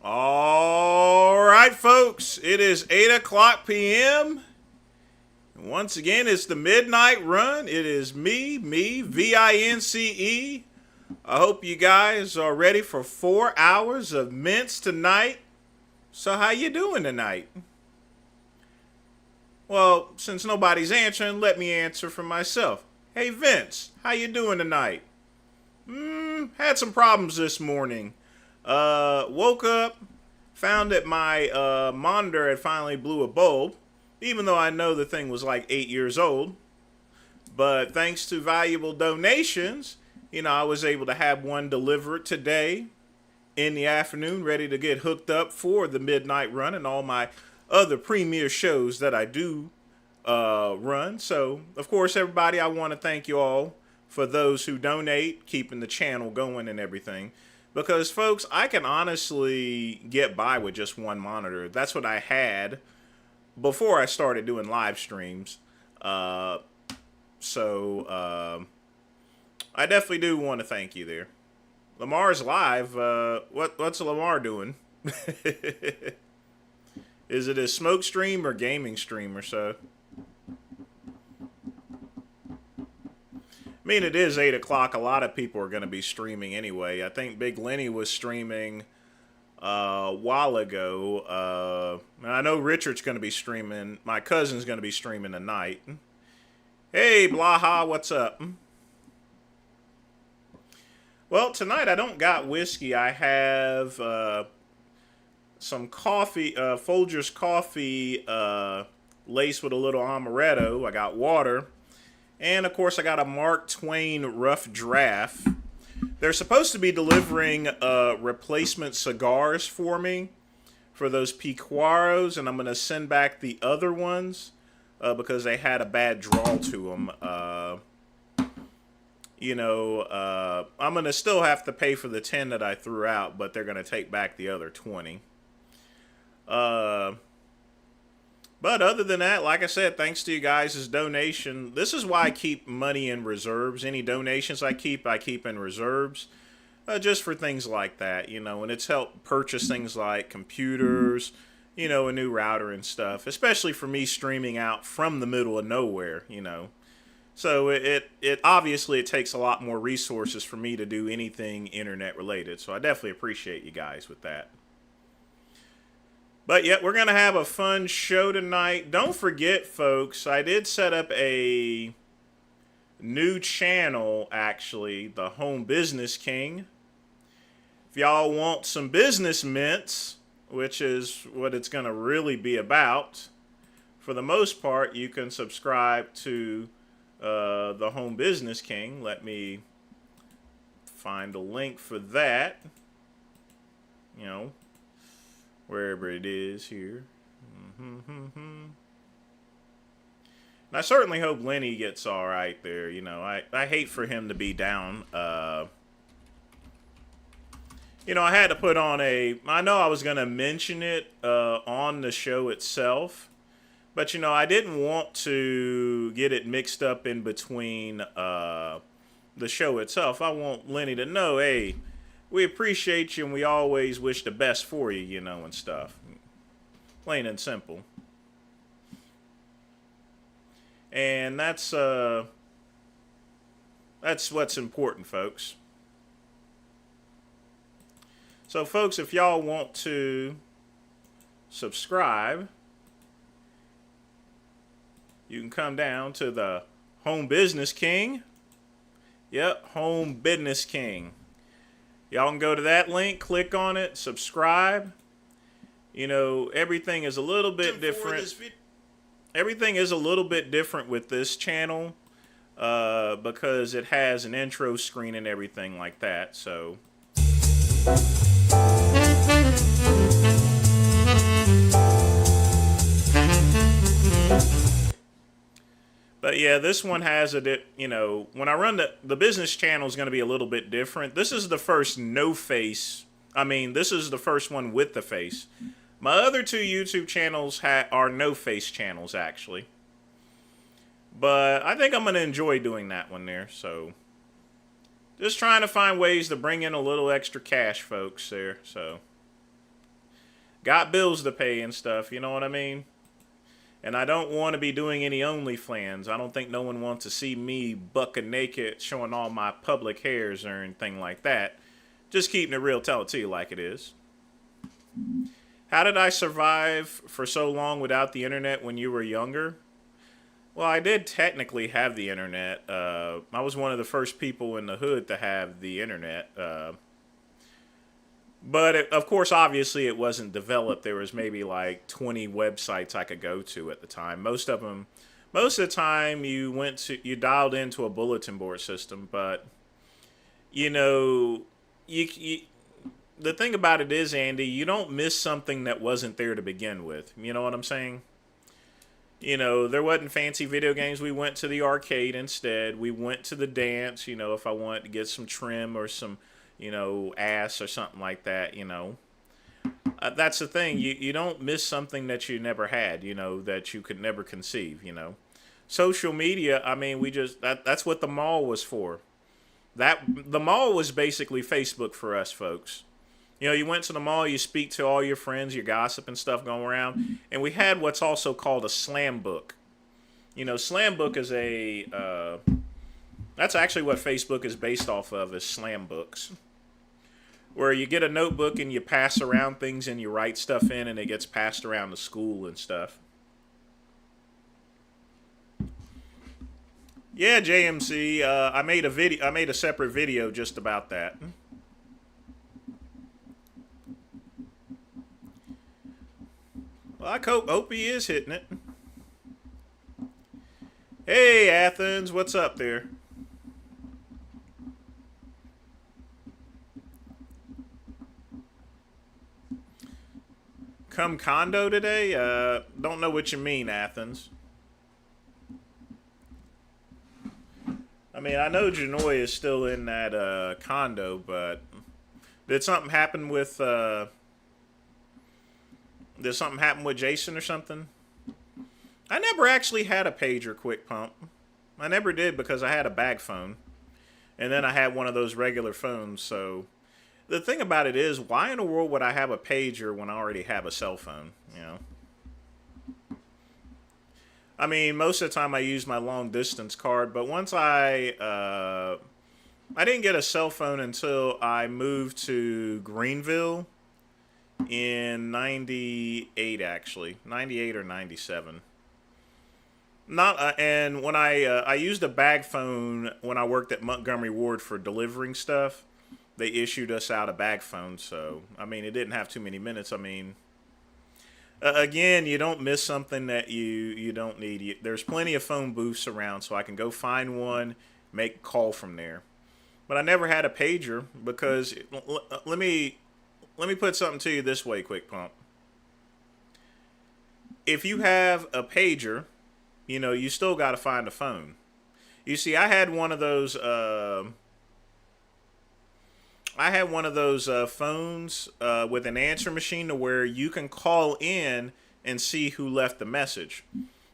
All right, folks, it is 8 o'clock p.m. Once again, it's the Midnight Run. It is me, Vince. I hope you guys are ready for 4 hours of mints tonight. So how you doing tonight? Well, since nobody's answering, let me answer for myself. Hey, Vince, how you doing tonight? Had some problems this morning. Woke up, found that my monitor had finally blew a bulb, even though I know the thing was like 8 years old. But thanks to valuable donations, I was able to have one delivered today in the afternoon, ready to get hooked up for the Midnight Run and all my other premier shows that I do run. So, of course, everybody, I want to thank you all for those who donate, keeping the channel going and everything. Because, folks, I can honestly get by with just one monitor. That's what I had before I started doing live streams. I definitely do want to thank you there. Lamar's live. What's Lamar doing? Is it a smoke stream or gaming stream or so? I mean, it is 8 o'clock. A lot of people are going to be streaming anyway. I think Big Lenny was streaming a while ago. And I know Richard's going to be streaming. My cousin's going to be streaming tonight. Hey, Blaha, what's up? Well, tonight I don't got whiskey. I have some coffee, Folgers coffee laced with a little amaretto. I got water. And, of course, I got a Mark Twain rough draft. They're supposed to be delivering replacement cigars for me for those Picuaros, and I'm going to send back the other ones because they had a bad draw to them. I'm going to still have to pay for the 10 that I threw out, but they're going to take back the other 20. But other than that, like I said, thanks to you guys' donation. This is why I keep money in reserves. Any donations I keep in reserves. Just for things like that, and it's helped purchase things like computers, a new router and stuff. Especially for me streaming out from the middle of nowhere, So it obviously it takes a lot more resources for me to do anything internet related. So I definitely appreciate you guys with that. But yeah, we're going to have a fun show tonight. Don't forget, folks, I did set up a new channel, actually, the Home Business King. If y'all want some business mints, which is what it's going to really be about, for the most part, you can subscribe to the Home Business King. Let me find a link for that. Wherever it is here. And I certainly hope Lenny gets all right there. I hate for him to be down. I had to put on I know I was going to mention it on the show itself. But, I didn't want to get it mixed up in between the show itself. I want Lenny to know, hey, we appreciate you and we always wish the best for you, and stuff. Plain and simple. And that's what's important, folks. So, folks, if y'all want to subscribe, you can come down to the Home Business King. Yep, Home Business King. Y'all can go to that link, click on it, subscribe. Everything is a little bit different. Everything is a little bit different with this channel because it has an intro screen and everything like that. So. But yeah, this one has when I run the business channel is going to be a little bit different. This is the first no face. This is the first one with the face. My other two YouTube channels are no face channels, actually. But I think I'm going to enjoy doing that one there. So just trying to find ways to bring in a little extra cash, folks, there. So got bills to pay and stuff, you know what I mean? And I don't want to be doing any OnlyFans. I don't think no one wants to see me bucking naked, showing all my public hairs or anything like that. Just keeping it real, tell it to you like it is. How did I survive for so long without the internet when you were younger? Well, I did technically have the internet. I was one of the first people in the hood to have the internet. But of course, obviously, it wasn't developed. There was maybe like 20 websites I could go to at the time. Most of the time, you dialed into a bulletin board system. But you know, you the thing about it is, Andy, you don't miss something that wasn't there to begin with. You know what I'm saying? There wasn't fancy video games. We went to the arcade instead. We went to the dance, if I wanted to get some trim or some, ass or something like that. That's the thing. You don't miss something that you never had, that you could never conceive. Social media, I mean, that's what the mall was for. The mall was basically Facebook for us folks. You went to the mall, you speak to all your friends, your gossip and stuff going around, and we had what's also called a slam book. Slam book is that's actually what Facebook is based off of, is slam books. Where you get a notebook and you pass around things and you write stuff in and it gets passed around to school and stuff. Yeah, JMC, I made a separate video just about that. Well, I hope he is hitting it. Hey, Athens, what's up there? Come condo today? Don't know what you mean, Athens. I mean, I know Janoy is still in that condo, but did something happen with Jason or something? I never actually had a pager quick pump. I never did because I had a bag phone. And then I had one of those regular phones, so the thing about it is, why in the world would I have a pager when I already have a cell phone, I mean, most of the time I use my long distance card, but once I didn't get a cell phone until I moved to Greenville in 98, actually. 98 or 97. And when I used a bag phone when I worked at Montgomery Ward for delivering stuff. They issued us out a bag phone, so I mean, it didn't have too many minutes. I mean, again, you don't miss something that you don't need. There's plenty of phone booths around, so I can go find one, make a call from there. But I never had a pager because let me put something to you this way, Quick Pump. If you have a pager, you still got to find a phone. You see, I had one of those. Phones with an answer machine to where you can call in and see who left the message.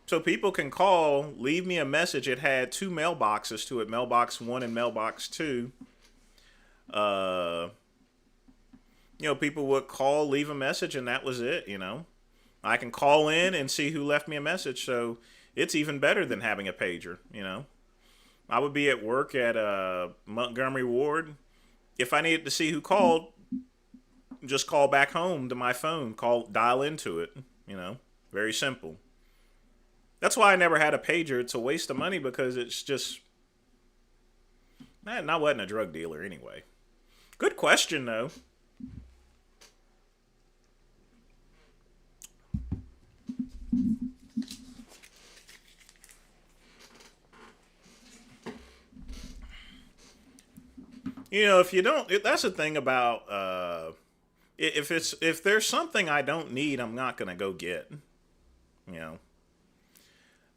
So people can call, leave me a message. It had two mailboxes to it, mailbox 1 and mailbox 2. People would call, leave a message, and that was it, I can call in and see who left me a message, so it's even better than having a pager, I would be at work at Montgomery Ward. If I needed to see who called, just call back home to my phone, dial into it, very simple. That's why I never had a pager. It's a waste of money because it's just, man, I wasn't a drug dealer anyway. Good question, though. If you don't, that's the thing about, if there's something I don't need, I'm not going to go get,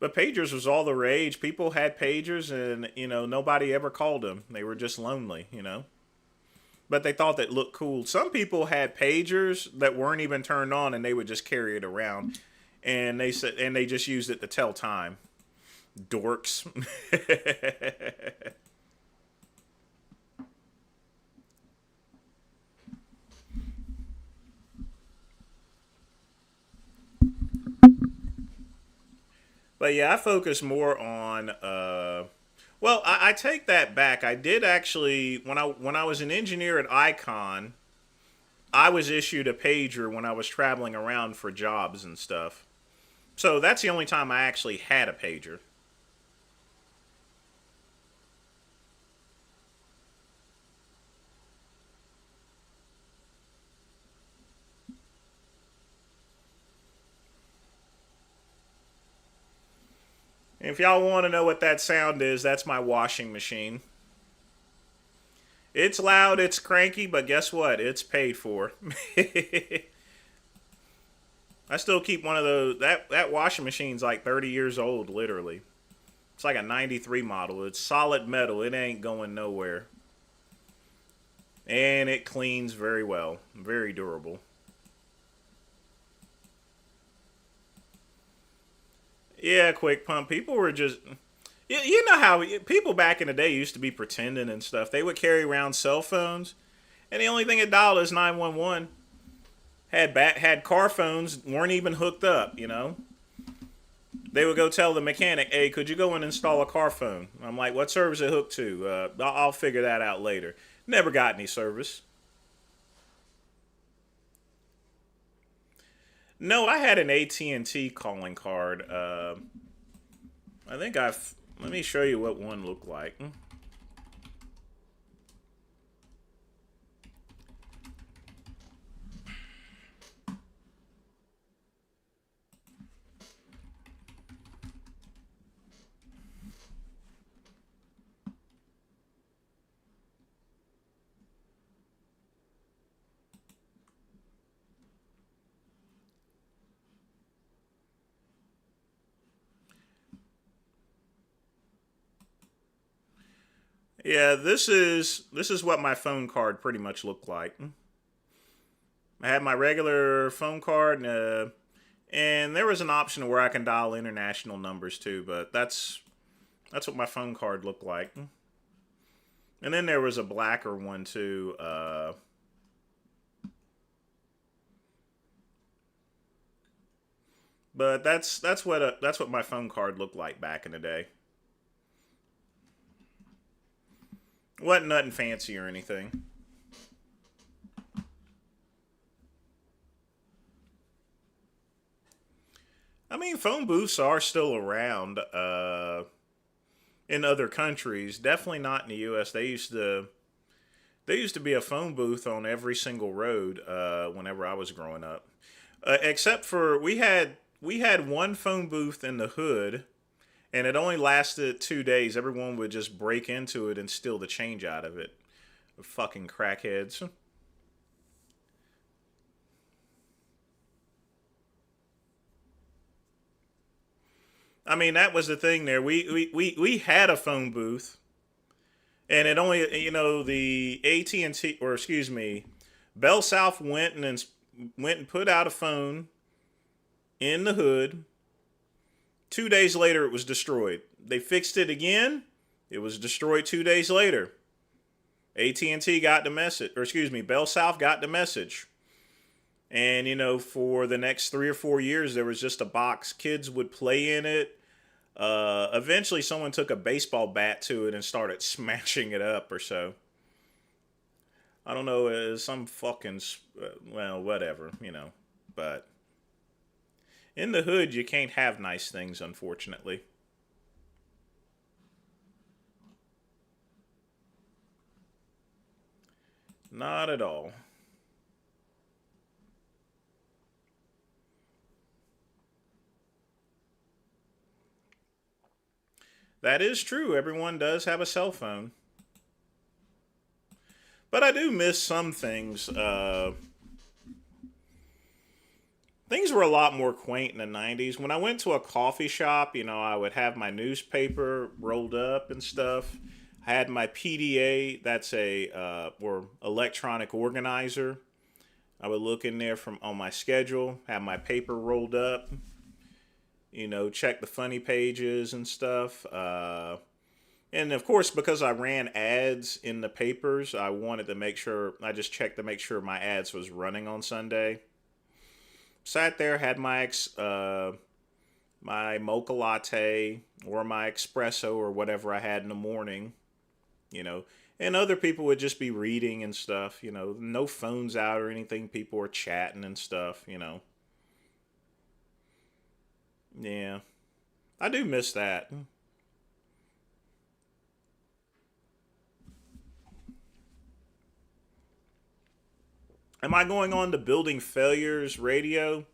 But pagers was all the rage. People had pagers and, nobody ever called them. They were just lonely, But they thought that looked cool. Some people had pagers that weren't even turned on and they would just carry it around. And they just used it to tell time. Dorks. But yeah, I focus more on. Well, I take that back. I did actually when I was an engineer at Icon, I was issued a pager when I was traveling around for jobs and stuff. So that's the only time I actually had a pager. And if y'all want to know what that sound is, that's my washing machine. It's loud, it's cranky, but guess what? It's paid for. I still keep one of those. That washing machine's like 30 years old, literally. It's like a 93 model. It's solid metal. It ain't going nowhere. And it cleans very well. Very durable. Yeah, quick pump. People were just. You know how people back in the day used to be pretending and stuff. They would carry around cell phones, and the only thing it dialed is 911. Had car phones, weren't even hooked up. They would go tell the mechanic, "Hey, could you go and install a car phone?" I'm like, "What service it hooked to? I'll figure that out later." Never got any service. No, I had an AT&T calling card. I think I've. Let me show you what one looked like. Yeah, this is what my phone card pretty much looked like. I had my regular phone card, and there was an option where I can dial international numbers too. But that's what my phone card looked like. And then there was a blacker one too. But that's what my phone card looked like back in the day. Wasn't nothing fancy or anything. I mean, phone booths are still around in other countries. Definitely not in the U.S. They used to be a phone booth on every single road whenever I was growing up. Except for we had one phone booth in the hood, and it only lasted 2 days. Everyone would just break into it and steal the change out of it. Fucking crackheads. I mean, that was the thing there. We had a phone booth, and it only the AT&T, or excuse me, Bell South went and put out a phone in the hood. 2 days later, it was destroyed. They fixed it again. It was destroyed 2 days later. AT&T got the message, or excuse me, Bell South got the message. And for the next 3 or 4 years, there was just a box. Kids would play in it. Eventually, someone took a baseball bat to it and started smashing it up or so. I don't know, some fucking well, whatever. But in the hood, you can't have nice things, unfortunately. Not at all. That is true. Everyone does have a cell phone. But I do miss some things. Things were a lot more quaint in the 90s. When I went to a coffee shop, I would have my newspaper rolled up and stuff. I had my PDA, that's or electronic organizer. I would look in there from on my schedule, have my paper rolled up, check the funny pages and stuff. And of course, because I ran ads in the papers, I wanted to make sure, I just checked to make sure my ads was running on Sunday. Sat there, had my mocha latte or my espresso or whatever I had in the morning, you know. And other people would just be reading and stuff, you know. No phones out or anything. People were chatting and stuff, you know. Yeah. I do miss that. Am I going on to Building Failures Radio?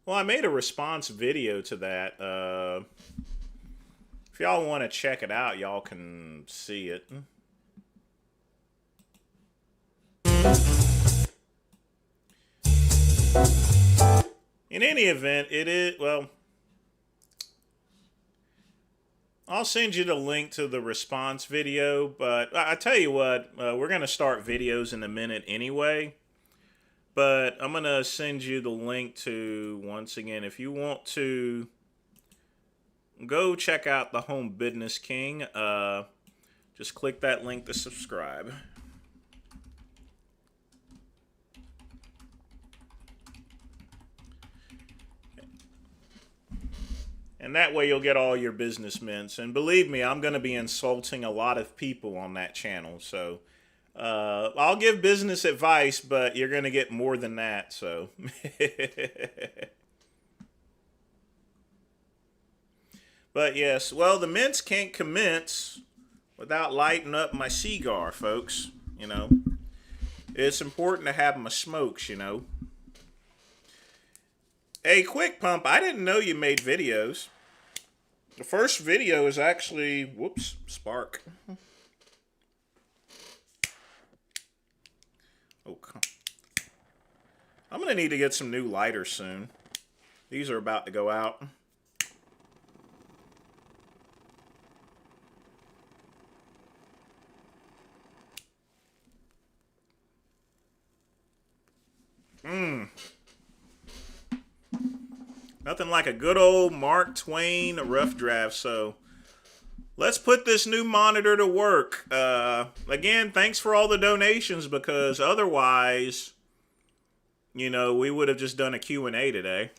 Well, I made a response video to that. If y'all want to check it out, y'all can see it. In any event, it is, well, I'll send you the link to the response video, but I tell you what, we're going to start videos in a minute anyway. But I'm going to send you the link to, once again, if you want to go check out the Home Business King, just click that link to subscribe. And that way you'll get all your business mints. And believe me, I'm going to be insulting a lot of people on that channel. So I'll give business advice, but you're going to get more than that. So but yes, well, the mints can't commence without lighting up my cigar, folks. You know, it's important to have my smokes, you know. Hey, Quick Pump, I didn't know you made videos. The first video is actually, whoops, spark. Oh, come. I'm going to need to get some new lighters soon. These are about to go out. Nothing like a good old Mark Twain rough draft. So let's put this new monitor to work. Again, thanks for all the donations, because otherwise, you know, we would have just done a Q&A today.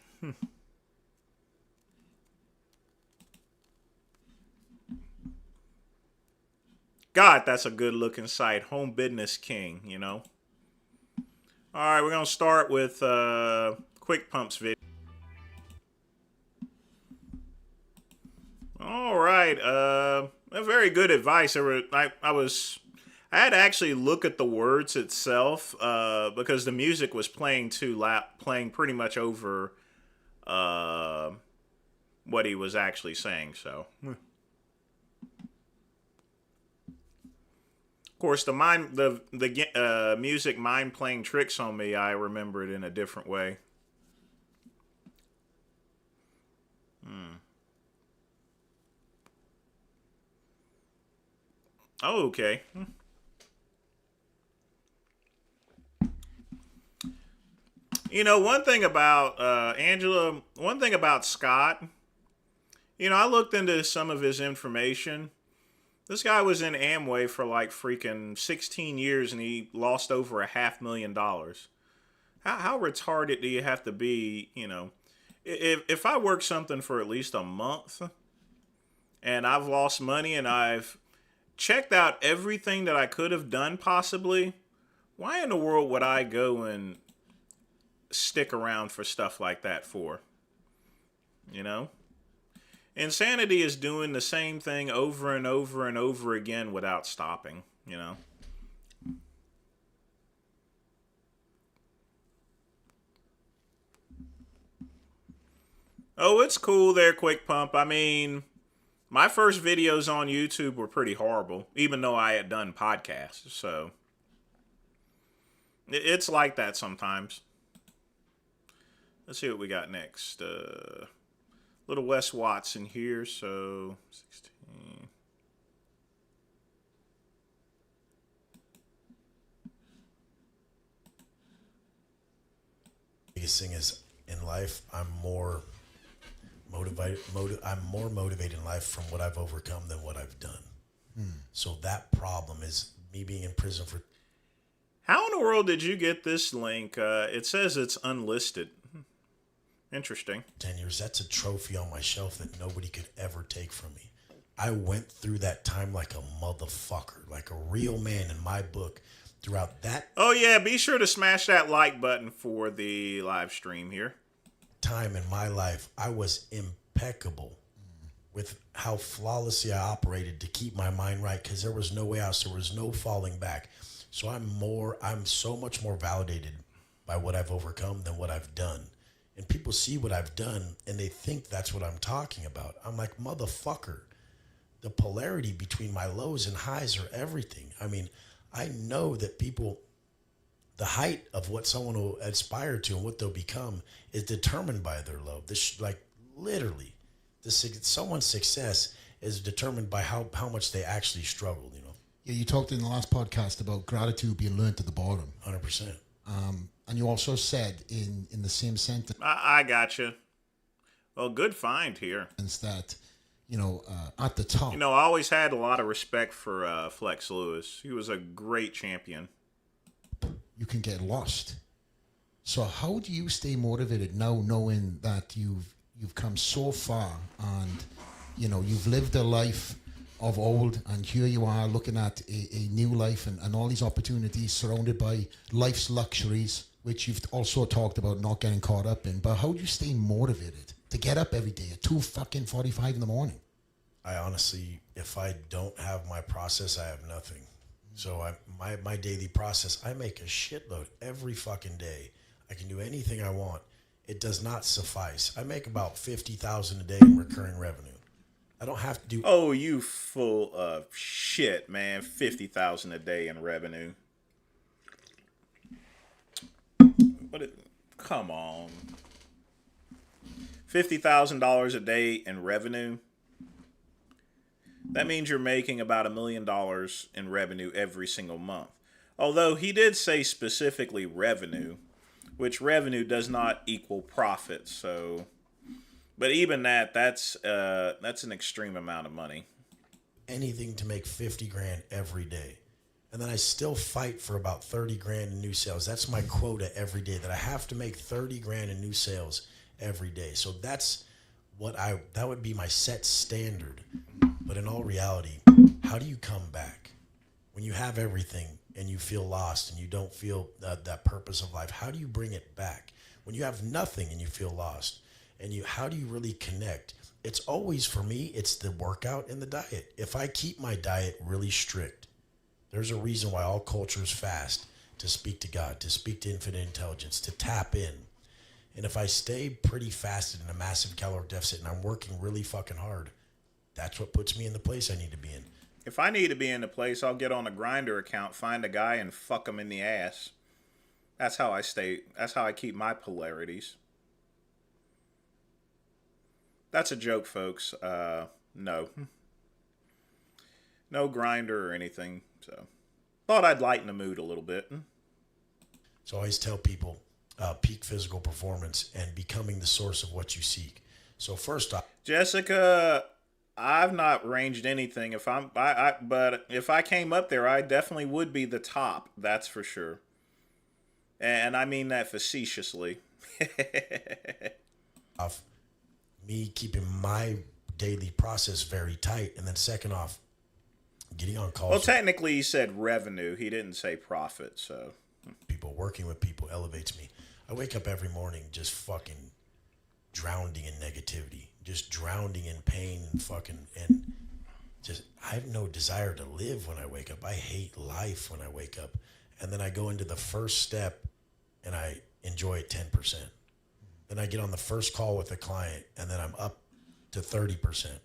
God, that's a good looking site. Home Business King, you know. All right, we're going to start with Quick Pump's video. All right, very good advice. I had to actually look at the words itself because the music was playing too loud, playing pretty much over what he was actually saying. So, of course, the music mind playing tricks on me. I remember it in a different way. Oh, okay. You know, one thing about Angela, one thing about Scott, you know, I looked into some of his information. This guy was in Amway for like freaking 16 years and he lost over $500,000. How retarded do you have to be, you know? If I work something for at least a month and I've lost money and I've checked out everything that I could have done possibly, why in the world would I go and stick around for stuff like that for? You know? Insanity is doing the same thing over and over and over again without stopping, you know? Oh, it's cool there, Quick Pump. I mean, my first videos on YouTube were pretty horrible, even though I had done podcasts. So it's like that sometimes. Let's see what we got next. Little Wes Watson here. So 16. Biggest thing is in life, I'm more motivated in life from what I've overcome than what I've done. So that problem is me being in prison for. How in the world did you get this link? It says it's unlisted. Interesting. 10 years. That's a trophy on my shelf that nobody could ever take from me. I went through that time like a motherfucker, like a real man in my book throughout that Oh, yeah, be sure to smash that like button for the live stream here. time in my life. I was impeccable with how flawlessly I operated to keep my mind right because there was no way else. There was no falling back. So I'm so much more validated by what I've overcome than what I've done. And people see what I've done and they think that's what I'm talking about. I'm like, motherfucker, the polarity between my lows and highs are everything. I mean, I know that people, the height of what someone will aspire to and what they'll become is determined by their low. This, like, literally, someone's success is determined by how much they actually struggled, you know? Yeah, you talked in the last podcast about gratitude being learned at the bottom. 100%. And you also said in the same sentence I gotcha. Well, good find here. that, at the top. I always had a lot of respect for Flex Lewis. He was a great champion. You can get lost. So how do you stay motivated now, knowing that you've come so far and you've lived a life of old, and here you are looking at a new life and all these opportunities surrounded by life's luxuries, which you've also talked about not getting caught up in. But how do you stay motivated to get up every day at 2:45 in the morning? I honestly, if I don't have my process, I have nothing. So my daily process, I make a shitload every fucking day. I can do anything I want. It does not suffice. I make about $50,000 a day in recurring revenue. I don't have to do. Oh, you full of shit, man. 50,000 a day in revenue. Come on. $50,000 a day in revenue. That means you're making about $1 million in revenue every single month. Although he did say specifically revenue, which revenue does not equal profit. So, but even that's an extreme amount of money. Anything to make 50 grand every day. And then I still fight for about 30 grand in new sales. That's my quota every day, that I have to make 30 grand in new sales every day. So that would be my set standard. But in all reality, how do you come back when you have everything and you feel lost and you don't feel that purpose of life? How do you bring it back when you have nothing and you feel lost? And how do you really connect? It's always, for me, it's the workout and the diet. If I keep my diet really strict, there's a reason why all cultures fast, to speak to God, to speak to infinite intelligence, to tap in. And if I stay pretty fasted in a massive caloric deficit and I'm working really fucking hard, that's what puts me in the place I need to be in. If I need to be in the place, I'll get on a Grinder account, find a guy, and fuck him in the ass. That's how I stay. That's how I keep my polarities. That's a joke, folks. No. No Grinder or anything. So, thought I'd lighten the mood a little bit. So I always tell people, peak physical performance and becoming the source of what you seek. So first off, Jessica, I've not ranged anything. But if I came up there, I definitely would be the top. That's for sure. And I mean that facetiously. off, me keeping my daily process very tight, and then second off, getting on calls. Well, technically, he said revenue. He didn't say profit. So people, working with people elevates me. I wake up every morning just fucking drowning in negativity, just drowning in pain and just, I have no desire to live when I wake up. I hate life when I wake up. And then I go into the first step and I enjoy it 10%. Then I get on the first call with a client and then I'm up to 30%.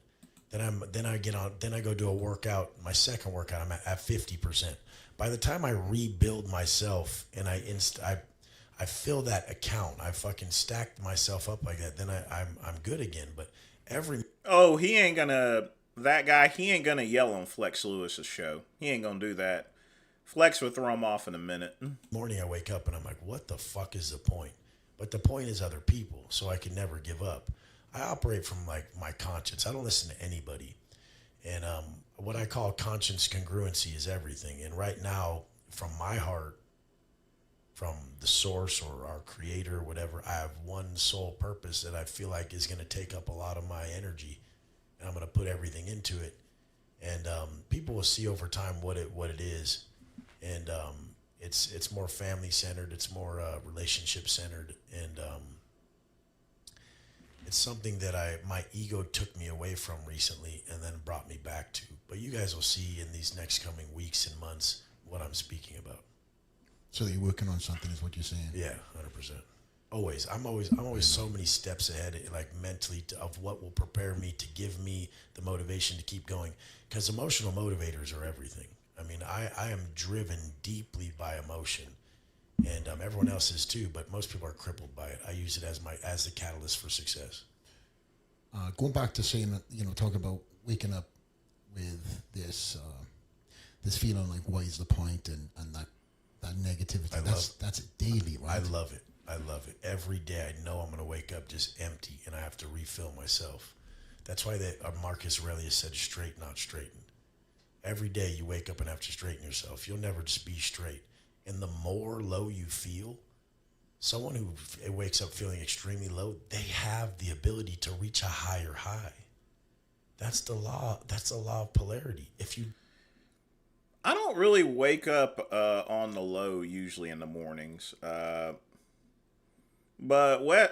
Then I go do a workout, my second workout, I'm at 50%. By the time I rebuild myself and I fill that account, I fucking stacked myself up like that, then I'm good again. But he ain't gonna yell on Flex Lewis's show. He ain't gonna do that. Flex would throw him off in a minute. Morning I wake up and I'm like, what the fuck is the point? But the point is other people, so I can never give up. I operate from like my conscience. I don't listen to anybody. And what I call conscience congruency is everything. And right now, from my heart, from the source or our creator or whatever. I have one sole purpose that I feel like is going to take up a lot of my energy, and I'm going to put everything into it. And people will see over time what it is, and it's more family centered, it's more relationship centered, and it's something that my ego took me away from recently and then brought me back to. But you guys will see in these next coming weeks and months what I'm speaking about. So you're working on something, is what you're saying? Yeah, 100%. Always. I'm always so many steps ahead, like mentally, of what will prepare me to give me the motivation to keep going. Because emotional motivators are everything. I mean, I am driven deeply by emotion, and everyone else is too. But most people are crippled by it. I use it as the catalyst for success. Going back to saying that, talk about waking up with this feeling like, what is the point, and that negativity. That's daily, right? I love it. Every day I know I'm going to wake up just empty, and I have to refill myself. That's why Marcus Aurelius said, straight, not straightened. Every day you wake up and have to straighten yourself. You'll never just be straight. And the more low you feel, someone who wakes up feeling extremely low, they have the ability to reach a higher high. That's the law. That's the law of polarity. I don't really wake up on the low usually in the mornings. But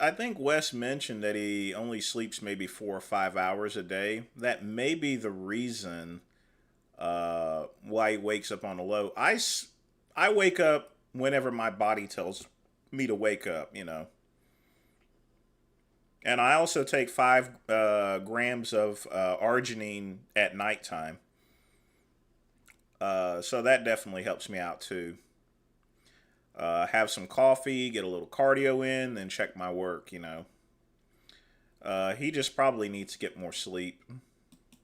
I think Wes mentioned that he only sleeps maybe 4 or 5 hours a day. That may be the reason why he wakes up on the low. I wake up whenever my body tells me to wake up, And I also take 5 grams of arginine at nighttime. So that definitely helps me out too. Have some coffee, get a little cardio in, then check my work, He just probably needs to get more sleep.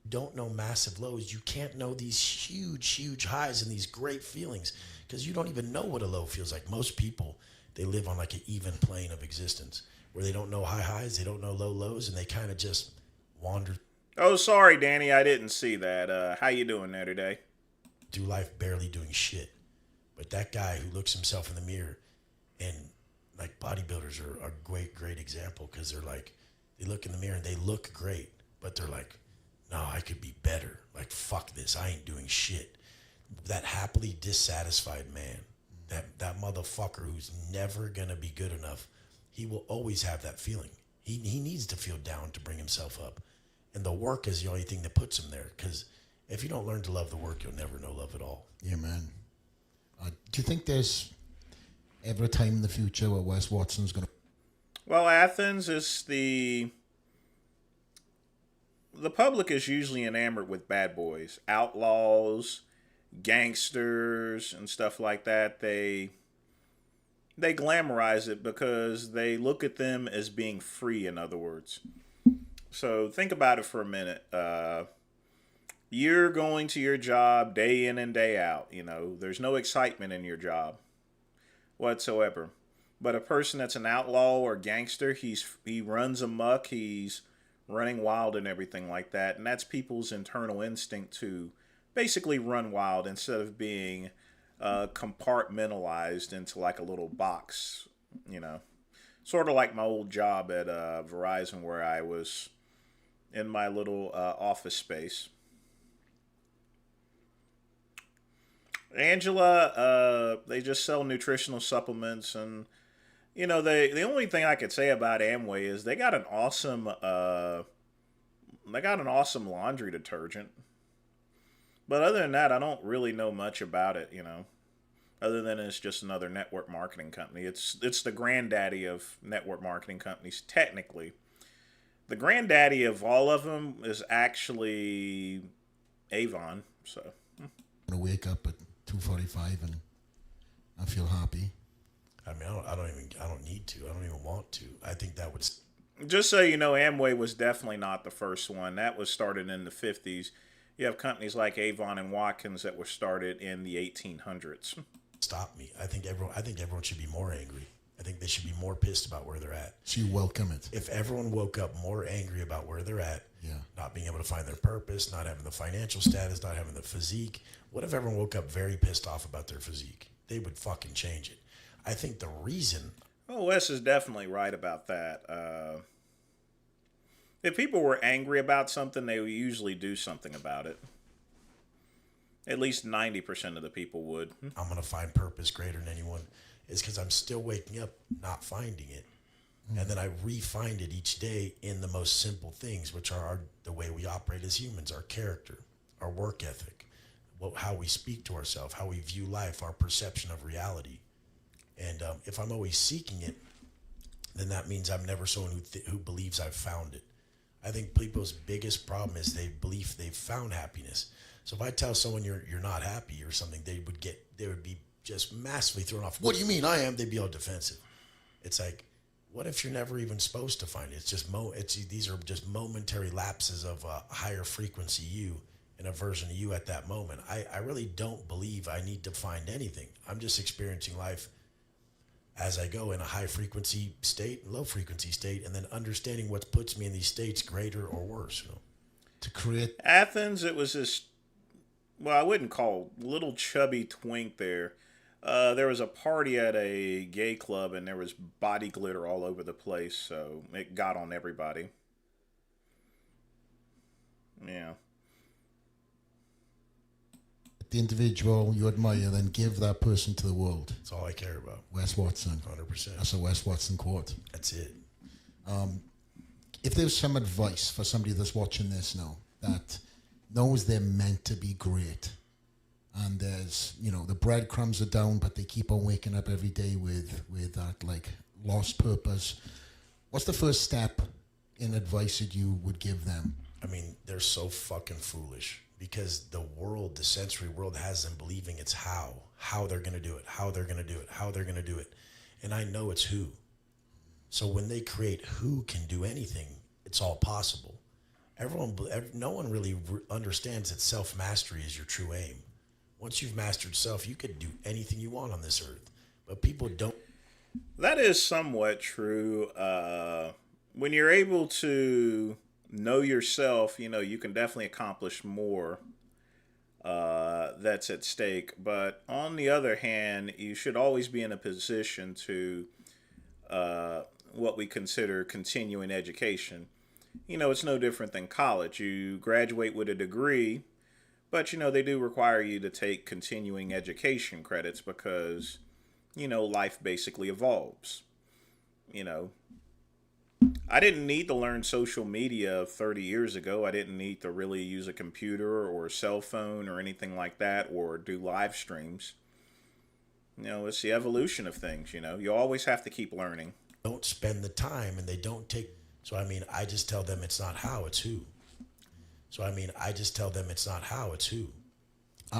Don't know massive lows. You can't know these huge highs and these great feelings because you don't even know what a low feels like. Most people, they live on like an even plane of existence where they don't know high highs, they don't know low lows, and they kind of just wander. Oh, sorry, Danny, I didn't see that. How you doing there today? Through life barely doing shit. But that guy who looks himself in the mirror, and like bodybuilders are a great example because they're like, they look in the mirror and they look great, but they're like, no, I could be better. Like, fuck this. I ain't doing shit. That happily dissatisfied man, that motherfucker who's never going to be good enough, he will always have that feeling. He needs to feel down to bring himself up. And the work is the only thing that puts him there. Because if you don't learn to love the work, you'll never know love at all. Yeah, man. Do you think there's ever a time in the future where Wes Watson's going to... Well, Athens is the public is usually enamored with bad boys, outlaws, gangsters, and stuff like that. They glamorize it because they look at them as being free, in other words. So think about it for a minute. You're going to your job day in and day out. There's no excitement in your job whatsoever. But a person that's an outlaw or gangster, he runs amok, he's running wild and everything like that. And that's people's internal instinct to basically run wild instead of being compartmentalized into like a little box, Sort of like my old job at Verizon where I was in my little office space. Angela, they just sell nutritional supplements, and the only thing I could say about Amway is they got an awesome laundry detergent. But other than that, I don't really know much about it, Other than it's just another network marketing company. It's the granddaddy of network marketing companies, technically. The granddaddy of all of them is actually Avon, so. I'm going to wake up at 2:45 and I feel happy. I mean, I don't need to. I don't even want to. I think that would... Just so you know, Amway was definitely not the first one. That was started in the 50s. You have companies like Avon and Watkins that were started in the 1800s. Stop me. I think everyone should be more angry. I think they should be more pissed about where they're at. So you welcome it. If everyone woke up more angry about where they're at, not being able to find their purpose, not having the financial status, not having the physique, what if everyone woke up very pissed off about their physique? They would fucking change it. I think the reason. Oh, Wes is definitely right about that. If people were angry about something, they would usually do something about it. At least 90% of the people would. I'm going to find purpose greater than anyone is because I'm still waking up not finding it. And then I re-find it each day in the most simple things, which are the way we operate as humans, our character, our work ethic, how we speak to ourselves, how we view life, our perception of reality. And if I'm always seeking it, then that means I'm never someone who believes I've found it. I think people's biggest problem is they believe they've found happiness. So if I tell someone you're not happy or something, they would be just massively thrown off. What do you mean I am? They'd be all defensive. It's like, what if you're never even supposed to find it? It's just these are just momentary lapses of a higher frequency you and a version of you at that moment. I really don't believe I need to find anything. I'm just experiencing life as I go in a high frequency state, low frequency state, and then understanding what puts me in these states, greater or worse. To create Athens, it was this, well, I wouldn't call little chubby twink there. There was a party at a gay club, and there was body glitter all over the place, so it got on everybody. Yeah. the individual you admire, then give that person to the world. That's all I care about. Wes Watson. 100%. That's a Wes Watson quote. That's it. If there's some advice for somebody that's watching this now that knows they're meant to be great, and there's, you know, the breadcrumbs are down, but they keep on waking up every day with that like lost purpose, what's the first step in advice that you would give them? I mean, they're so fucking foolish because the world, the sensory world, has them believing it's how they're going to do it, how they're going to do it, how they're going to do it. And I know it's who. So when they create who can do anything, it's all possible. No one really understands that self-mastery is your true aim. Once you've mastered self, you could do anything you want on this earth. But people don't. That is somewhat true. When you're able to know yourself, you know, you can definitely accomplish more that's at stake. But on the other hand, you should always be in a position to what we consider continuing education. You know, it's no different than college. You graduate with a degree, but, you know, they do require you to take continuing education credits because, you know, life basically evolves. You know, I didn't need to learn social media 30 years ago. I didn't need to really use a computer or a cell phone or anything like that or do live streams. You know, it's the evolution of things, you know. You always have to keep learning. Don't spend the time and they don't take. So, I mean, I just tell them it's not how, it's who. So, I mean, I just tell them it's not how, it's who.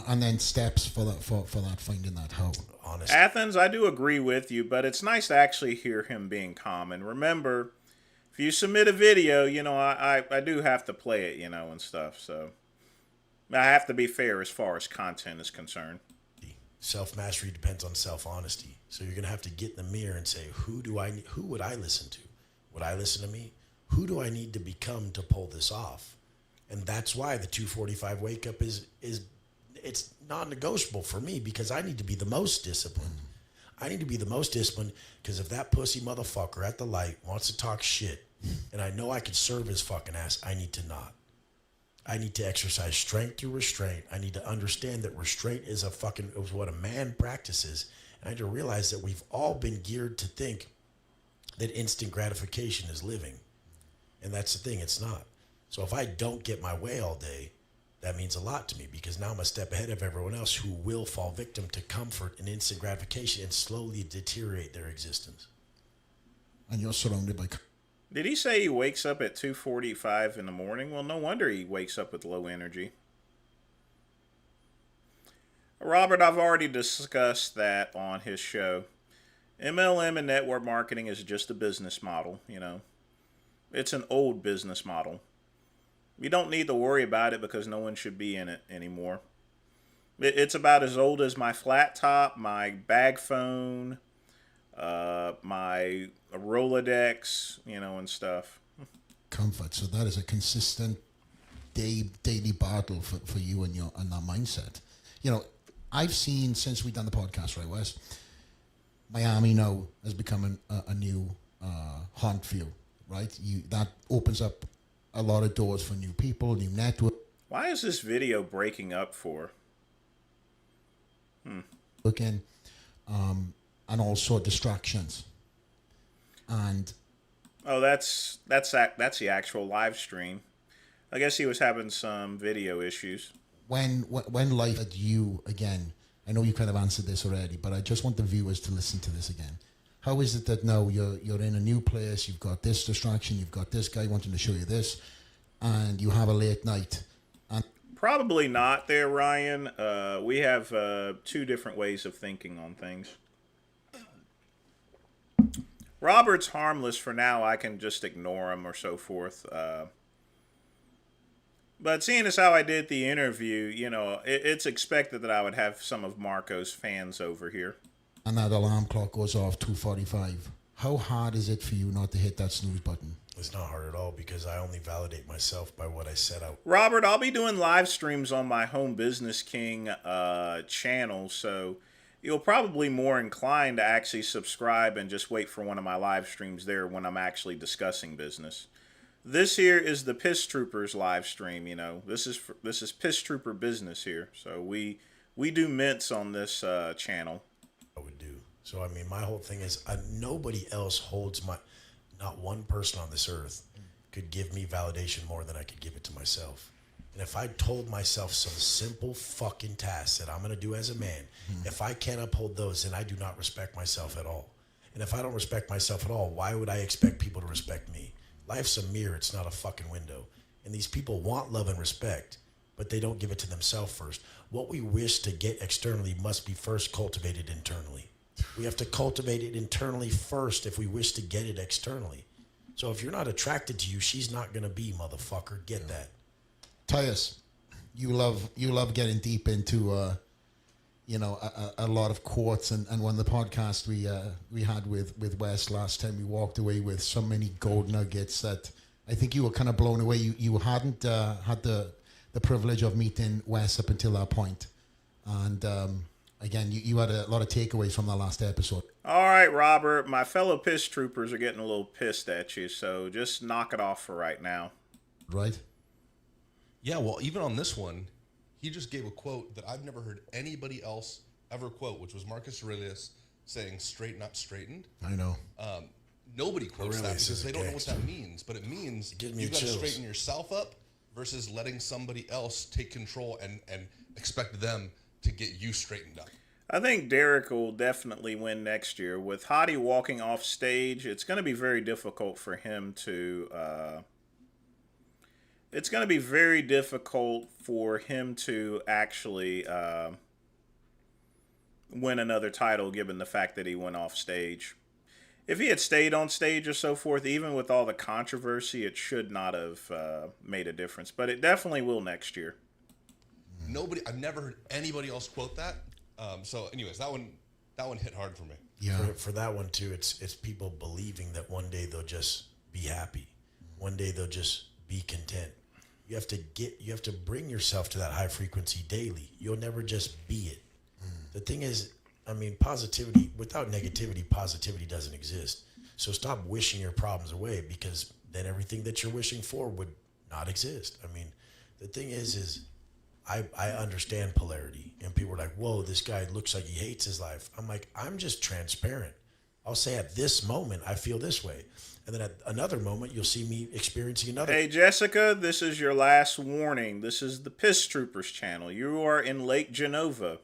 And then steps for that, for that, finding that how. Honestly. Athens, I do agree with you, but it's nice to actually hear him being calm. And remember, if you submit a video, you know, I do have to play it, you know, and stuff. So I have to be fair as far as content is concerned. Self-mastery depends on self-honesty. So you're going to have to get in the mirror and say, who would I listen to? Would I listen to me? Who do I need to become to pull this off? And that's why the 2:45 wake up is it's non-negotiable for me because I need to be the most disciplined. I need to be the most disciplined because if that pussy motherfucker at the light wants to talk shit and I know I can serve his fucking ass, I need to not. I need to exercise strength through restraint. I need to understand that restraint is what a man practices. And I need to realize that we've all been geared to think that instant gratification is living. And that's the thing, it's not. So if I don't get my way all day, that means a lot to me because now I'm a step ahead of everyone else who will fall victim to comfort and instant gratification and slowly deteriorate their existence. And you're surrounded by... Did he say he wakes up at 2:45 in the morning? Well, no wonder he wakes up with low energy. Robert, I've already discussed that on his show. MLM and network marketing is just a business model, you know. It's an old business model. You don't need to worry about it because no one should be in it anymore. It's about as old as my flat top, my bag phone, my Rolodex, you know, and stuff. Comfort. So that is a consistent daily battle for you and that mindset. You know, I've seen since we've done the podcast, right, Wes? Miami now has become a new haunt for you, right? That opens up a lot of doors for new people, new networks. Why is this video breaking up for? Again, and also distractions. And Oh, that's the actual live stream. I guess he was having some video issues. when life at you again, I know you kind of answered this already, but I just want the viewers to listen to this again. How is it that now you're in a new place, you've got this distraction, you've got this guy wanting to show you this, and you have a late night, and Probably not there, Ryan. We have two different ways of thinking on things. Robert's harmless for now. I can just ignore him or so forth. But seeing as how I did the interview, it's expected that I would have some of Marco's fans over here. that alarm clock goes off 2:45. How hard is it for you not to hit that snooze button? It's not hard at all because I only validate myself by what I set out. Robert, I'll be doing live streams on my Home Business King channel, so you'll probably more inclined to actually subscribe and just wait for one of my live streams there when I'm actually discussing business. This here is the Piss Troopers live stream. This is Piss Trooper business here. So we do mints on this channel. I would do. So, I mean, my whole thing is nobody else holds not one person on this earth could give me validation more than I could give it to myself. And if I told myself some simple fucking tasks that I'm going to do as a man, if I can't uphold those, then I do not respect myself at all. And if I don't respect myself at all, why would I expect people to respect me? Life's a mirror. It's not a fucking window. And these people want love and respect, but they don't give it to themselves first. What we wish to get externally must be first cultivated internally. We have to cultivate it internally first if we wish to get it externally. So if you're not attracted to you, she's not going to be, motherfucker. Get that. Tyus, you love getting deep into a lot of quotes, and one of the podcasts we had with Wes last time, we walked away with so many gold nuggets that I think you were kind of blown away. You hadn't had the privilege of meeting Wes up until that point, and again, you had a lot of takeaways from the last episode. All right, Robert, my fellow Piss Troopers are getting a little pissed at you, so just knock it off for right now. Right? Yeah, well, even on this one, he just gave a quote that I've never heard anybody else ever quote, which was Marcus Aurelius saying, "Straight, not straightened." I know. Nobody quotes that Aurelius because is a they don't know what gangster. that means. But it means gives me you've got to chills. straighten yourself up versus letting somebody else take control and expect them to get you straightened up. I think Derek will definitely win next year. With Hottie walking off stage, it's going to be very difficult for him to... it's going to be very difficult for him to actually win another title, given the fact that he went off stage. If he had stayed on stage or so forth, even with all the controversy, it should not have made a difference. But it definitely will next year. I've never heard anybody else quote that. So, anyways, that one hit hard for me. Yeah. For that one too, it's people believing that one day they'll just be happy. One day they'll just be content. You have to bring yourself to that high frequency daily. You'll never just be it. The thing is, I mean, positivity, without negativity, positivity doesn't exist. So stop wishing your problems away, because then everything that you're wishing for would not exist. I mean, the thing is I understand polarity, and people are like, whoa, this guy looks like he hates his life. I'm like, I'm just transparent. I'll say at this moment, I feel this way. And then at another moment, you'll see me experiencing another. Hey, Jessica, this is your last warning. This is the Piss Troopers channel. You are in Lake Genova,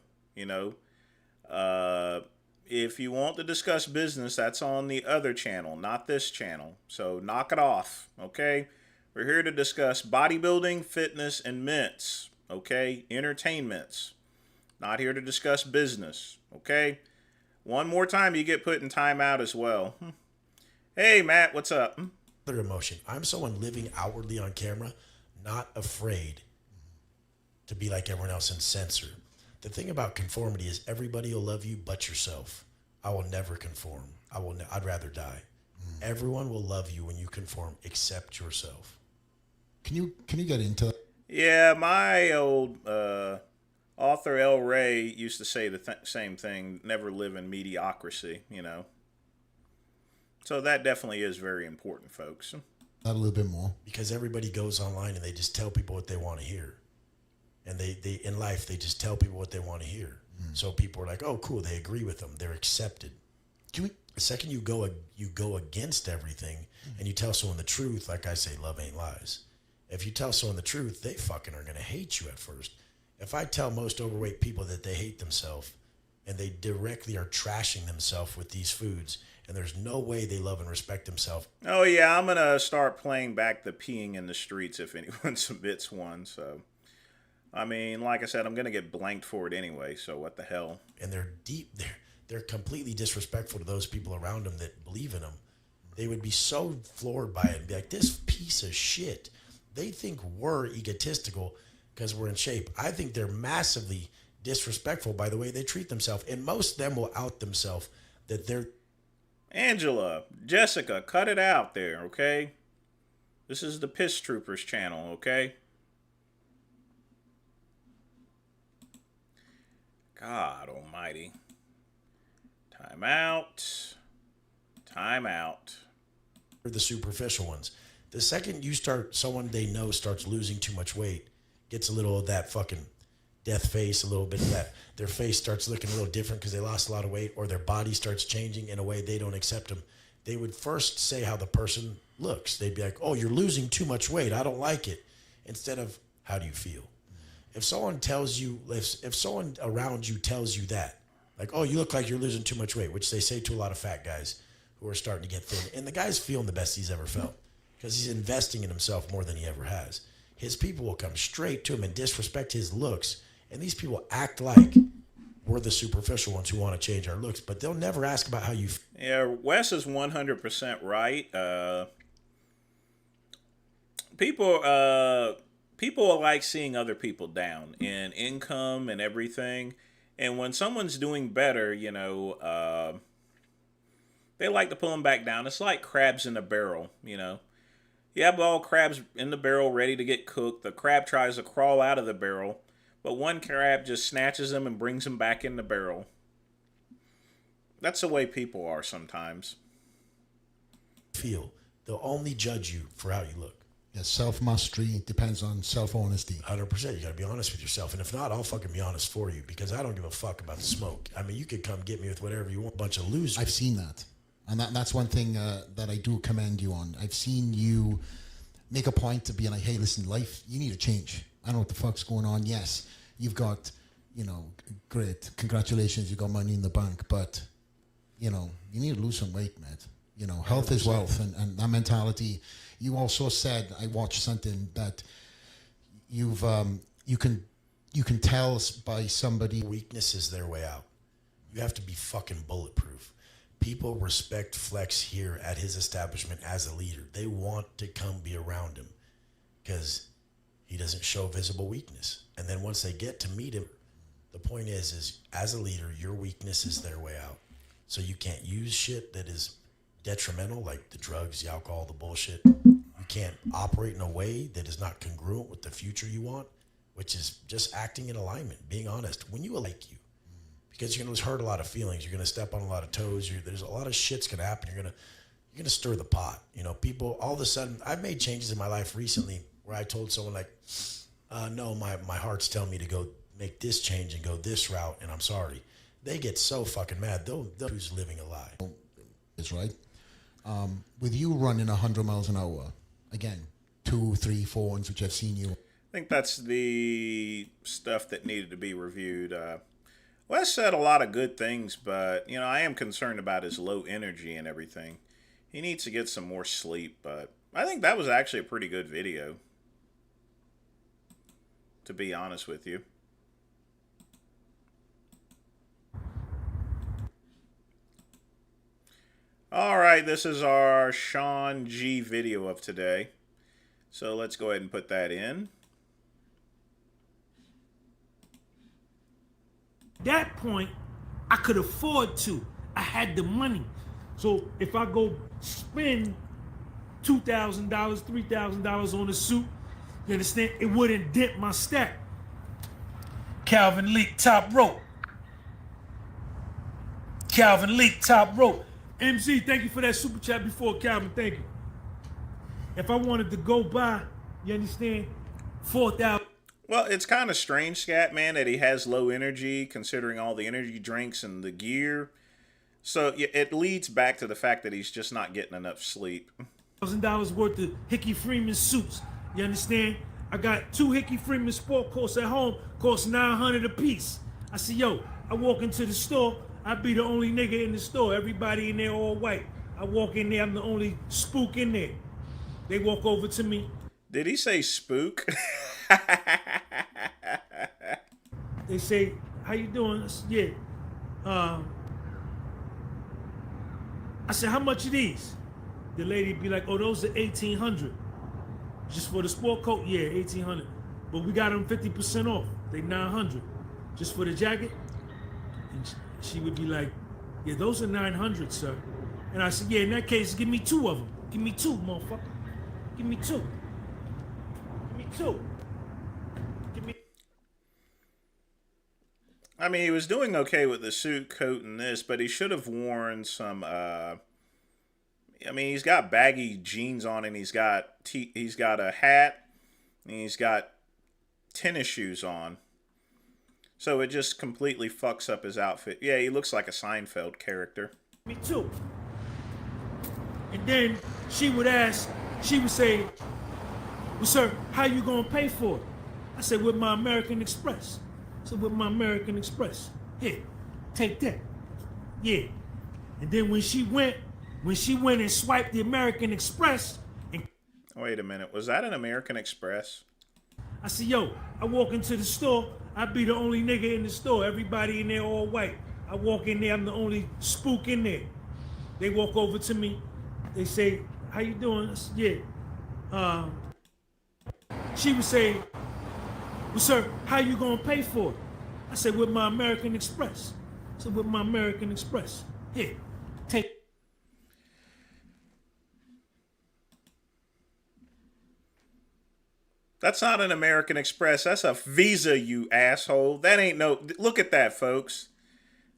if you want to discuss business, that's on the other channel, not this channel. So knock it off, okay? We're here to discuss bodybuilding, fitness, and mints, okay? Entertainments. Not here to discuss business, okay? One more time, you get put in timeout as well. Hey, Matt, what's up? Other emotion. I'm someone living outwardly on camera, not afraid to be like everyone else and censor. The thing about conformity is everybody will love you but yourself. I will never conform. I'd rather die. Everyone will love you when you conform except yourself. Can you get into that? Yeah, my old Author El Rey used to say the same thing, never live in mediocrity, you know. So that definitely is very important, folks. That a little bit more. Because everybody goes online and they just tell people what they want to hear. And they in life, they just tell people what they want to hear. So people are like, oh, cool, they agree with them. They're accepted. The second you go against everything and you tell someone the truth, like I say, love ain't lies. If you tell someone the truth, they fucking are going to hate you at first. If I tell most overweight people that they hate themselves and they directly are trashing themselves with these foods and there's no way they love and respect themselves. Oh, yeah, I'm going to start playing back the peeing in the streets if anyone submits one. So, I mean, like I said, I'm going to get blanked for it anyway. So what the hell? And they're completely disrespectful to those people around them that believe in them. They would be so floored by it and be like, this piece of shit. They think we're egotistical because we're in shape. I think they're massively disrespectful by the way they treat themselves. And most of them will out themselves that they're... Angela, Jessica, cut it out there, okay? This is the Piss Troopers channel, okay? God almighty. Time out. Time out. The superficial ones. The second you start, someone they know starts losing too much weight, gets a little of that fucking death face, a little bit of that, their face starts looking a little different because they lost a lot of weight, or their body starts changing in a way they don't accept them. They would first say how the person looks. They'd be like, oh, you're losing too much weight. I don't like it. Instead of, how do you feel? If someone tells you, if someone around you tells you that, like, oh, you look like you're losing too much weight, which they say to a lot of fat guys who are starting to get thin. And the guy's feeling the best he's ever felt because he's investing in himself more than he ever has. His people will come straight to him and disrespect his looks. And these people act like we're the superficial ones who want to change our looks, but they'll never ask about how you feel. Yeah, Wes is 100% right. People like seeing other people down in income and everything. And when someone's doing better, you know, they like to pull them back down. It's like crabs in a barrel, you know. You have all crabs in the barrel ready to get cooked. The crab tries to crawl out of the barrel, but one crab just snatches them and brings them back in the barrel. That's the way people are sometimes. They'll only judge you for how you look. Yeah, self-mastery depends on self-honesty. 100%. You got to be honest with yourself. And if not, I'll fucking be honest for you because I don't give a fuck about the smoke. I mean, you could come get me with whatever you want. Bunch of losers. I've seen that. And that's one thing that I do commend you on. I've seen you make a point to be like, hey, listen, life, you need to change. I don't know what the fuck's going on. Yes, you've got, you know, great. Congratulations, you got money in the bank. But, you know, you need to lose some weight, man. You know, health is wealth. And that mentality. You also said, I watched something that you can tell by somebody. Weakness is their way out. You have to be fucking bulletproof. People respect Flex here at his establishment as a leader. They want to come be around him because he doesn't show visible weakness. And then once they get to meet him, the point is as a leader, your weakness is their way out. So you can't use shit that is detrimental, like the drugs, the alcohol, the bullshit. You can't operate in a way that is not congruent with the future you want, which is just acting in alignment, being honest. When you like you, because you're going to hurt a lot of feelings. You're going to step on a lot of toes. There's a lot of shit's going to happen. You're going to stir the pot. You know, people, all of a sudden, I've made changes in my life recently where I told someone like, no, my heart's telling me to go make this change and go this route, and I'm sorry. They get so fucking mad. They'll who's living a lie. Is right. With you running 100 miles an hour, again, 2, 3, 4 ones, which I've seen you. I think that's the stuff that needed to be reviewed. Wes said a lot of good things, but, you know, I am concerned about his low energy and everything. He needs to get some more sleep, but I think that was actually a pretty good video, to be honest with you. All right, this is our Sean G video of today. So let's go ahead and put that in. That point, I could afford to. I had the money. So if I go spend $2,000, $3,000 on a suit, you understand, it wouldn't dent my stack. Calvin Leak top rope. Calvin Leak top rope. MC, thank you for that super chat before, Calvin. Thank you. If I wanted to go buy, you understand, 4,000. Well, it's kind of strange, Scat Man, that he has low energy considering all the energy drinks and the gear. So it leads back to the fact that he's just not getting enough sleep. $1,000 worth of Hickey Freeman suits. You understand? I got 2 Hickey Freeman sport coats at home, cost $900 a piece. I said, yo, I walk into the store, I be the only nigga in the store. Everybody in there all white. I walk in there, I'm the only spook in there. They walk over to me. Did he say spook? They say, how you doing? I said, yeah. I said, how much are these? The lady be like, oh, those are $1,800. Just for the sport coat? Yeah, $1,800. But we got them 50% off. They $900. Just for the jacket? And she would be like, yeah, those are $900, sir. And I said, yeah, in that case, give me 2 of them. Give me 2, motherfucker. Give me 2. Give me 2. Give me. I mean, he was doing okay with the suit, coat, and this, but he should have worn some, I mean, he's got baggy jeans on, and he's got a hat, and he's got tennis shoes on. So it just completely fucks up his outfit. Yeah, he looks like a Seinfeld character. Me too. And then she would say, well, sir, how you gonna pay for it? I said, with my American Express. I said, with my American Express. Here, take that. Yeah. And then when she went and swiped the American Express and Wait a minute, was that an American Express? I said, yo, I walk into the store, I be the only nigga in the store. Everybody in there all white. I walk in there, I'm the only spook in there. They walk over to me, they say, how you doing? I said, yeah. She would say, well, sir, how you gonna pay for it? I said, with my American Express. I said, with my American Express. Here, take. That's not an American Express. That's a Visa, you asshole. That ain't no... Look at that, folks.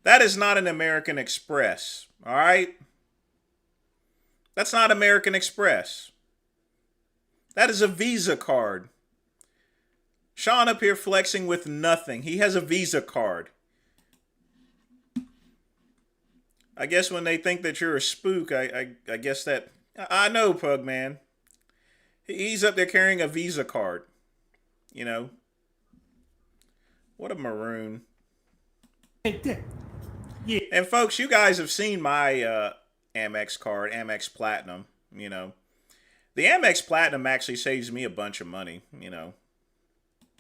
That is not an American Express. All right? That's not American Express. That is a Visa card. Sean up here flexing with nothing. He has a Visa card. I guess when they think that you're a spook, I guess that... I know, Pug Man. He's up there carrying a Visa card. You know? What a maroon. Take that. Yeah. And folks, you guys have seen my Amex card, Amex Platinum, you know. The Amex Platinum actually saves me a bunch of money, you know.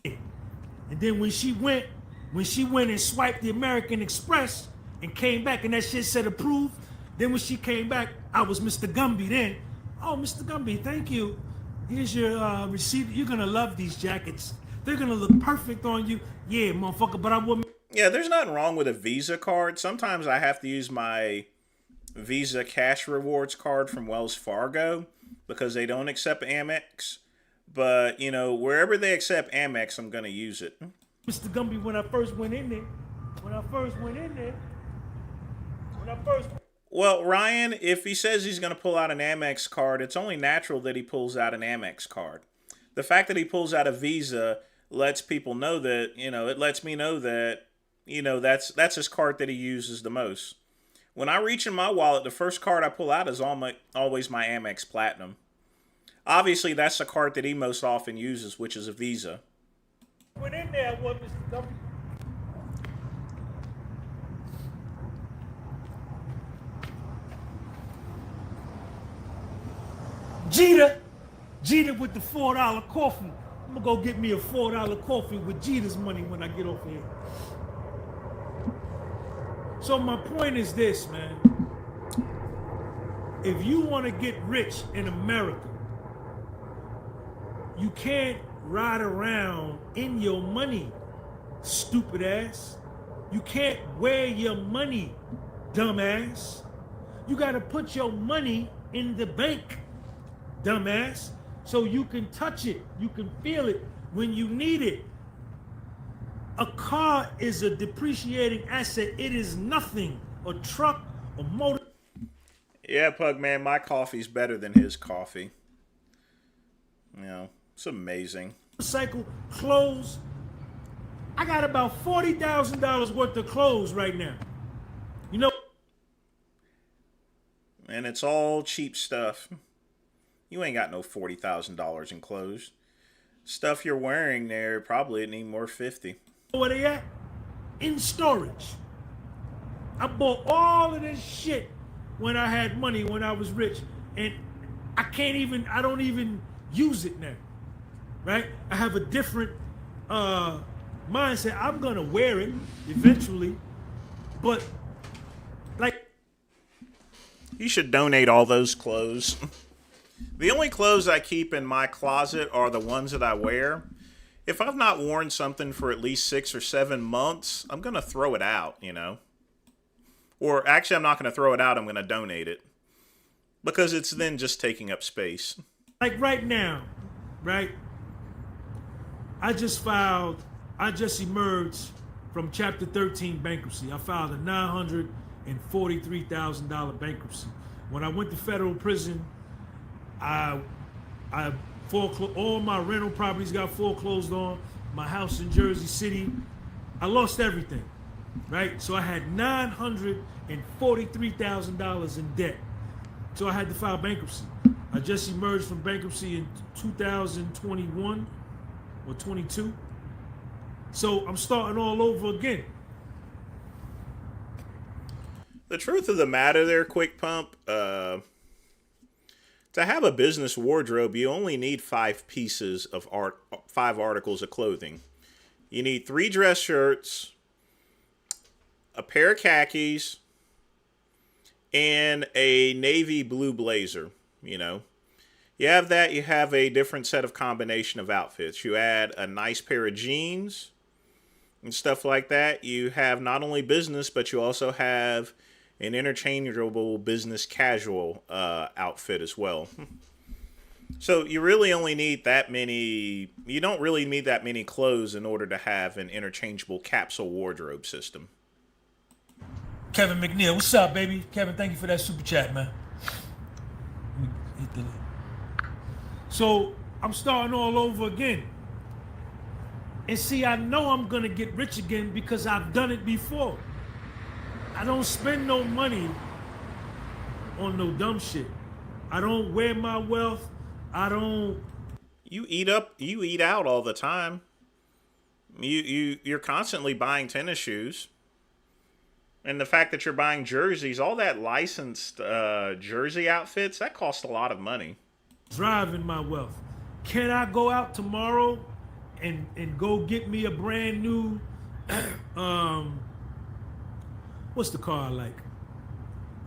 And then when she went and swiped the American Express and came back and that shit said approved, then when she came back, I was Mr. Gumby then. Oh, Mr. Gumby, thank you. Here's your receipt. You're going to love these jackets. They're going to look perfect on you. Yeah, motherfucker, but I wouldn't. Yeah, there's nothing wrong with a Visa card. Sometimes I have to use my Visa Cash Rewards card from Wells Fargo because they don't accept Amex. But, you know, wherever they accept Amex, I'm going to use it. Mr. Gumby, when I first went in there, Well, Ryan, if he says he's going to pull out an Amex card, it's only natural that he pulls out an Amex card. The fact that he pulls out a Visa lets people know that, you know, it lets me know that, you know, that's his card that he uses the most. When I reach in my wallet, the first card I pull out is always my Amex Platinum. Obviously, that's the card that he most often uses, which is a Visa. went in there, Mr. Gumby. Jeter with the $4 coffee. I'm gonna go get me a $4 coffee with Jeter's money when I get off here. So my point is this, man. If you want to get rich in America, you can't ride around in your money, stupid ass. You can't wear your money, dumbass. You gotta put your money in the bank, dumbass, so you can touch it, you can feel it when you need it. A car is a depreciating asset. It is nothing. A truck, a motor. Yeah, Pug Man, my coffee's better than his coffee. You know, it's amazing. Cycle, clothes. I got about $40,000 worth of clothes right now. You know, And it's all cheap stuff. You ain't got no $40,000 in clothes. Stuff you're wearing there probably need more 50. where they at? In storage. I bought all of this shit when I had money, when I was rich. And I don't even use it now. Right? I have a different mindset. I'm gonna wear it eventually. But like, You should donate all those clothes. The only clothes I keep in my closet are the ones that I wear. If I've not worn something for at least 6 or 7 months, I'm going to throw it out, you know. Or actually, I'm not going to throw it out. I'm going to donate it. Because it's then just taking up space. like right now, right? I just emerged from Chapter 13 bankruptcy. I filed a $943,000 bankruptcy. When I went to federal prison, I foreclosed, all my rental properties got foreclosed on, my house in Jersey City. I lost everything, right? So I had $943,000 in debt. So I had to file bankruptcy. I just emerged from bankruptcy in 2021 or 22. So I'm starting all over again. The truth of the matter there, Quick Pump, to have a business wardrobe, you only need 5 pieces of 5 articles of clothing. You need 3 dress shirts, a pair of khakis, and a navy blue blazer, you know. You have that, you have a different set of combination of outfits. You add a nice pair of jeans and stuff like that. You have not only business, but you also have an interchangeable business casual outfit as well. So you really only need that many, you don't really need that many clothes in order to have an interchangeable capsule wardrobe system. Kevin McNeil, what's up, baby? Kevin, thank you for that super chat, man. So I'm starting all over again. And see, I know I'm gonna get rich again because I've done it before. I don't spend no money on no dumb shit. I don't wear my wealth. I don't. You eat out all the time. You're constantly buying tennis shoes. And the fact that you're buying jerseys, all that licensed jersey outfits, that costs a lot of money. Driving my wealth. Can I go out tomorrow and go get me a brand new what's the car I like?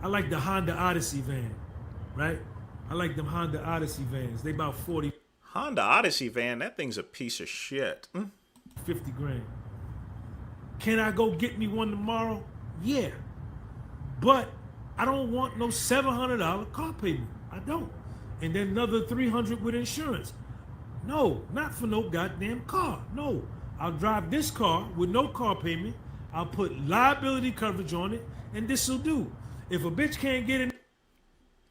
I like the Honda Odyssey van, right? I like them Honda Odyssey vans. They about 40. Honda Odyssey van, that thing's a piece of shit. 50 grand. Can I go get me one tomorrow? Yeah. But I don't want no $700 car payment. I don't. And then another $300 with insurance. No, not for no goddamn car. No. I'll drive this car with no car payment. I'll put liability coverage on it, and this'll do. If a bitch can't get in.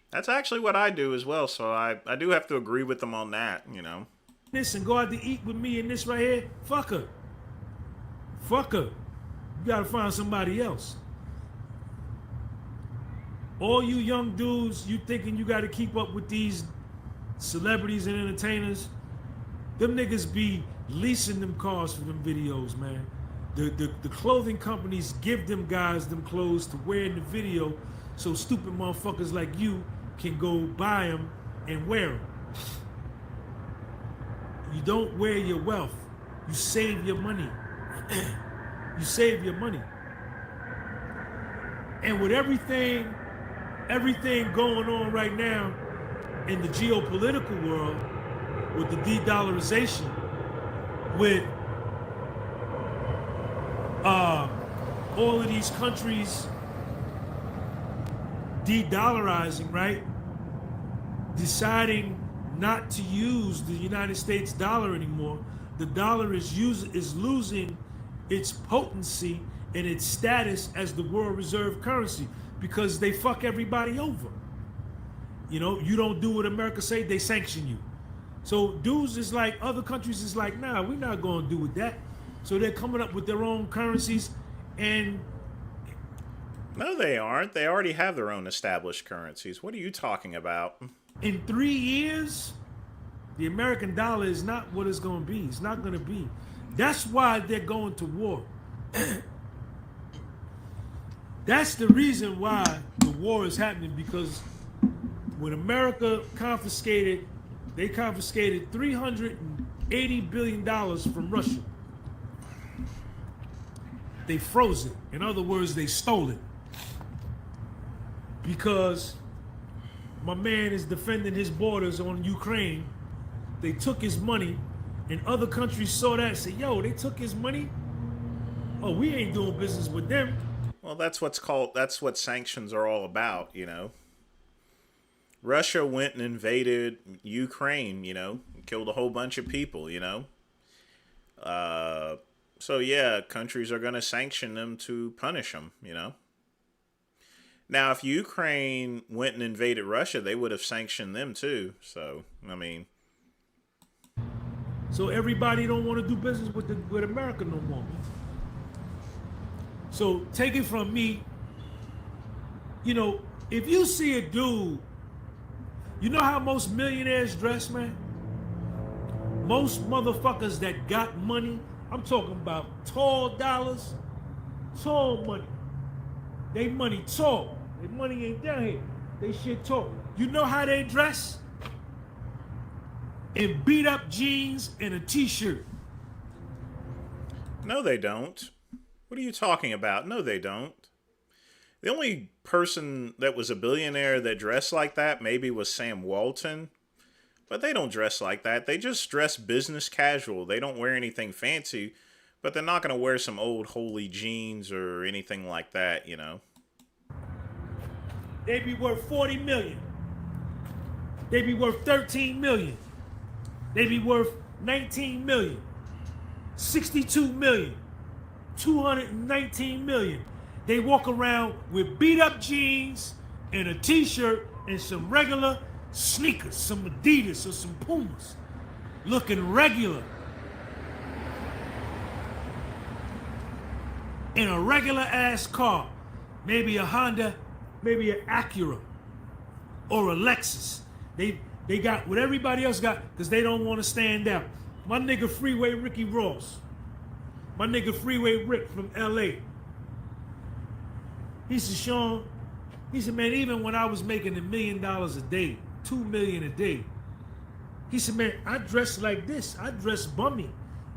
That's actually what I do as well, so I do have to agree with them on that, you know. This and go out to eat with me and this right here, fuck her. Fuck her. You gotta find somebody else. All you young dudes, you thinking you gotta keep up with these celebrities and entertainers, them niggas be leasing them cars for them videos, man. The clothing companies give them guys them clothes to wear in the video so stupid motherfuckers like you can go buy them and wear them. You don't wear your wealth. You save your money. You save your money. And with everything going on right now in the geopolitical world, with the de-dollarization, with all of these countries de-dollarizing, right? Deciding not to use the United States dollar anymore. The dollar is losing its potency and its status as the world reserve currency because they fuck everybody over. You know, you don't do what America say, they sanction you. So dudes is like, other countries is like, nah, we're not going to do with that. So they're coming up with their own currencies and... No, they aren't. They already have their own established currencies. What are you talking about? In 3 years, the American dollar is not what it's going to be. It's not going to be. That's why they're going to war. That's the reason why the war is happening, because when America confiscated $380 billion from Russia. They froze it. In other words, they stole it. Because my man is defending his borders on Ukraine. They took his money, and other countries saw that and said, yo, they took his money? Oh, we ain't doing business with them. Well, that's what sanctions are all about, you know. Russia went and invaded Ukraine, you know, killed a whole bunch of people, you know. So yeah, countries are going to sanction them to punish them, you know. Now, if Ukraine went and invaded Russia, they would have sanctioned them too. So, I mean. So everybody don't want to do business with America no more. So take it from me, you know, if you see a dude, you know how most millionaires dress, man? Most motherfuckers that got money, I'm talking about tall dollars, tall money. They money tall. Their money ain't down here. They shit tall. You know how they dress? In beat up jeans and a t-shirt. No, they don't. What are you talking about? No, they don't. The only person that was a billionaire that dressed like that maybe was Sam Walton. But they don't dress like that. They just dress business casual. They don't wear anything fancy. But they're not going to wear some old holy jeans or anything like that, you know. They be worth 40 million. They be worth 13 million. They be worth 19 million. 62 million. 219 million. They walk around with beat up jeans and a t-shirt and some regular sneakers, some Adidas or some Pumas. Looking regular. In a regular ass car. Maybe a Honda, maybe an Acura or a Lexus. They got what everybody else got because they don't want to stand out. My nigga Freeway Ricky Ross. My nigga Freeway Rick from LA. He said, Sean, he said, man, even when I was making $1 million a day, $2 million a day, he said, man, I dressed like this. I dressed bummy.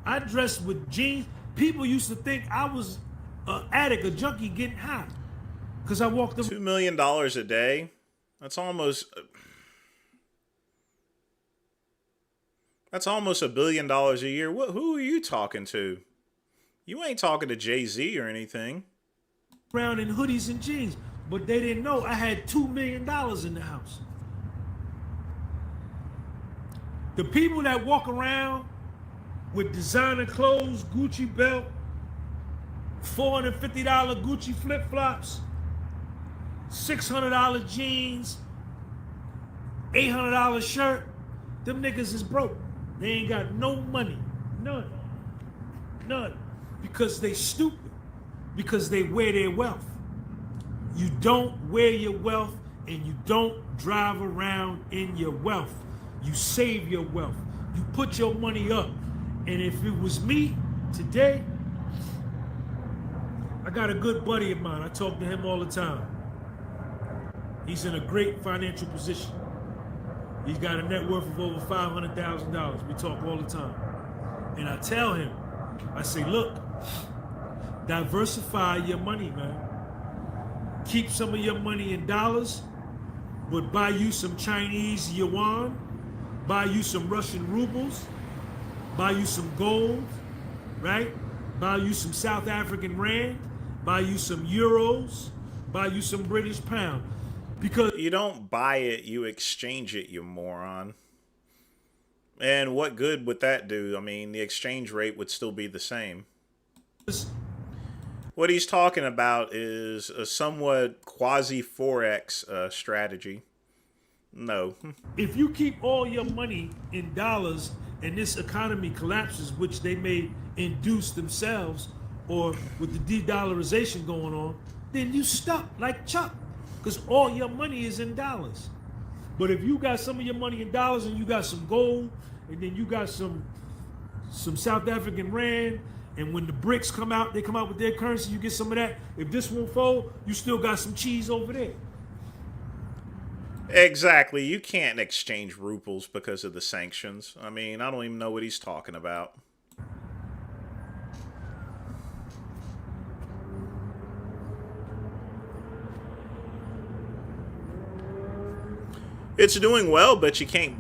I dressed with jeans. People used to think I was an addict, a junkie getting high. Because I walked up. $2 million a day? That's almost $1 billion a year. Who are you talking to? You ain't talking to Jay-Z or anything. Around in hoodies and jeans. But they didn't know I had $2 million in the house. The people that walk around with designer clothes, Gucci belt, $450 Gucci flip-flops, $600 jeans, $800 shirt, them niggas is broke. They ain't got no money. None. None. Because they stupid. Because they wear their wealth. You don't wear your wealth and you don't drive around in your wealth. You save your wealth. You put your money up. And if it was me today, I got a good buddy of mine. I talk to him all the time. He's in a great financial position. He's got a net worth of over $500,000. We talk all the time. And I tell him, I say, look, diversify your money, man. Keep some of your money in dollars, but buy you some Chinese yuan, buy you some Russian rubles, buy you some gold, right? Buy you some South African rand, buy you some euros, buy you some British pound. Because you don't buy it, you exchange it, you moron. And what good would that do? I mean, the exchange rate would still be the same. What he's talking about is a somewhat quasi-Forex strategy. No. If you keep all your money in dollars and this economy collapses, which they may induce themselves, or with the de-dollarization going on, then you stuck like Chuck, because all your money is in dollars. But if you got some of your money in dollars and you got some gold, and then you got some South African rand, and when the BRICS come out, they come out with their currency, you get some of that. If this won't fold, you still got some cheese over there. Exactly. You can't exchange rubles because of the sanctions. I mean, I don't even know what he's talking about. It's doing well, but you can't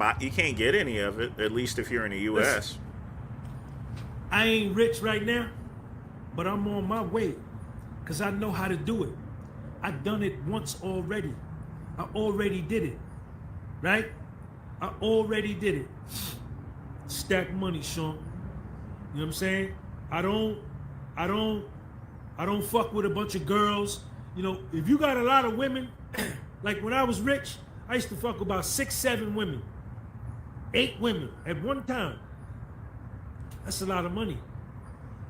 get any of it, at least if you're in the US. Listen, I ain't rich right now, but I'm on my way because I know how to do it. I done it once already. I already did it, right? I already did it. Stack money, Sean. You know what I'm saying? I don't fuck with a bunch of girls. You know, if you got a lot of women, like when I was rich, I used to fuck about 6, 7 women. 8 women at one time. That's a lot of money.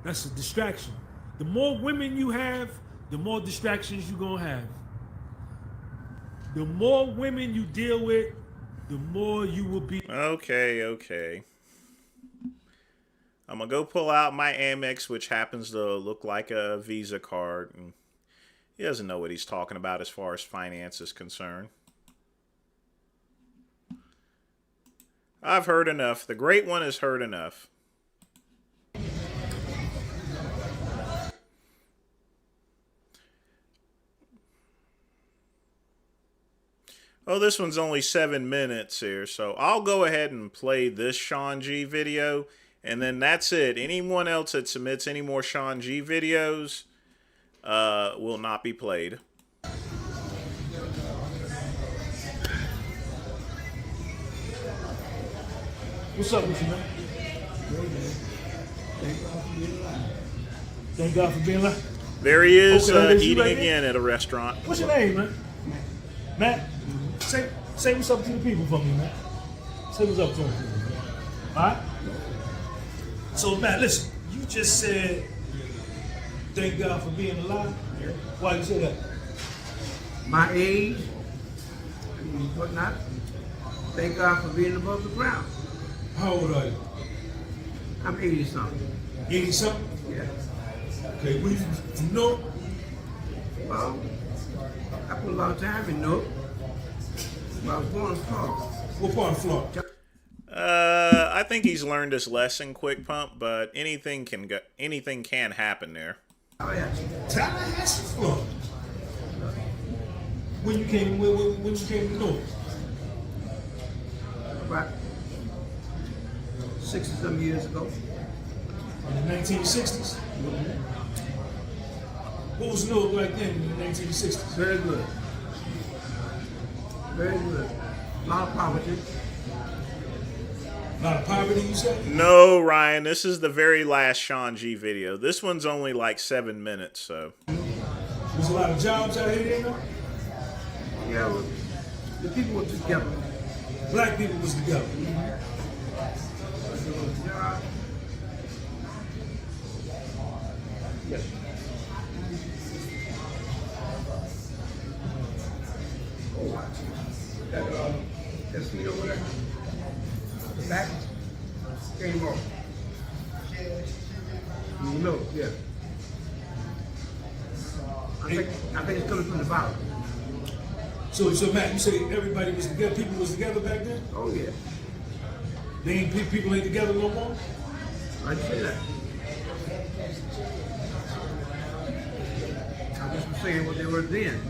That's a distraction. The more women you have, the more distractions you're gonna have. The more women you deal with, the more you will be. Okay. I'm gonna go pull out my Amex, which happens to look like a Visa card. And he doesn't know what he's talking about as far as finance is concerned. I've heard enough. The great one has heard enough. Oh, this one's only 7 minutes here, so I'll go ahead and play this Sean G video, and then that's it. Anyone else that submits any more Sean G videos will not be played. What's up with you, man? Thank God for being alive. There he is, Okay, eating right again at a restaurant. What's your name, man? Matt? Say what's up to the people for me, man. Say what's up to them. All right? So, Matt, listen. You just said, thank God for being alive. Why you say that? My age, and whatnot. Thank God for being above the ground. How old are you? I'm 80-something. 80-something? Yeah. Okay, where you from North? Well, I put a lot of time in Newark. But I was born in Florida. What part of Florida? I think he's learned his lesson, Quick Pump, but anything can happen there. Oh, yeah. Tallahassee, Florida. When you came to North? About 60-some years ago. In the 1960s. What was Newark like then in the 1960s? Very good. Very good. A lot of poverty. A lot of poverty, you said? No, Ryan, this is the very last Sean G video. This one's only like 7 minutes, so. There's a lot of jobs out here now? Yeah, well, the people were together. Black people was together. Yes. That seat over there, the back came off. You know, yeah. I think it's coming from the bottom. So Matt, you say everybody was together, people was together back then? Oh yeah, People ain't together no more? I didn't say that. I just was saying what they were then.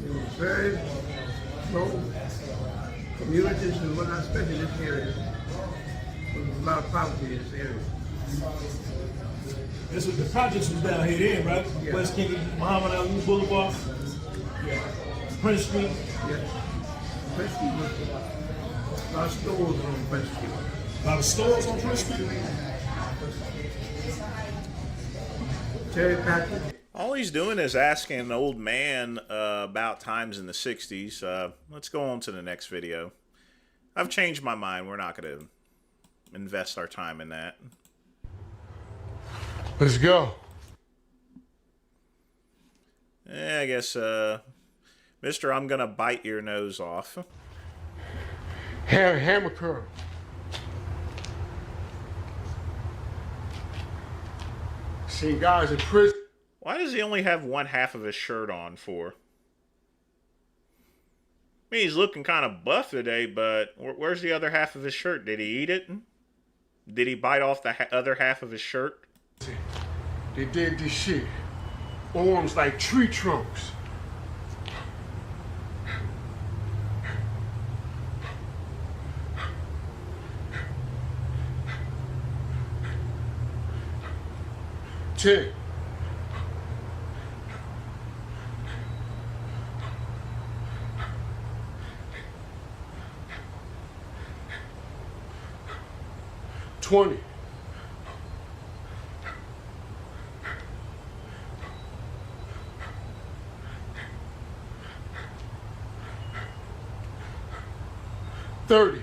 They were very low communities and whatnot, especially in this area. There was a lot of poverty in this area. That's what the projects was down here then, right? Yeah. West Kennedy, Muhammad Ali Boulevard, Yeah. Prince Street. Yeah. Prince Street was a lot of stores on Prince Street. A lot of stores on Prince Street. Terry Patrick. All he's doing is asking an old man about times in the 60s. Let's go on to the next video. I've changed my mind. We're not going to invest our time in that. Let's go. I guess, Mister, I'm going to bite your nose off. Hammer curl. Seen guys in prison. Why does he only have one half of his shirt on for? I mean, he's looking kind of buff today, but where's the other half of his shirt? Did he eat it? Did he bite off the other half of his shirt? They did this shit. Arms like tree trunks. Check. $20. $30.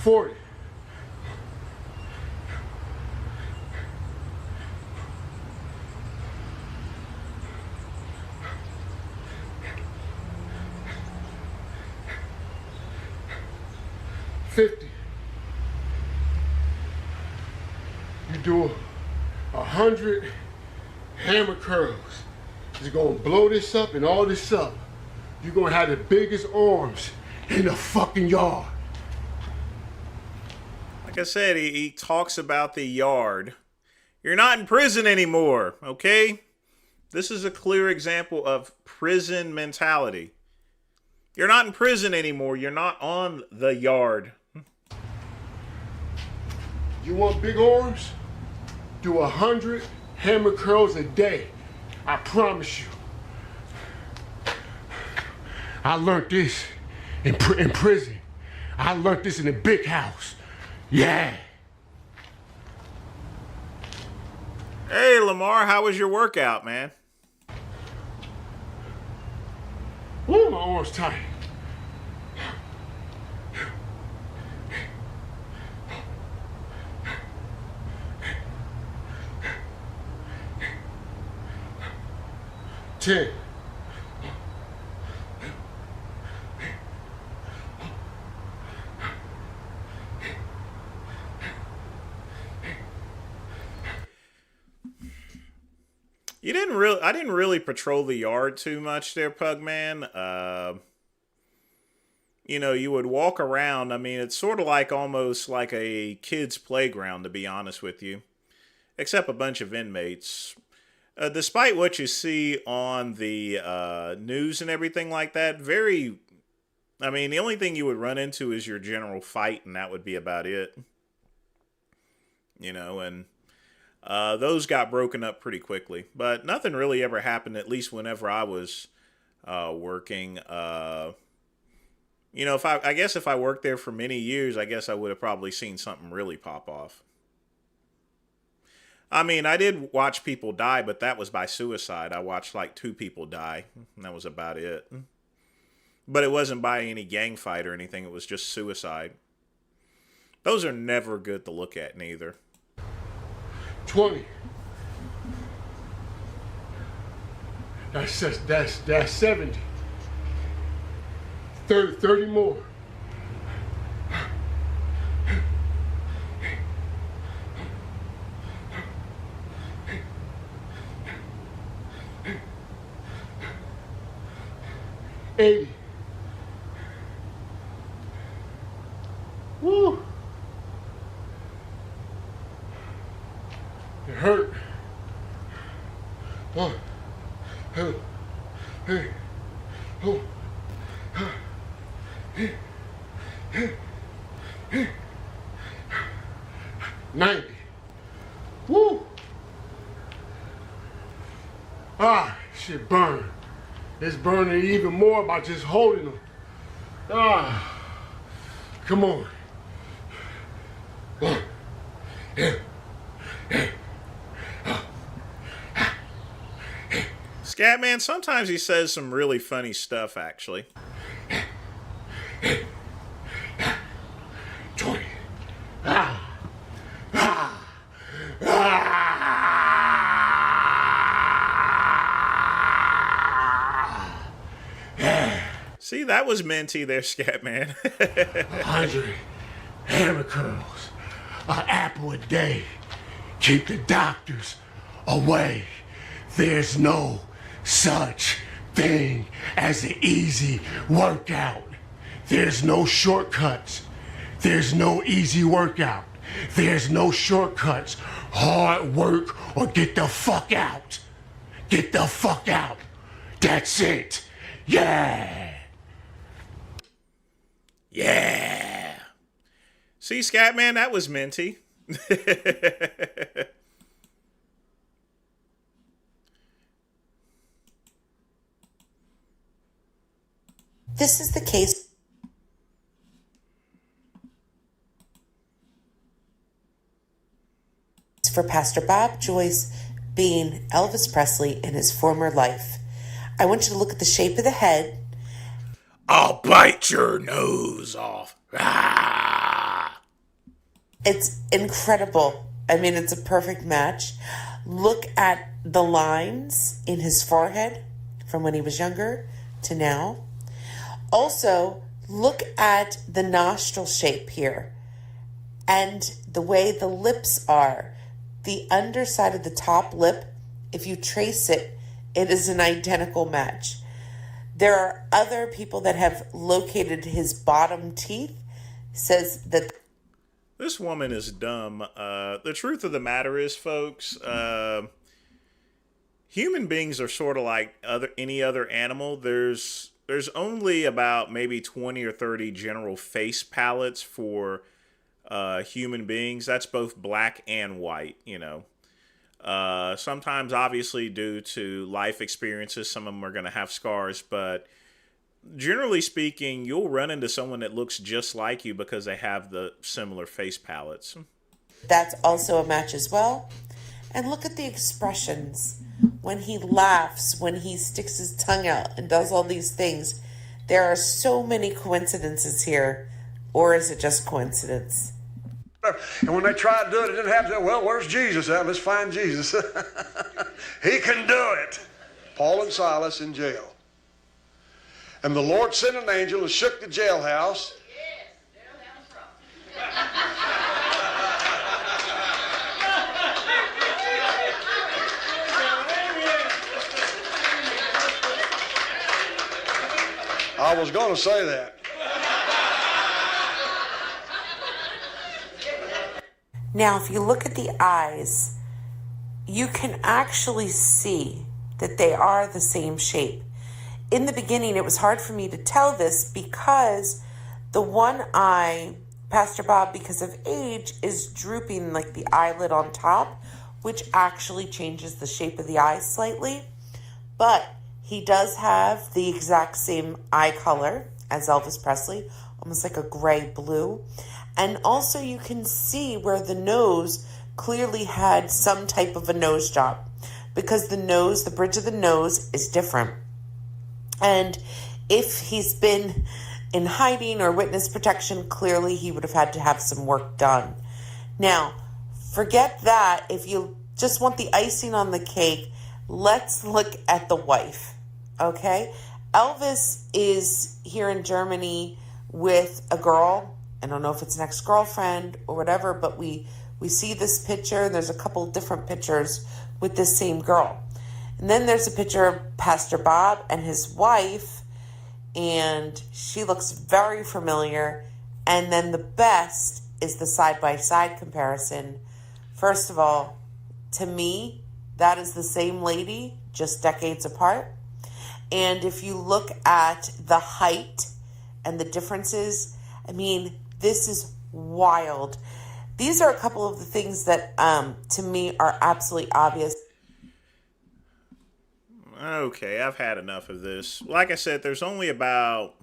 $40. $50. You do 100 hammer curls. You're gonna blow this up and all this up. You're gonna have the biggest arms in the fucking yard. Like I said, he talks about the yard. You're not in prison anymore, okay? This is a clear example of prison mentality. You're not in prison anymore. You're not on the yard. You want big arms? Do 100 hammer curls a day. I promise you. I learned this in prison. I learned this in the big house. Yeah. Hey, Lamar, how was your workout, man? Ooh, my arms tight. $10. I didn't really patrol the yard too much there, Pugman. You know, you would walk around. I mean, it's sort of like almost like a kid's playground, to be honest with you. Except a bunch of inmates. Despite what you see on the news and everything like that, I mean, the only thing you would run into is your general fight, and that would be about it. You know, and those got broken up pretty quickly. But nothing really ever happened, at least whenever I was working. You know, I guess if I worked there for many years, I guess I would have probably seen something really pop off. I mean, I did watch people die, but that was by suicide. I watched like 2 people die, and that was about it. But it wasn't by any gang fight or anything. It was just suicide. Those are never good to look at, neither. 20. That's 70. 30 more. $80. Woo! It hurt. 1, 2, 3, 4, 90. Woo! Ah, shit burn. It's burning even more by just holding them. Ah, come on. One. Yeah. Scatman, sometimes he says some really funny stuff, actually. 20. Ah. Ah. Ah. See, that was minty there, Scatman. 100 hammer curls, an apple a day. Keep the doctors away. There's no such thing as an easy workout. There's no shortcuts. There's no easy workout. There's no shortcuts. Hard work or get the fuck out. Get the fuck out. That's it. Yeah. Yeah. See, Scatman, that was minty. This is the case for Pastor Bob Joyce being Elvis Presley in his former life. I want you to look at the shape of the head. I'll bite your nose off. Ah! It's incredible. I mean, it's a perfect match. Look at the lines in his forehead from when he was younger to now. Also, look at the nostril shape here and the way the lips are. The underside of the top lip, if you trace it, it is an identical match. There are other people that have located his bottom teeth. Says that this woman is dumb. The truth of the matter is, folks, human beings are sort of like any other animal. There's only about maybe 20 or 30 general face palettes for human beings. That's both black and white, you know. Sometimes, obviously, due to life experiences, some of them are going to have scars, but generally speaking, you'll run into someone that looks just like you because they have the similar face palettes. that's also a match as well. And look at the expressions when he laughs, when he sticks his tongue out and does all these things. There are so many coincidences here. Or is it just coincidence? And when they tried to do it, it didn't happen. Well, where's Jesus at? Let's find Jesus. He can do it. Paul and Silas in jail. And the Lord sent an angel and shook the jailhouse. I was going to say that. Now, if you look at the eyes, you can actually see that they are the same shape. In the beginning, it was hard for me to tell this because the one eye, Pastor Bob, because of age, is drooping like the eyelid on top, which actually changes the shape of the eye slightly. But he does have the exact same eye color as Elvis Presley, almost like a gray blue. And also you can see where the nose clearly had some type of a nose job because the nose, the bridge of the nose is different. And if he's been in hiding or witness protection, clearly he would have had to have some work done. Now, forget that. If you just want the icing on the cake, let's look at the wife, okay? Elvis is here in Germany with a girl. I don't know if it's an ex-girlfriend or whatever, but we see this picture. There's a couple different pictures with this same girl. And then there's a picture of Pastor Bob and his wife, and she looks very familiar. And then the best is the side-by-side comparison. First of all, to me, that is the same lady, just decades apart. And if you look at the height and the differences, I mean, this is wild. These are a couple of the things that, to me, are absolutely obvious. Okay, I've had enough of this. Like I said, there's only about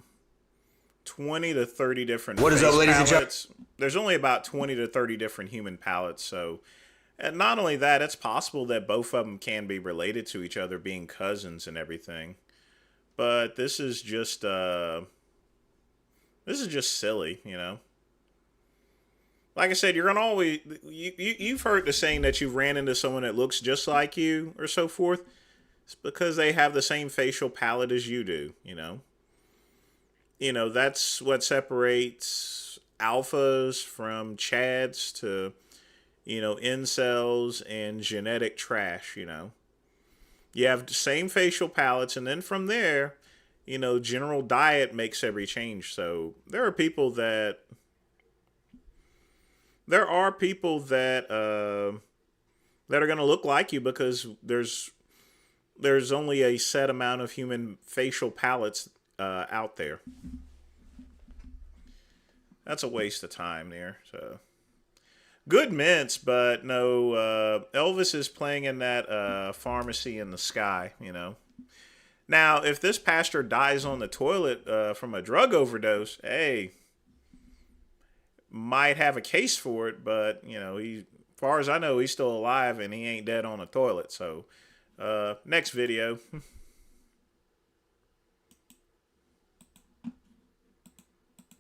20 to 30 different What is up, face ladies and palettes. There's only about 20 to 30 different human palettes, so... And not only that, it's possible that both of them can be related to each other, being cousins and everything. But this is just silly, you know? Like I said, you're gonna always... You've heard the saying that you ran into someone that looks just like you, or so forth. It's because they have the same facial palette as you do, you know? You know, that's what separates alphas from chads to, you know, incels and genetic trash, you know? You have the same facial palettes, and then from there, you know, general diet makes every change. So there are people that... There are people that are going to look like you because there's only a set amount of human facial palettes out there. That's a waste of time there. So good mints, but no. Elvis is playing in that pharmacy in the sky. You know. Now, if this pastor dies on the toilet from a drug overdose, hey, might have a case for it, but you know, as far as I know, he's still alive and he ain't dead on a toilet. So, next video.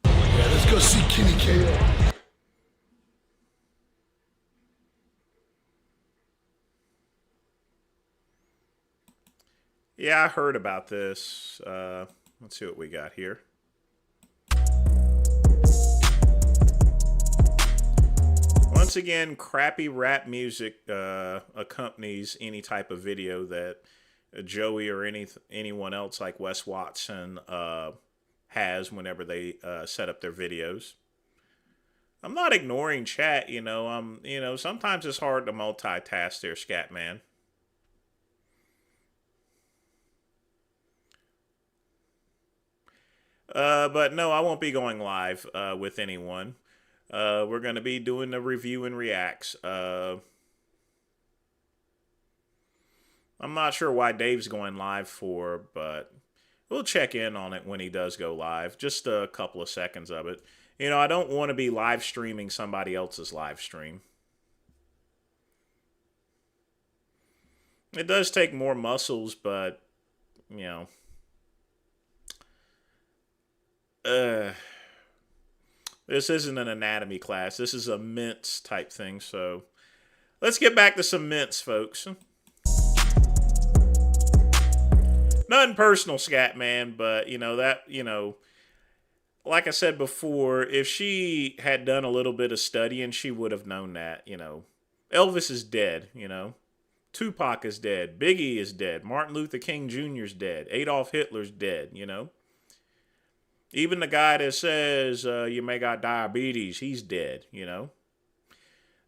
Yeah, let's go see Kenny K. Yeah, I heard about this. Let's see what we got here. Once again, crappy rap music accompanies any type of video that Joey or anyone else like Wes Watson has whenever they set up their videos. I'm not ignoring chat, you know. Sometimes it's hard to multitask there, Scatman. But no, I won't be going live with anyone. We're going to be doing the review and reacts. I'm not sure why Dave's going live for, but we'll check in on it when he does go live. Just a couple of seconds of it. You know, I don't want to be live streaming somebody else's live stream. It does take more muscles, but, you know. This isn't an anatomy class. This is a mints type thing. So let's get back to some mints, folks. Nothing personal, Scatman, but like I said before, if she had done a little bit of studying, she would have known that, you know. Elvis is dead, you know. Tupac is dead. Biggie is dead. Martin Luther King Jr. is dead. Adolf Hitler's dead, you know. Even the guy that says you may got diabetes, he's dead, you know.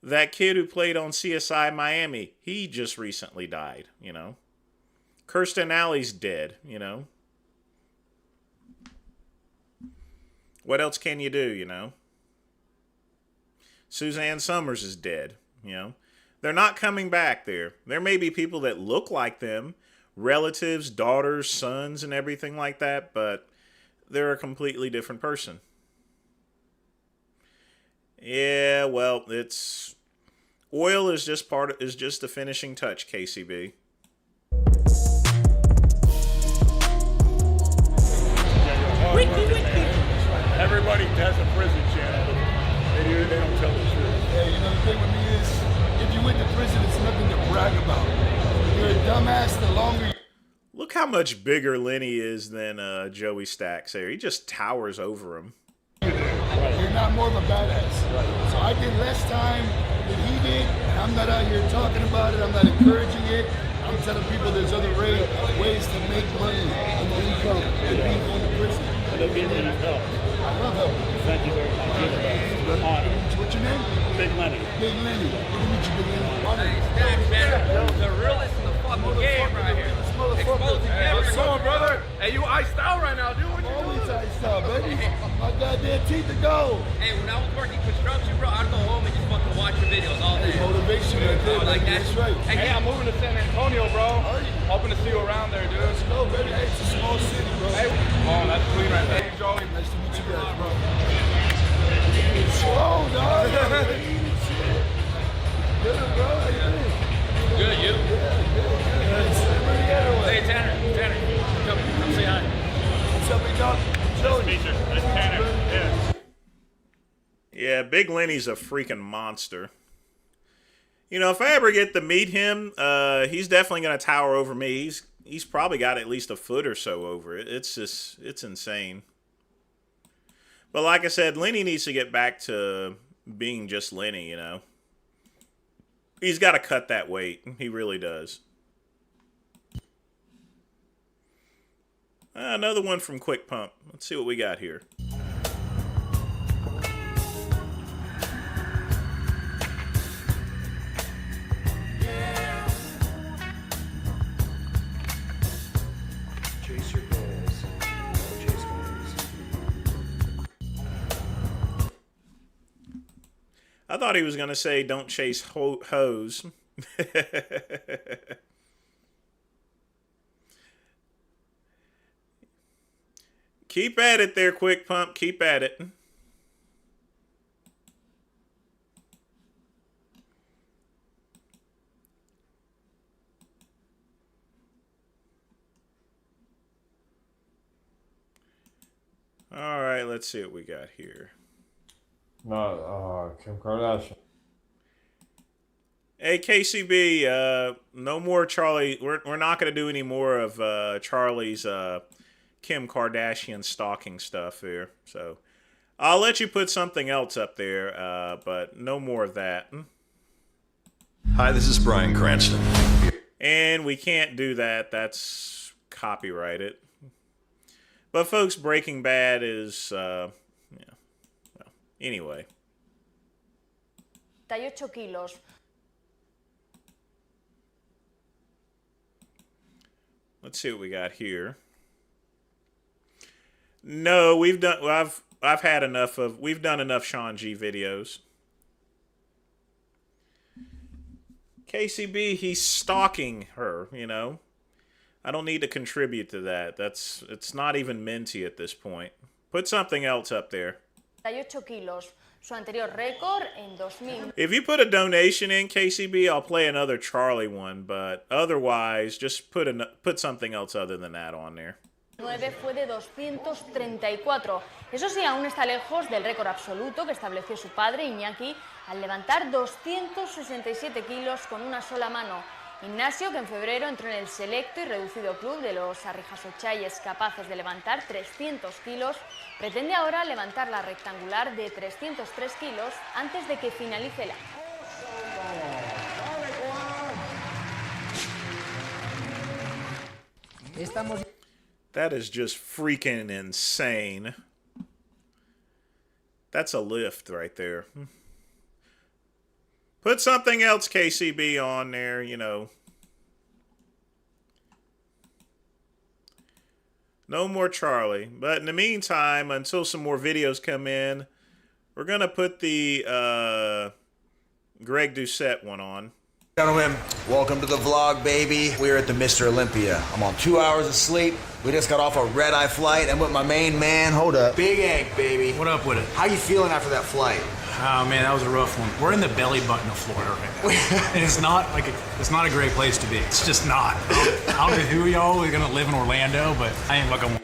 That kid who played on CSI Miami, he just recently died, you know. Kirsten Alley's dead, you know. What else can you do, you know? Suzanne Summers is dead, you know. They're not coming back there. There may be people that look like them, relatives, daughters, sons, and everything like that, but they're a completely different person. Yeah, well, it's oil is just the finishing touch, KCB. Everybody has a prison channel, but they don't tell the truth. Yeah, you know, the thing with me is, if you went to prison, it's nothing to brag about. You're a dumbass the longer you... Look how much bigger Lenny is than Joey Stacks there. He just towers over him. You're not more of a badass. So I did less time than he did, and I'm not out here talking about it. I'm not encouraging it. I'm telling people there's other ways to make money and income and being going to prison. I know people need help. I love helping. Thank you very much. Honor. What's your name? Big Lenny. Big Lenny. Good to meet you, Big Lenny. Honor. The realest in the fucking game right here. Exposing Hey, what's going, brother? Hey, you iced out right now, dude. What you Always doing? iced out, baby. My goddamn teeth to go. Hey, when I was working construction, bro, I'd go home and just fucking watch your videos all day. Hey, motivation right there, Like baby. that's right. Hey, I'm moving to San Antonio, bro. Hoping to see you around there, dude. Let's go, baby. Hey, it's a small city, bro. Hey, oh, that's clean right there. Hey, Joey. Nice to meet you guys, bro. Slow, dog. Good, bro. How you doing? Good, you? Hey, Tanner, come say hi. what's up, big dog? Joey. Nice to meet you. It's Tanner. Yeah. Yeah, Big Lenny's a freaking monster. You know, if I ever get to meet him, he's definitely going to tower over me. He's probably got at least a foot or so over it. It's insane. But like I said, Lenny needs to get back to being just Lenny, you know. He's got to cut that weight. He really does. Another one from Quick Pump. Let's see what we got here. Chase your goals. Don't chase goals. I thought he was going to say, don't chase hoes. Keep at it there, Quick Pump. Keep at it. All right, let's see what we got here. No, Kim Kardashian. Hey, KCB, no more Charlie. We're not going to do any more of Charlie's Kim Kardashian stalking stuff here. So I'll let you put something else up there, but no more of that. Hi, this is Bryan Cranston. And we can't do that. That's copyrighted. But folks, Breaking Bad is, yeah. Well, anyway. 38 kilos. Let's see what we got here. No, we've done. I've had enough of. We've done enough Sean G videos. KCB, he's stalking her. You know, I don't need to contribute to that. It's not even minty at this point. Put something else up there. 38 kilos. Su anterior récord en 2000. If you put a donation in, KCB, I'll play another Charlie one, but otherwise, just put something else other than that on there. 9 fue de 234. Eso sí, aún está lejos del récord absoluto que estableció su padre, Iñaki, al levantar 267 kilos con una sola mano. Ignacio, que en febrero entró en el selecto y reducido club de los arrijasochayes capaces de levantar 300 kilos, pretende ahora levantar la rectangular de 303 kilos antes de que finalice el año. That is just freaking insane. That's a lift right there. Put something else, KCB, on there, you know. No more Charlie. But in the meantime, until some more videos come in, we're going to put the Greg Doucette one on. Gentlemen, welcome to the vlog, baby. We're at the Mr. Olympia. I'm on 2 hours of sleep. We just got off a red-eye flight. I'm with my main man. Hold up. Big Hank, baby. What up with it? How you feeling after that flight? Oh man, that was a rough one. We're in the belly button of Florida right now. And it's not a great place to be. It's just not. I don't know who y'all are gonna live in Orlando, but I ain't looking.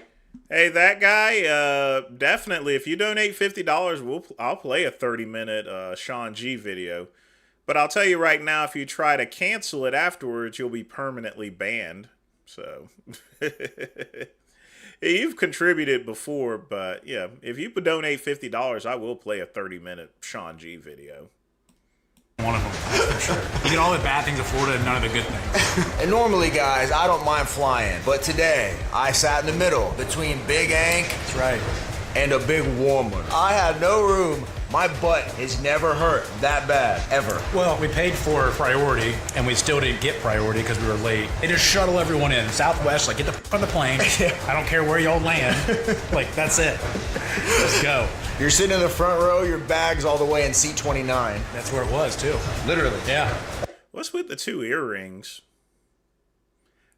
Hey, that guy, definitely, if you donate $50, I'll play a 30-minute Sean G video. But I'll tell you right now, if you try to cancel it afterwards, you'll be permanently banned. So, you've contributed before, but yeah, if you would donate $50, I will play a 30-minute Sean G video. One of them, for sure. You get all the bad things of Florida and none of the good things. And normally, guys, I don't mind flying. But today, I sat in the middle between Big Hank That's right. and a big warmer. I had no room My butt has never hurt that bad, ever. Well, we paid for priority, and we still didn't get priority because we were late. They just shuttle everyone in. Southwest, like, get the f on the plane. I don't care where y'all land. Like, that's it. Let's go. You're sitting in the front row, your bag's all the way in seat 29. That's where it was, too. Literally. Yeah. What's with the 2 earrings?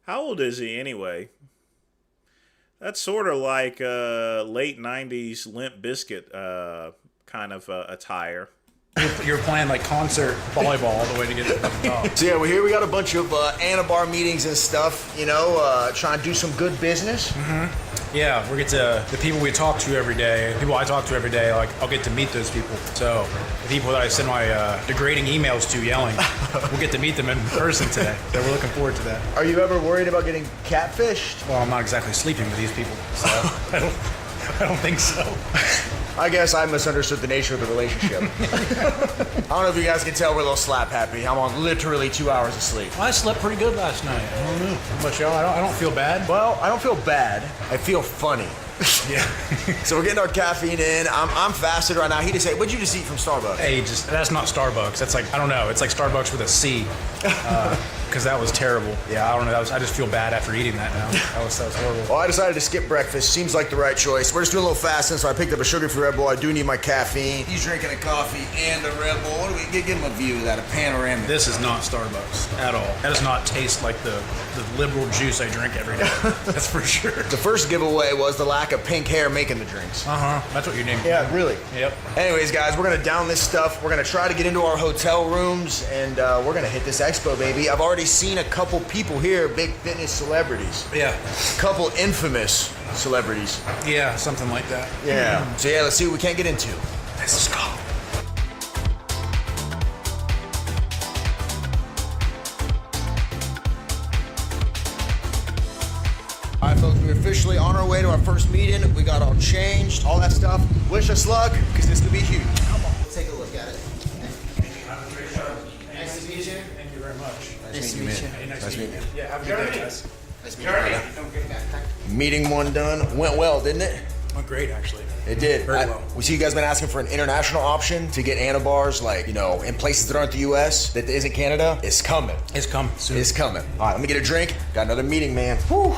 How old is he anyway? That's sort of like late 90s Limp Bizkit kind of attire. You're playing like concert volleyball all the way to get to the top. So yeah, we're here. We got a bunch of Anabar meetings and stuff, you know, trying to do some good business. Mm-hmm. Yeah, we get to the people we talk to every day, people I talk to every day, like I'll get to meet those people. So the people that I send my degrading emails to yelling, we'll get to meet them in person today. So we're looking forward to that. Are you ever worried about getting catfished? Well, I'm not exactly sleeping with these people, so I don't think so. I guess I misunderstood the nature of the relationship. I don't know if you guys can tell we're a little slap happy. I'm on literally 2 hours of sleep. I slept pretty good last night. I don't know. But y'all, I don't feel bad. Well, I don't feel bad. I feel funny. Yeah. So we're getting our caffeine in. I'm fasted right now. He just said, what'd you just eat from Starbucks? Hey, that's not Starbucks. That's like, I don't know. It's like Starbucks with a C. Because that was terrible. Yeah, I don't know. I just feel bad after eating that now. That was horrible. Well, I decided to skip breakfast. Seems like the right choice. We're just doing a little fasting, so I picked up a sugar-free Red Bull. I do need my caffeine. He's drinking a coffee and a Red Bull. What do we give him a view of that? A panoramic. This is not Starbucks at all. That does not taste like the liberal juice I drink every day. That's for sure. The first giveaway was the lack of pink hair making the drinks. That's what you named it. Yeah, really. Yep. Anyways, guys, we're gonna down this stuff. We're gonna try to get into our hotel rooms, and we're gonna hit this expo, baby. I've already seen a couple people here, big fitness celebrities. Yeah. A couple infamous celebrities. Yeah, something like that. Yeah. So yeah, let's see what we can't get into. Let's go. All right, folks, we're officially on our way to our first meeting. We got all changed, all that stuff. Wish us luck, because this could be huge. Come on, we'll take a look at it. Nice to meet you. Thank you very much. Nice to meet you. Nice to meet you. Yeah, have a good day, guys. Nice to meet you. Meeting one done. Went well, didn't it? Went great, actually. It did. Very well. We see you guys been asking for an international option to get Anabars, like, you know, in places that aren't the U.S., that isn't Canada. It's coming. It's coming soon. It's coming. All right, let me get a drink. Got another meeting, man. Whew.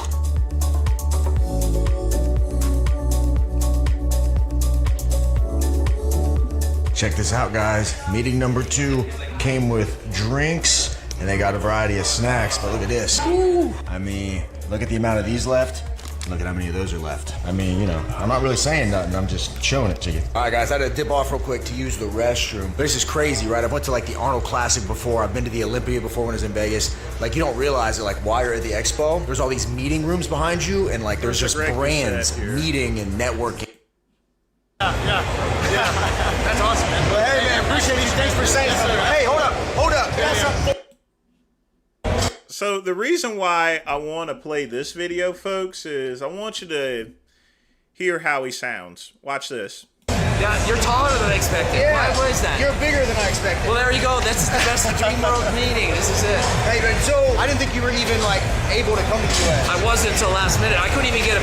Check this out, guys. Meeting number 2 came with drinks, and they got a variety of snacks, but look at this. Ooh. I mean, look at the amount of these left. Look at how many of those are left. I mean, you know, I'm not really saying nothing. I'm just showing it to you. All right, guys, I had to dip off real quick to use the restroom. This is crazy, right? I went to, like, the Arnold Classic before. I've been to the Olympia before when I was in Vegas. Like, you don't realize it, like, while you're at the expo, there's all these meeting rooms behind you, and, like, there's just brands meeting and networking. Yeah. That's awesome, man. Well, hey, man, appreciate you. Thanks for saying something. Hey, hold up. So the reason why I want to play this video, folks, is I want you to hear how he sounds. Watch this. Yeah, you're taller than I expected. Yeah. Why was that? You're bigger than I expected. Well, there you go. This is the best Dream World meeting. This is it. Hey, man, so I didn't think you were even, like, able to come to the US. I wasn't until last minute. I couldn't even get a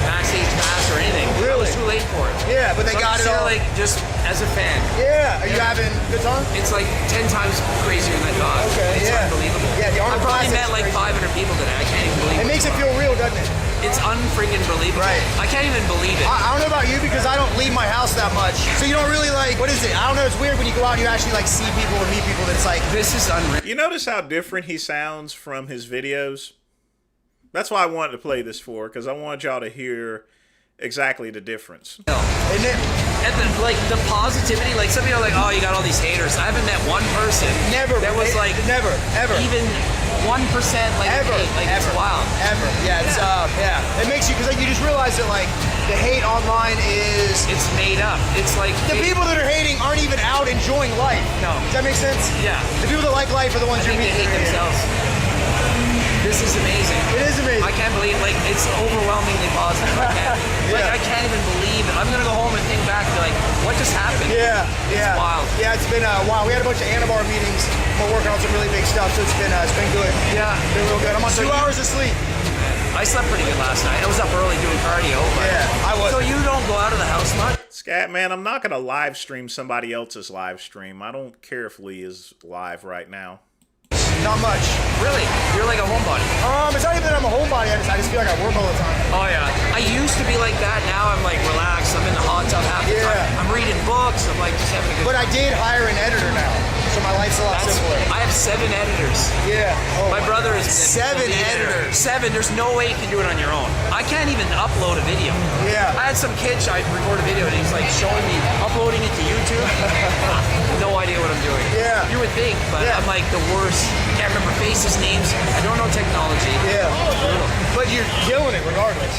backstage pass or anything. Really? I was too late for it. Yeah, but they So got it all. like, just as a fan. Yeah, are you having a good time? It's like 10 times crazier than I thought. Okay, It's yeah. unbelievable. Yeah, the I Arnold probably Classic's met like crazy. 500 people today. I can't even believe It makes it feel real, doesn't it? It's unfreaking believable. Right. I can't even believe it. I don't know about you because I don't leave my house that much. So you don't really like, what is it? I don't know, it's weird when you go out and you actually like see people and meet people that's like, this is unreal. You notice how different he sounds from his videos? That's why I wanted to play this for, because I want y'all to hear exactly the difference. Isn't it? And the positivity, like some people are like, oh, you got all these haters. I haven't met one person that was like never, ever, even 1% like ever, hate. Like ever, it's wild. Ever. Yeah, it's it makes you, because like you just realize that like the hate online is, it's made up. It's like the people that are hating aren't even out enjoying life. No. Does that make sense? Yeah. The people that like life are the ones I think you're they hate themselves. This is amazing. It is amazing. I can't believe, like, it's overwhelmingly positive. I can't even believe it. I'm gonna go home and think back and be like, what just happened? Yeah, It's wild. Yeah, it's been wild. We had a bunch of Anabar meetings. We're working on some really big stuff, so it's been good. Yeah. It's been real good. I'm on 2 hours of sleep. I slept pretty good last night. I was up early doing cardio. But yeah, I was. So you don't go out of the house much? Scat man, I'm not gonna live stream somebody else's live stream. I don't care if Lee is live right now. Not much. Really? You're like a homebody. It's not even that I'm a homebody. I just feel like I work all the time. Oh yeah. I used to be like that. Now I'm like relaxed. I'm in the hot tub half the time. I'm reading books. I'm like just having a good But I did hire an editor now, so my life's a lot simpler. I have 7 editors. Yeah. Oh my brother is 7 editors. 7. There's no way you can do it on your own. I can't even upload a video. Yeah. I had some kid try to record a video and he's like showing me uploading it to YouTube. No idea what I'm doing. Yeah. You would think, but I'm like the worst. Can't remember faces, names. I don't know technology. Yeah. But you're killing it regardless.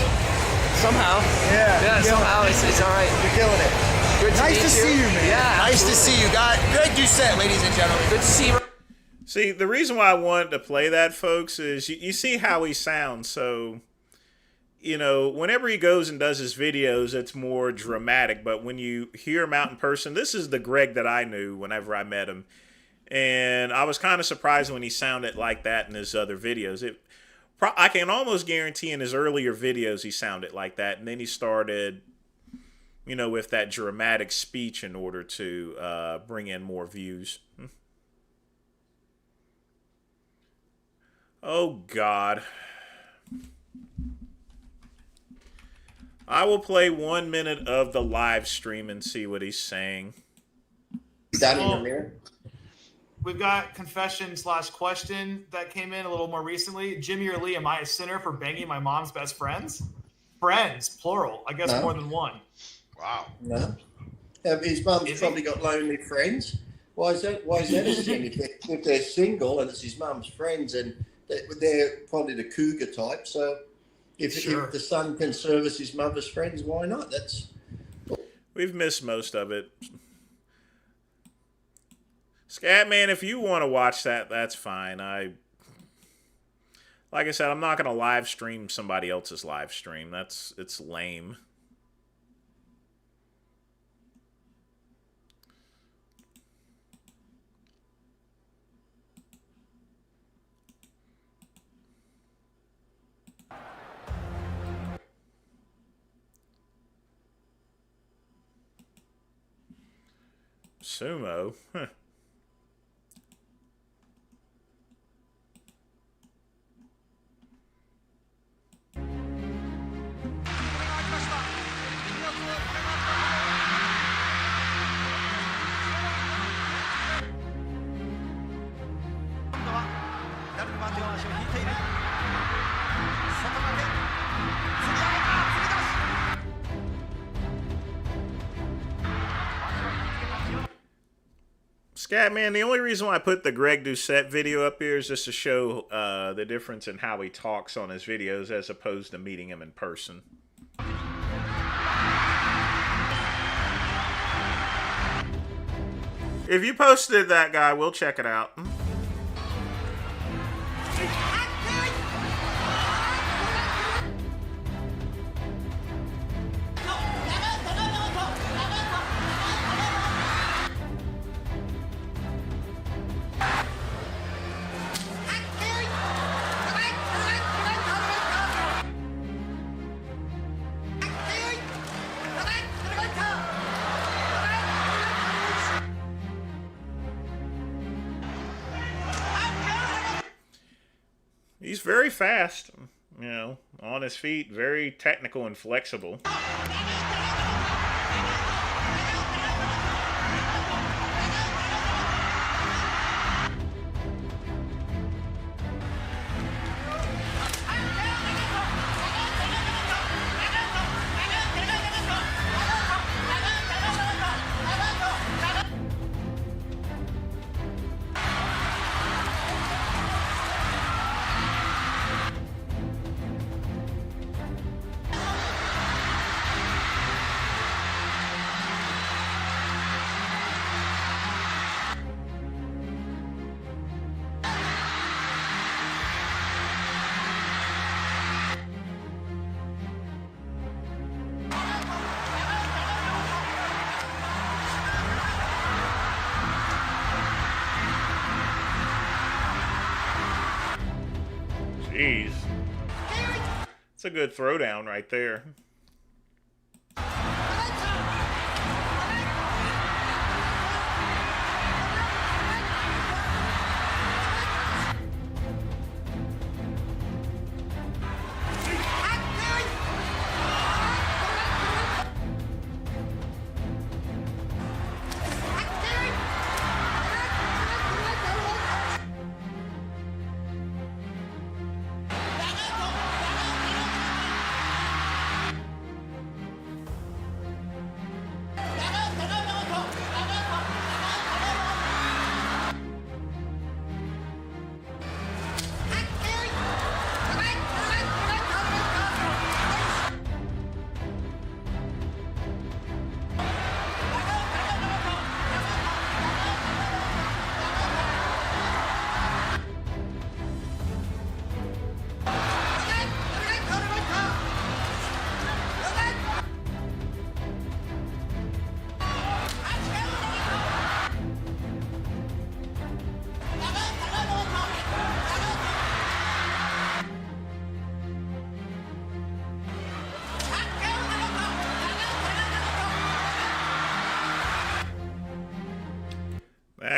Somehow. Yeah, somehow it's all right. You're killing it. Good to nice meet to see you, man. Yeah. Nice to see you. Greg Doucette, ladies and gentlemen. Good to see you. See, the reason why I wanted to play that, folks, is you see how he sounds. So, you know, whenever he goes and does his videos, it's more dramatic. But when you hear him out in person, this is the Greg that I knew whenever I met him. And I was kind of surprised when he sounded like that in his other videos. I can almost guarantee in his earlier videos he sounded like that. And then he started, you know, with that dramatic speech in order to bring in more views. Oh, God. I will play 1 minute of the live stream and see what he's saying. Down in the mirror. We've got confession/question that came in a little more recently. Jimmy or Lee, am I a sinner for banging my mom's best friends? Friends, plural. I guess No. more than one. Wow. No. His mum's probably got lonely friends. Why is that a sin? If they're single and it's his mum's friends and they're probably the cougar type. So if the son can service his mother's friends, why not? We've missed most of it. Scatman, if you want to watch that, that's fine. Like I said, I'm not going to live stream somebody else's live stream. It's lame. Sumo? Huh. Scatman, the only reason why I put the Greg Doucette video up here is just to show the difference in how he talks on his videos as opposed to meeting him in person. If you posted that guy, we'll check it out. He's very fast, you know, on his feet, very technical and flexible. Jeez. It's a good throwdown right there.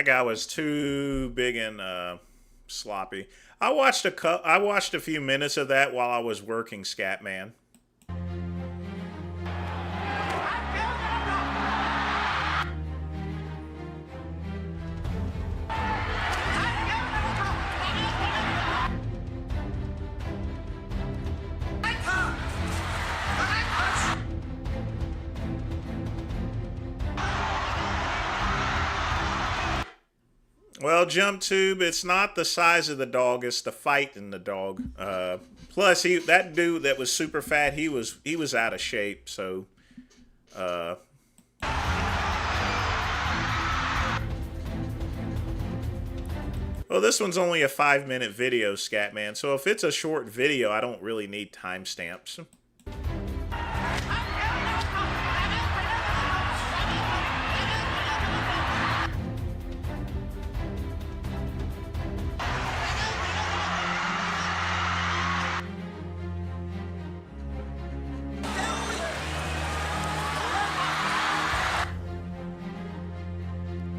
That guy was too big and sloppy. I watched a few minutes of that while I was working, Scatman. Well, Jump Tube, it's not the size of the dog, it's the fight in the dog. Plus, that dude that was super fat, he was out of shape, so well, this one's only a 5-minute video, Scatman, so if it's a short video, I don't really need timestamps.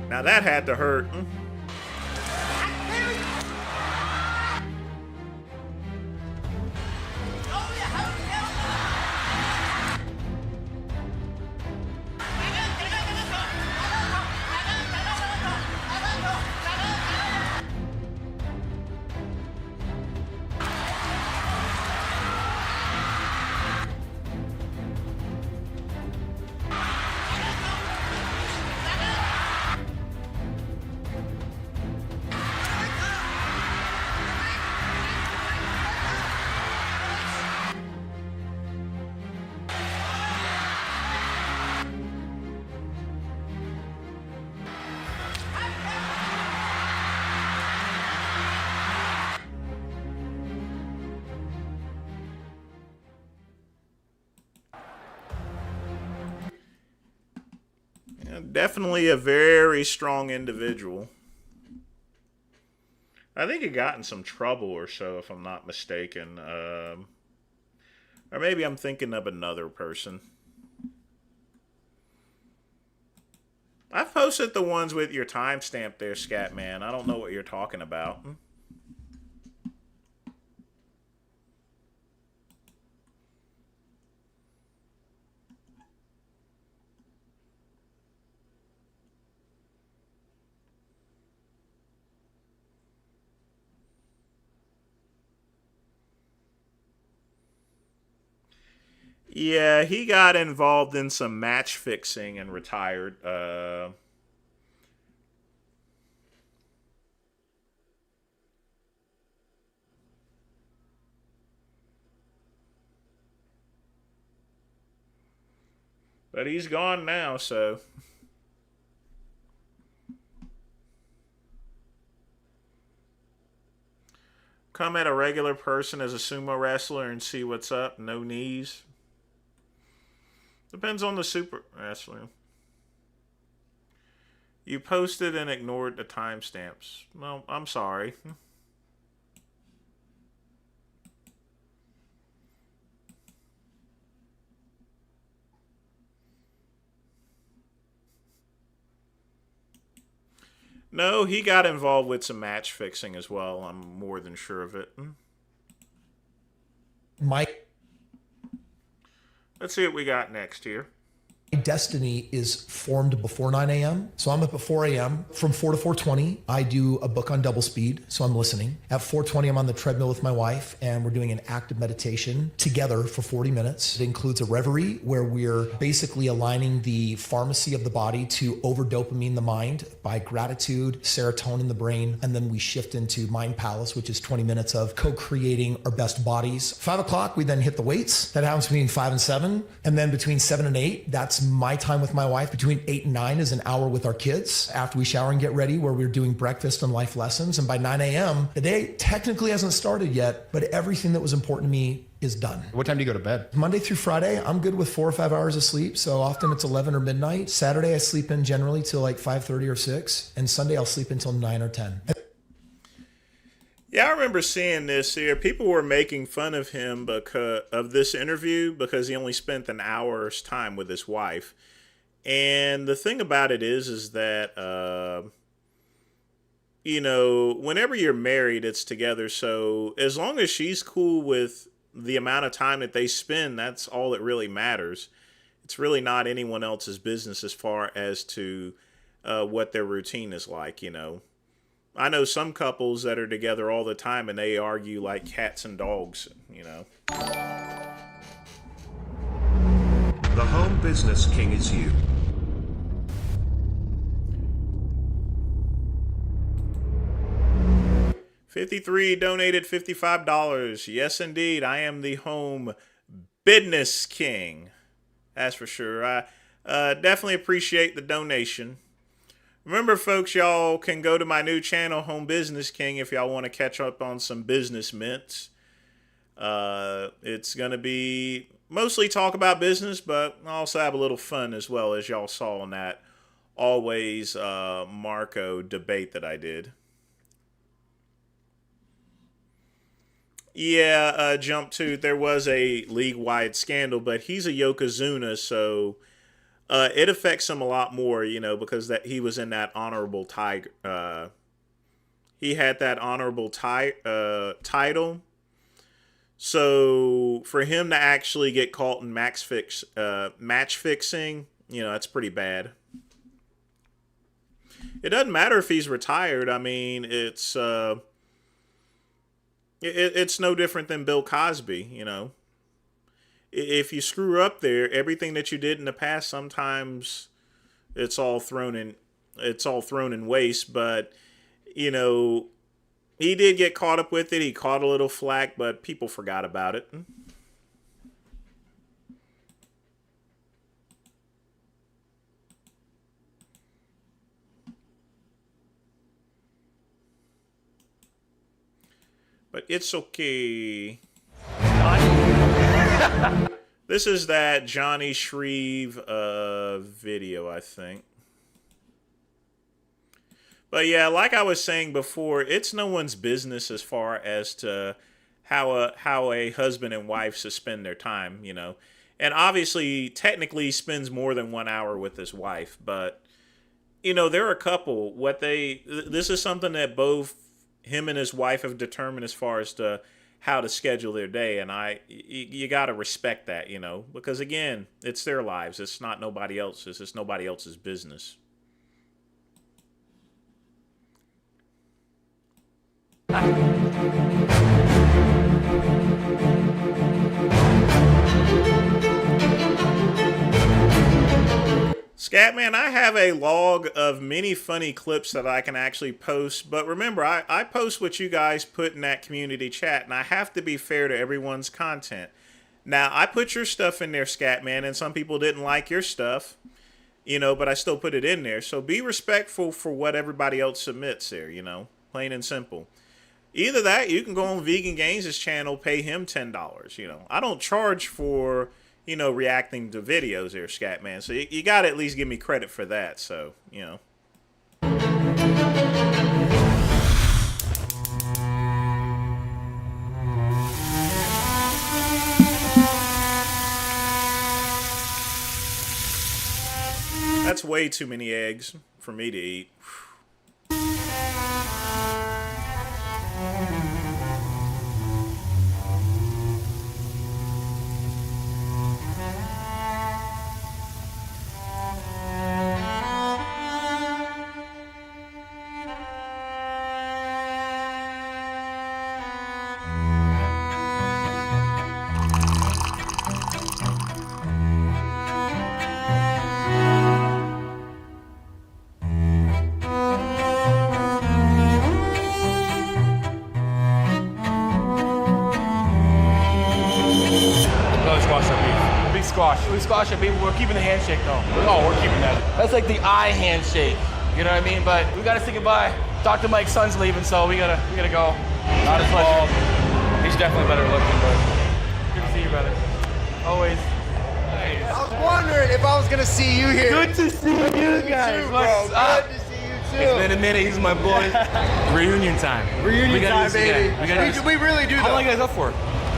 Now that had to hurt. Definitely a very strong individual. I think he got in some trouble or so, if I'm not mistaken. Or maybe I'm thinking of another person. I've posted the ones with your timestamp there, Scatman. I don't know what you're talking about. Yeah, he got involved in some match fixing and retired. But he's gone now, so. Come at a regular person as a sumo wrestler and see what's up. No knees. Depends on the super wrestler. You posted and ignored the timestamps. Well, I'm sorry. No, he got involved with some match fixing as well. I'm more than sure of it. Mike. Let's see what we got next here. My destiny is formed before 9 a.m. So I'm up at 4 a.m. From 4 to 4:20, I do a book on double speed. So I'm listening. At 4:20, I'm on the treadmill with my wife and we're doing an active meditation together for 40 minutes. It includes a reverie where we're basically aligning the pharmacy of the body to over-dopamine the mind by gratitude, serotonin the brain, and then we shift into Mind Palace, which is 20 minutes of co-creating our best bodies. 5 o'clock, we then hit the weights. That happens between 5 and 7. And then between 7 and 8, that's my time with my wife. Between 8 and 9 is an hour with our kids after we shower and get ready, where we're doing breakfast and life lessons. And by 9 a.m., the day technically hasn't started yet, but everything that was important to me is done. What time do you go to bed? Monday through Friday, I'm good with 4 or 5 hours of sleep. So often it's 11 or midnight. Saturday, I sleep in generally till like 5:30 or 6. And Sunday, I'll sleep until 9 or 10. Yeah, I remember seeing this here. People were making fun of him because of this interview because he only spent an hour's time with his wife. And the thing about it is that you know, whenever you're married, it's together. So as long as she's cool with the amount of time that they spend, that's all that really matters. It's really not anyone else's business as far as to what their routine is like, you know. I know some couples that are together all the time and they argue like cats and dogs, you know. The home business king is you. $53 donated $55. Yes, indeed. I am the home business king. That's for sure. I definitely appreciate the donation. Remember, folks, y'all can go to my new channel, Home Business King, if y'all want to catch up on some business mints. It's going to be mostly talk about business, but I also have a little fun as well, as y'all saw in that Always Marco debate that I did. Yeah, Jump Tooth, there was a league-wide scandal, but he's a Yokozuna, so it affects him a lot more, you know, because that he was in that honorable tiger. He had that honorable title. So for him to actually get caught in match fixing, you know, that's pretty bad. It doesn't matter if he's retired. I mean, it's no different than Bill Cosby, you know. If you screw up there, everything that you did in the past, sometimes it's all thrown in waste. But, you know, he did get caught up with it. He caught a little flack, but people forgot about it. But it's okay. This is that Johnny Shreve video, I think. But yeah, like I was saying before, it's no one's business as far as to how a husband and wife suspend their time, you know. And obviously, technically, he spends more than 1 hour with his wife. But, you know, they're a couple. This is something that both him and his wife have determined as far as to how to schedule their day, and you got to respect that, you know, because again, it's their lives. It's not nobody else's. It's nobody else's business. Scatman, I have a log of many funny clips that I can actually post, but remember, I post what you guys put in that community chat, and I have to be fair to everyone's content. Now, I put your stuff in there, Scatman, and some people didn't like your stuff, you know, but I still put it in there. So be respectful for what everybody else submits there, you know, plain and simple. Either that, you can go on Vegan Gaines' channel, pay him $10, you know. I don't charge for, you know, reacting to videos there, Scatman. So you got to at least give me credit for that. So, you know. That's way too many eggs for me to eat. Squash it, baby. We're keeping the handshake though. Oh, we're keeping that. That's like the eye handshake. You know what I mean? But we gotta say goodbye. Dr. Mike's son's leaving, so we gotta go. Not as bald. He's definitely better looking, but good to see you, brother. Always. Nice. I was wondering if I was gonna see you here. Good to see you guys. Too, bro. Good to see you too. It's been a minute. He's my boy. Reunion time. Reunion time, baby. We really do. How long are you guys up for?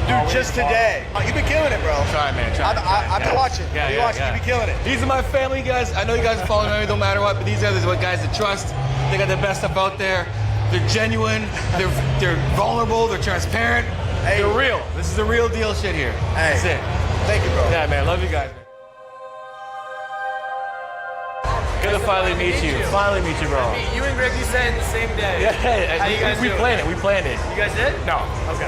Dude, just today. You've been killing it, bro. Try, man. I've been watching. Yeah, You've been killing it. These are my family guys. I know you guys are following me no matter what, but these guys are the guys that trust. They got the best stuff out there. They're genuine. They're vulnerable. They're transparent. Hey. They're real. This is the real deal shit here. Hey. That's it. Thank you, bro. Yeah, man. Love you guys, man. Good to finally meet you. Finally meet you, bro. You and Greg, you said the same day. Yeah, How you guys we doing? planned it. We planned it. You guys did? No. Okay.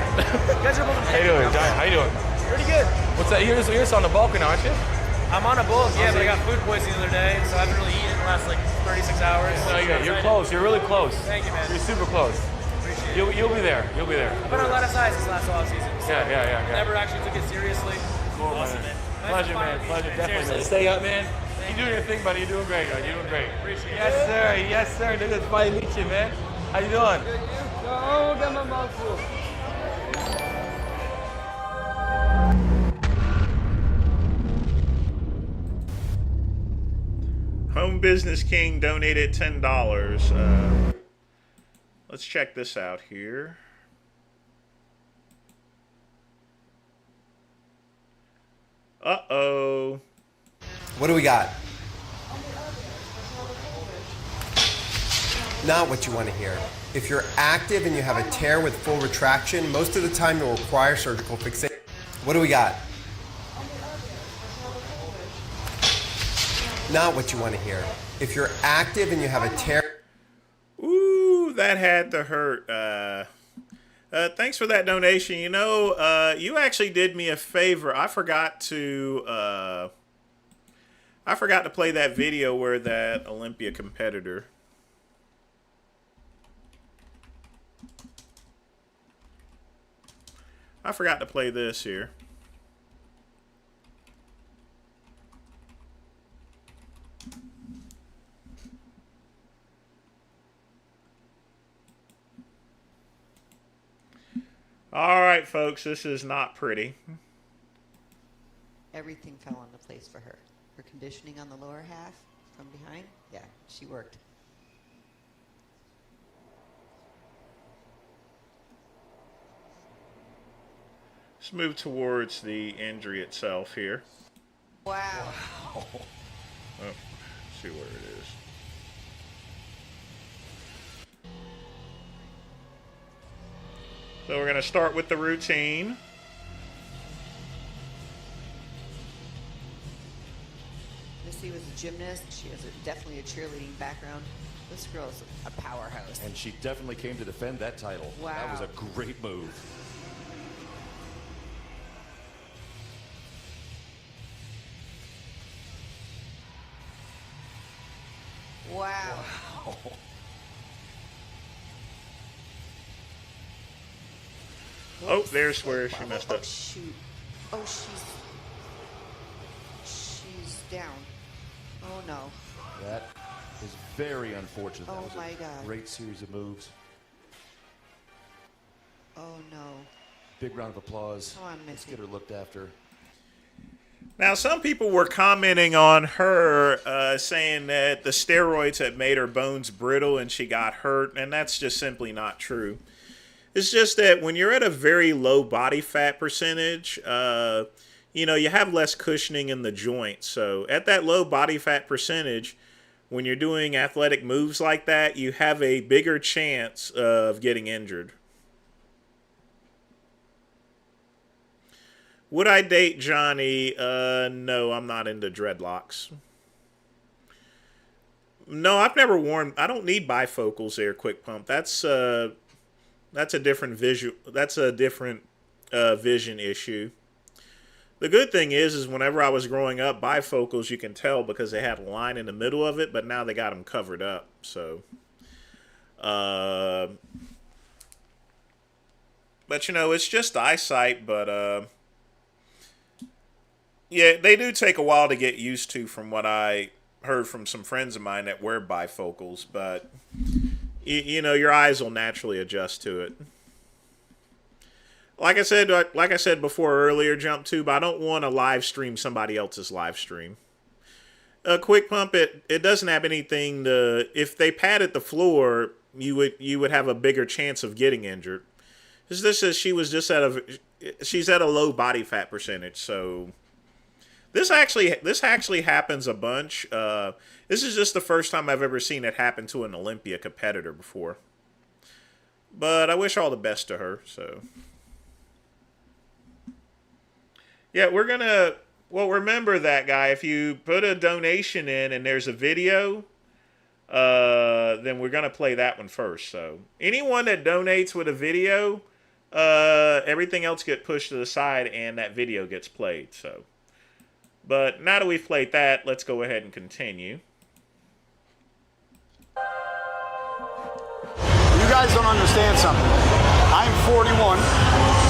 You guys are both. How you doing, John? How you doing? Pretty good. What's that? You're just on the Balkan, aren't you? I'm on a bulk, yeah, but I got food poisoning the other day, so I haven't really eaten in the last like 36 hours. No, you're close. You're really close. Thank you, man. You're super close. Appreciate it. You'll be there. You'll be there. I've been on a lot of sides this last off season. So Yeah. Never actually took it seriously. Cool, Awesome, man. man. Pleasure, man. Pleasure. Definitely. Stay up, man. You're doing your thing, buddy. You're doing great, man. You're doing great. Appreciate it. Yes, sir. Yes, sir. Good to finally meet you, man. How you doing? Good, you? Oh, got my mouth full. Home Business King donated $10. Let's check this out here. Uh-oh. What do we got? Not what you want to hear. If you're active and you have a tear with full retraction, most of the time you'll require surgical fixation. What do we got? Not what you want to hear. If you're active and you have a tear... Ooh, that had to hurt. Thanks for that donation. You know, you actually did me a favor. I forgot to play that video where that Olympia competitor. I forgot to play this here. All right, folks, this is not pretty. Everything fell into place for her. Her conditioning on the lower half from behind, yeah, she worked. Let's move towards the injury itself here. Wow. Oh, let's see where it is. So we're going to start with the routine. Missy was a gymnast. She has definitely a cheerleading background. This girl's a powerhouse. And she definitely came to defend that title. Wow. That was a great move. Wow. Oh, there's where she messed up. Oh, shoot. Oh, she's down. Oh, no. That is very unfortunate. That Oh, was my a God. great series of moves. Oh, no. Big round of applause. Come on, Let's Missy. get her looked after. Now, some people were commenting on her, saying that the steroids had made her bones brittle and she got hurt, and that's just simply not true. It's just that when you're at a very low body fat percentage, you know, you have less cushioning in the joint. So at that low body fat percentage, when you're doing athletic moves like that, you have a bigger chance of getting injured. Would I date Johnny? No, I'm not into dreadlocks. No, I've never worn. I don't need bifocals there, Quick Pump. That's a different visual. That's a different vision issue. The good thing is whenever I was growing up, bifocals you can tell because they had a line in the middle of it, but now they got them covered up. So, but you know, it's just eyesight. But yeah, they do take a while to get used to, from what I heard from some friends of mine that wear bifocals. But you know, your eyes will naturally adjust to it. Like I said before earlier, Jump Tube, I don't want to live stream somebody else's live stream. Quick Pump, it doesn't have anything to. If they padded the floor, you would have a bigger chance of getting injured. This is she's at a low body fat percentage, so this actually happens a bunch. This is just the first time I've ever seen it happen to an Olympia competitor before. But I wish all the best to her. So yeah, we're gonna. Well, remember that, guy. If you put a donation in and there's a video, then we're gonna play that one first. So anyone that donates with a video, everything else gets pushed to the side and that video gets played. So, but now that we've played that, let's go ahead and continue. You guys don't understand something. I'm 41.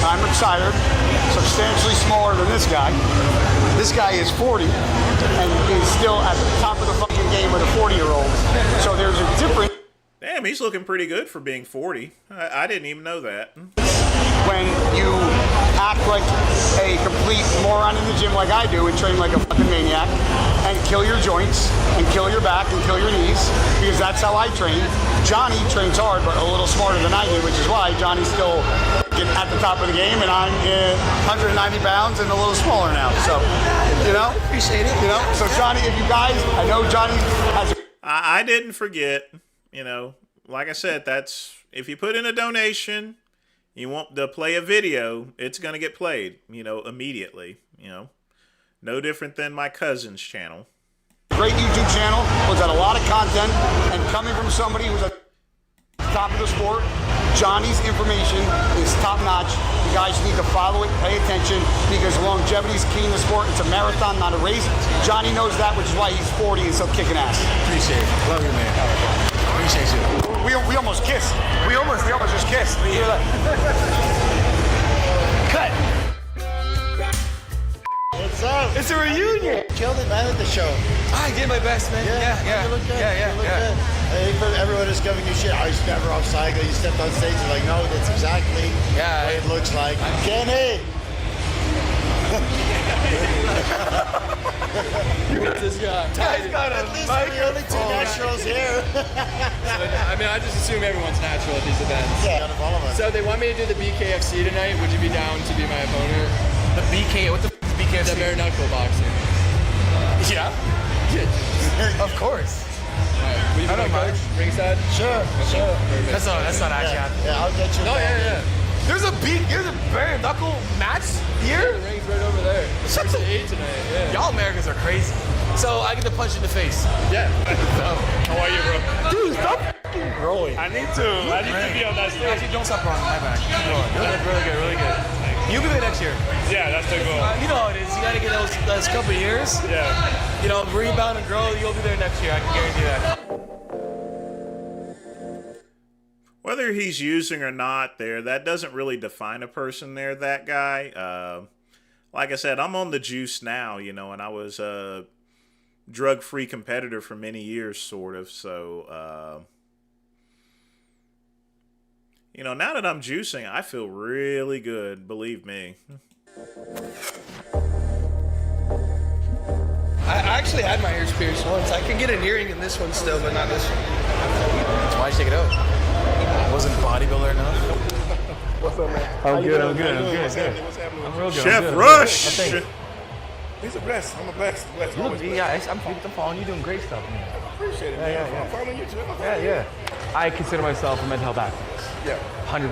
I'm retired, substantially smaller than this guy. This guy is 40 and is still at the top of the fucking game with a 40-year-old. So there's a difference. Damn, he's looking pretty good for being 40. I didn't even know that. When you act like a complete moron in the gym like I do and train like a fucking maniac and kill your joints and kill your back and kill your knees, because that's how I train. Johnny trains hard but a little smarter than I do, which is why Johnny's still at the top of the game and I'm 190 pounds and a little smaller now. So, you know, appreciate it. You know, so Johnny, if you guys, I know Johnny has. I didn't forget. You know, like I said, that's if you put in a donation, you want to play a video, it's going to get played, you know, immediately, you know. No different than my cousin's channel. Great YouTube channel, puts out a lot of content, and coming from somebody who's at the top of the sport, Johnny's information is top-notch. You guys need to follow it, pay attention, because longevity is key in the sport. It's a marathon, not a race. Johnny knows that, which is why he's 40 and still kicking ass. Appreciate it. Love you, man. Appreciate you. We almost kissed. We almost just kissed. You hear that? Cut. What's up? It's a reunion. Killed it, man, at the show. I did my best, man. Yeah. You look good. Yeah. You look good. Hey, for everyone is giving you shit. I was never off cycle. You stepped on stage. You're like, no, that's exactly what it looks like. Kenny. What's this guy? He's got a mic. The only two naturals here. I mean, I just assume everyone's natural at these events. Yeah, out of all of us. So they want me to do the BKFC tonight. Would you be down to be my opponent? The BK, what the BKFC? The bare knuckle boxing. Yeah. Of course. Right. Will you be my coach? Ringside? Sure. Perfect. That's not actually happening. Yeah, I'll get you. No, yeah. There's a bare knuckle match here? The ring's right over there. Shut the 8 tonight, yeah. Y'all Americans are crazy. So I get to punch in the face. Yeah. How are you, bro? Dude, stop f***ing growing. I need to be on that stage. Actually, don't stop growing. My back. Keep going. Really good. You'll be there next year. Yeah, that's the goal. You know how it is. You got to get those couple of years. Yeah. You know, rebound and grow. You'll be there next year. I can guarantee that. Whether he's using or not there, that doesn't really define a person there, that guy. Like I said, I'm on the juice now, you know, and I was a drug-free competitor for many years, sort of. So, you know, now that I'm juicing, I feel really good, believe me. I actually had my ears pierced once. I can get an earring in this one still, but not this one. Why'd you take it out? Wasn't bodybuilder enough? What's up, man? I'm good. What's happening? I'm real good. Chef Rush! He's a blessed. I'm a blessed. I'm following you, doing great stuff, man. I appreciate it, man. Yeah. I'm following you too. Yeah. I consider myself a mental health activist. Yeah. 100%.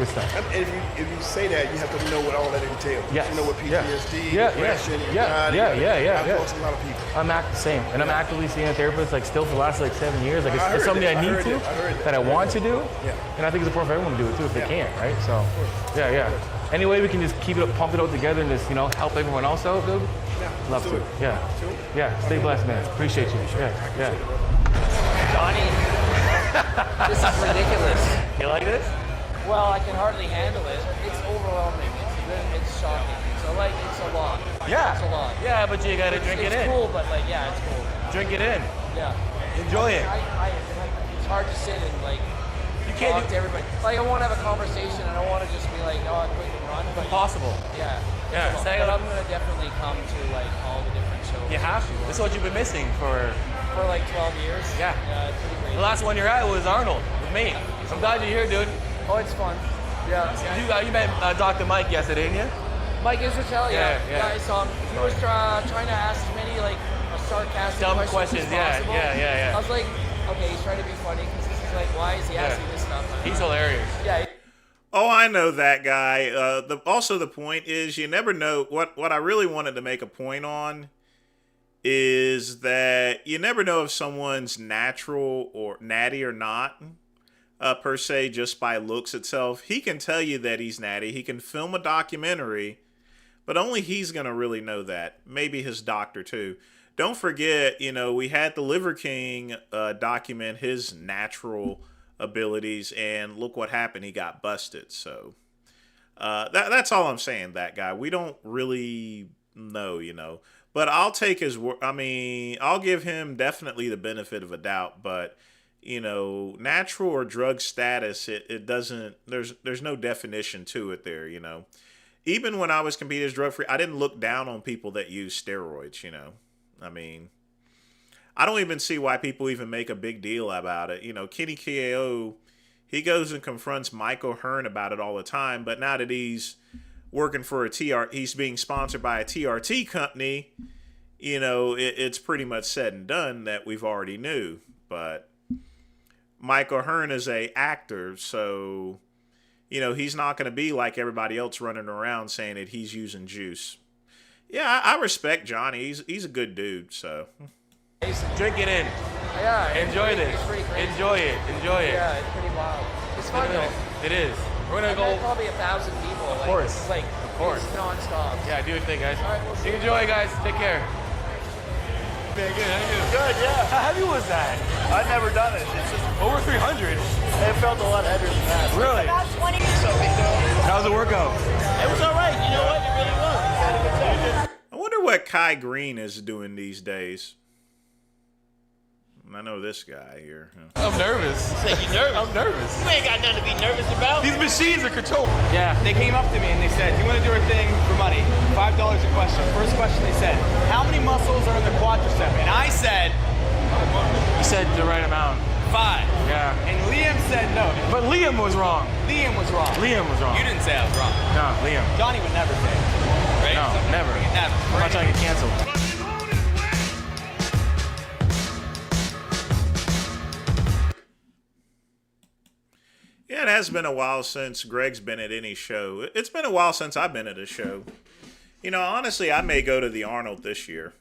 And if you say that, you have to know what all that entails. Yes. You know what PTSD, Yeah. depression, anxiety. Yeah. I've lost a lot of people. I'm the same, and I'm actively seeing a therapist like still for the last like 7 years. Like it's something I need to, that I want to do, and I think it's important for everyone to do it too if they can, right? So, yeah. Any way we can just keep it up, pump it out together, and just help everyone else out, dude. Love to. Yeah. Stay blessed, man. Appreciate you. Yeah. Johnny, this is ridiculous. You like this? Well, I can hardly handle it. It's overwhelming. It's shocking. So it's a lot. Yeah. It's a lot. Yeah, but you gotta drink it in. It's cool, but it's cool. Drink it in. Yeah. Enjoy it. It's hard to sit and you can't talk to everybody. I want to have a conversation. I don't want to just be like, I quit and run. But impossible. Yeah. But I'm gonna definitely come to all the different shows. You have to. This is what you've been missing for 12 years. Yeah. It's pretty great. The last one you're at was Arnold with me. I'm glad you're here, dude. Oh, it's fun. Yeah. You met Dr. Mike yesterday, didn't you? Mike Israel, yeah. I saw him. He was trying to ask as many sarcastic dumb questions yeah. as possible. Yeah. I was like, okay, he's trying to be funny because he's like, why is he asking this stuff? He's hilarious. Yeah. Oh, I know that guy. Also, the point is, you never know. What I really wanted to make a point on is that you never know if someone's natural or natty or not, per se, just by looks itself. He can tell you that he's natty. He can film a documentary, but only he's going to really know that. Maybe his doctor, too. Don't forget, we had the Liver King document his natural abilities, and look what happened. He got busted. So that's all I'm saying, that guy. We don't really know. But I'll take his word. I mean, I'll give him definitely the benefit of a doubt, but natural or drug status, it doesn't, there's no definition to it there. Even when I was competing as drug free, I didn't look down on people that use steroids. I mean, I don't even see why people even make a big deal about it. Kenny KO, he goes and confronts Michael Hearn about it all the time, but now that he's working for he's being sponsored by a TRT company, it's pretty much said and done that we've already knew. But Michael Hearn is a actor, so he's not going to be like everybody else running around saying that he's using juice. Yeah, I respect Johnny. He's a good dude, so. Drink it in. Yeah. Enjoy this. Enjoy it. Enjoy it. Yeah, it's pretty wild. It's fun though. It is. We're gonna go. Probably 1,000 people. Of course. Of course. Non-stop. Yeah, do your thing, guys. All right, we'll see. Enjoy, guys. Take care. Good, yeah. How heavy was that? I've never done it. It's just Over 300. it felt a lot heavier than that. Really? About 20 How's the workout? It was all right. You know what? It really was. I wonder what Kai Green is doing these days. I know this guy here. I'm nervous. Say you nervous? I'm nervous. You ain't got nothing to be nervous about. These machines are controlled. Yeah, they came up to me and they said, "You want to do our thing for money? $5 a question." First question they said, "How many muscles are in the quadricep?" And I said, You said the right amount. 5. Yeah. And Liam said no. But Liam was wrong. Liam was wrong. Liam was wrong. You didn't say I was wrong. No, Liam. Johnny would never say it. Right? No, Something never. Never. I'm not trying to get canceled. Yeah, it has been a while since Greg's been at any show. It's been a while since I've been at a show. Honestly, I may go to the Arnold this year,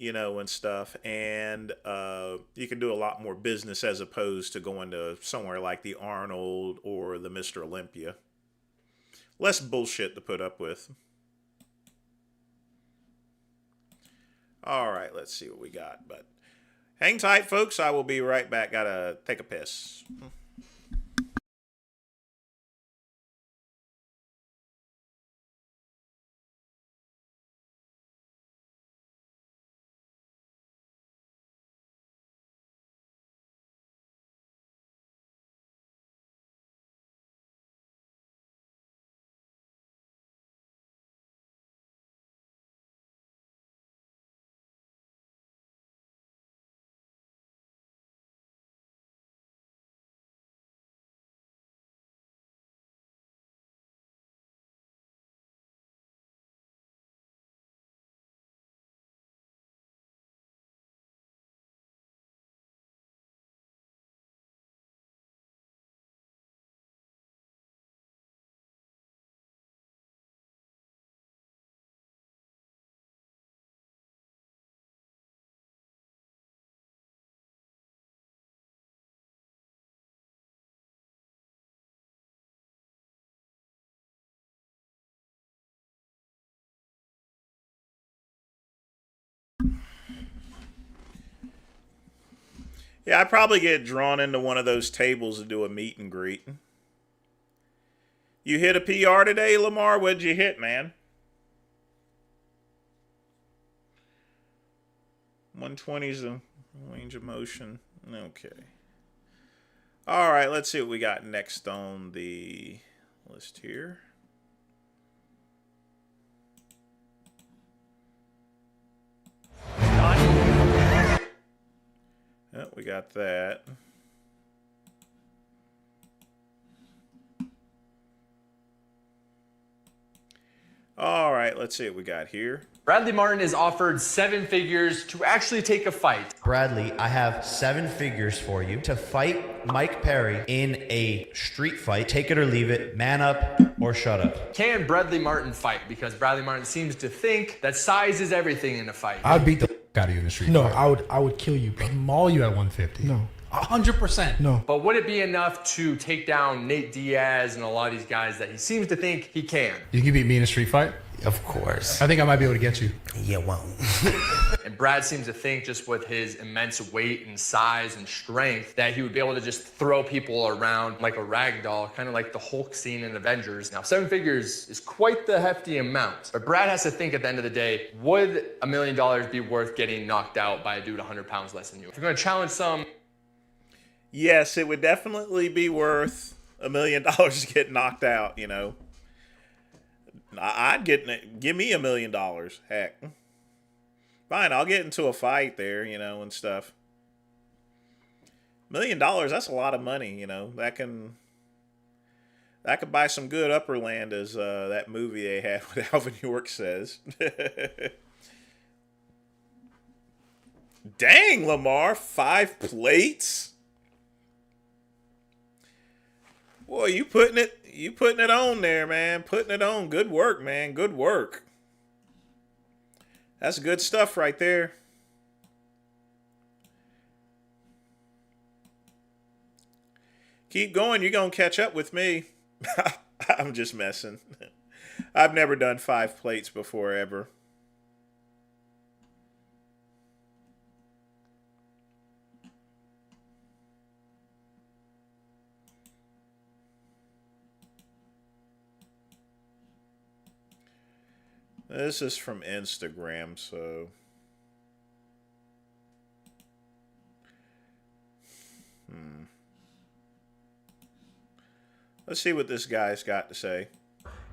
and stuff. And you can do a lot more business as opposed to going to somewhere like the Arnold or the Mr. Olympia. Less bullshit to put up with. All right, let's see what we got. But hang tight, folks. I will be right back. Gotta take a piss. Yeah, I'd probably get drawn into one of those tables to do a meet and greet. You hit a PR today, Lamar? What'd you hit, man? 120 is the range of motion. Okay. All right, let's see what we got next on the list here. Oh, we got that. All right, let's see what we got here. Bradley Martin is offered 7 figures to actually take a fight. Bradley, I have 7 figures for you to fight Mike Perry in a street fight. Take it or leave it, man up or shut up. Can Bradley Martin fight? Because Bradley Martin seems to think that size is everything in a fight. I'd beat the out of you in the street. No, fight. I would kill you, bro. Maul you at 150. No. 100%. No. But would it be enough to take down Nate Diaz and a lot of these guys that he seems to think he can? You can beat me in a street fight? Of course. I think I might be able to get you. You won't. And Brad seems to think, just with his immense weight and size and strength, that he would be able to just throw people around like a rag doll, kind of like the Hulk scene in Avengers. Now, 7 figures is quite the hefty amount. But Brad has to think at the end of the day, would $1 million be worth getting knocked out by a dude 100 pounds less than you? If you're going to challenge some... Yes, it would definitely be worth $1 million to get knocked out, you know. I'd give me $1 million. Heck. Fine, I'll get into a fight there, you know, and stuff. $1 million, that's a lot of money, you know. That could buy some good upper land, as that movie they had with Alvin York says. Dang, Lamar, 5 plates? Boy, you putting it on there, man. Putting it on. Good work, man. Good work. That's good stuff right there. Keep going. You're going to catch up with me. I'm just messing. I've never done 5 plates before, ever. This is from Instagram, so... Let's see what this guy's got to say.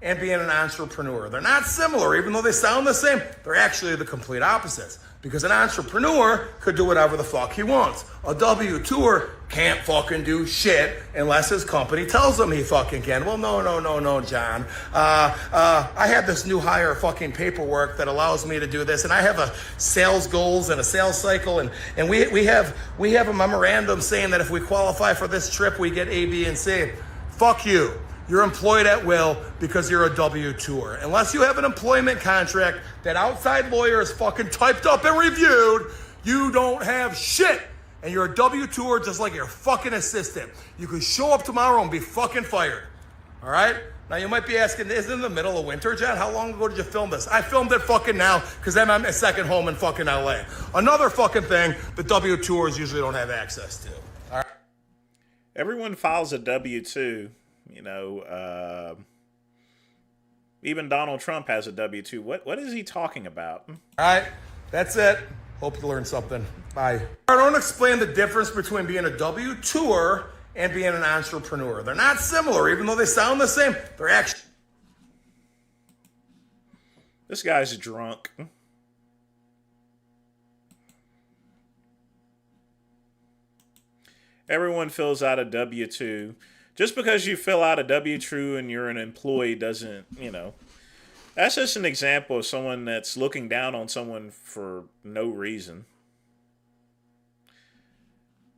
And being an entrepreneur. They're not similar, even though they sound the same. They're actually the complete opposites. Because an entrepreneur could do whatever the fuck he wants. A W-2er can't fucking do shit unless his company tells him he fucking can. Well, no, John. I have this new hire fucking paperwork that allows me to do this, and I have a sales goals and a sales cycle, and we have a memorandum saying that if we qualify for this trip, we get A, B, and C. Fuck you. You're employed at will because you're a W-2er. Unless you have an employment contract that outside lawyers fucking typed up and reviewed, you don't have shit. And you're a W-2er just like your fucking assistant. You could show up tomorrow and be fucking fired. All right? Now you might be asking, isn't it in the middle of winter, John? How long ago did you film this? I filmed it fucking now because I'm at my second home in fucking LA. Another fucking thing the W-2ers usually don't have access to. All right? Everyone files a W-2. You know, even Donald Trump has a W-2. What is he talking about? All right, that's it. Hope you learned something. Bye. I don't explain the difference between being a W-2er and being an entrepreneur. They're not similar, even though they sound the same. They're actually... This guy's drunk. Everyone fills out a W-2. Just because you fill out a W-2 and you're an employee doesn't, you know. That's just an example of someone that's looking down on someone for no reason.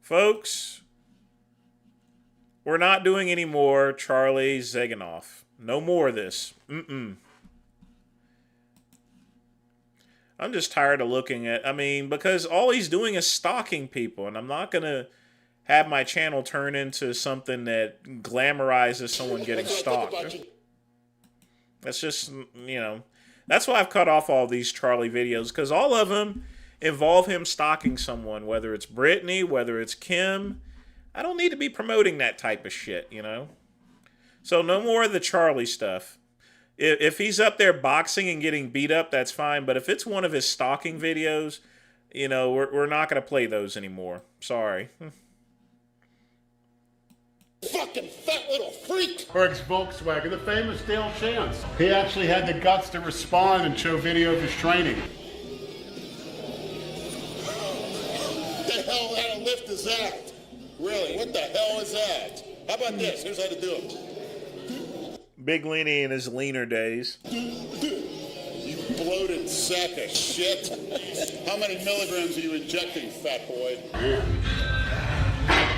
Folks, we're not doing any more Charlie Zeganoff. No more of this. I'm just tired of looking at, because all he's doing is stalking people, and I'm not going to have my channel turn into something that glamorizes someone getting stalked. That's just, you know, that's why I've cut off all these Charlie videos, because all of them involve him stalking someone, whether it's Brittany, whether it's Kim. I don't need to be promoting that type of shit, you know? So no more of the Charlie stuff. If he's up there boxing and getting beat up, that's fine, but if it's one of his stalking videos, you know, we're not going to play those anymore. Sorry. Fucking fat little freak! Berg's Volkswagen, the famous Dale Chance. He actually had the guts to respond and show video of his training. What the hell kind of lift is that? Really, what the hell is that? How about this? Here's how to do it. Big Leany in his leaner days. bloated sack of shit. How many milligrams are you injecting, fat boy?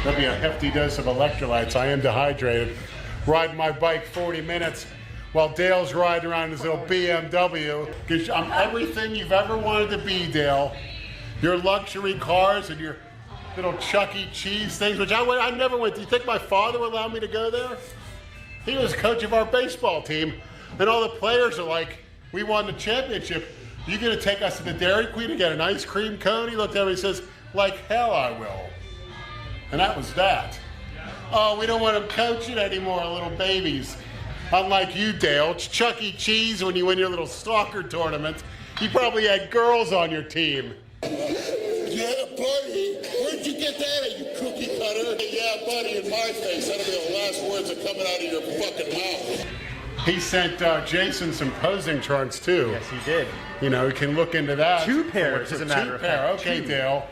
That'd be a hefty dose of electrolytes. I am dehydrated. Riding my bike 40 minutes while Dale's riding around his little BMW. Because I'm everything you've ever wanted to be, Dale. Your luxury cars and your little Chuck E. Cheese things, which I never went. Do you think my father would allow me to go there? He was coach of our baseball team, and all the players are like, we won the championship. You gonna take us to the Dairy Queen to get an ice cream cone? He looked at me and says, like hell I will. And that was that. Oh, we don't want them coaching anymore, little babies. Unlike you, Dale, it's Chuck E. Cheese when you win your little soccer tournament. You probably had girls on your team. Yeah, buddy. Where'd you get that at, you cookie cutter? Yeah, buddy, in my face. That'll be the last words that are coming out of your fucking mouth. He sent Jason some posing trunks, too. Yes, he did. You know, you can look into that. 2 pairs, as a matter of fact. Okay, 2. Dale.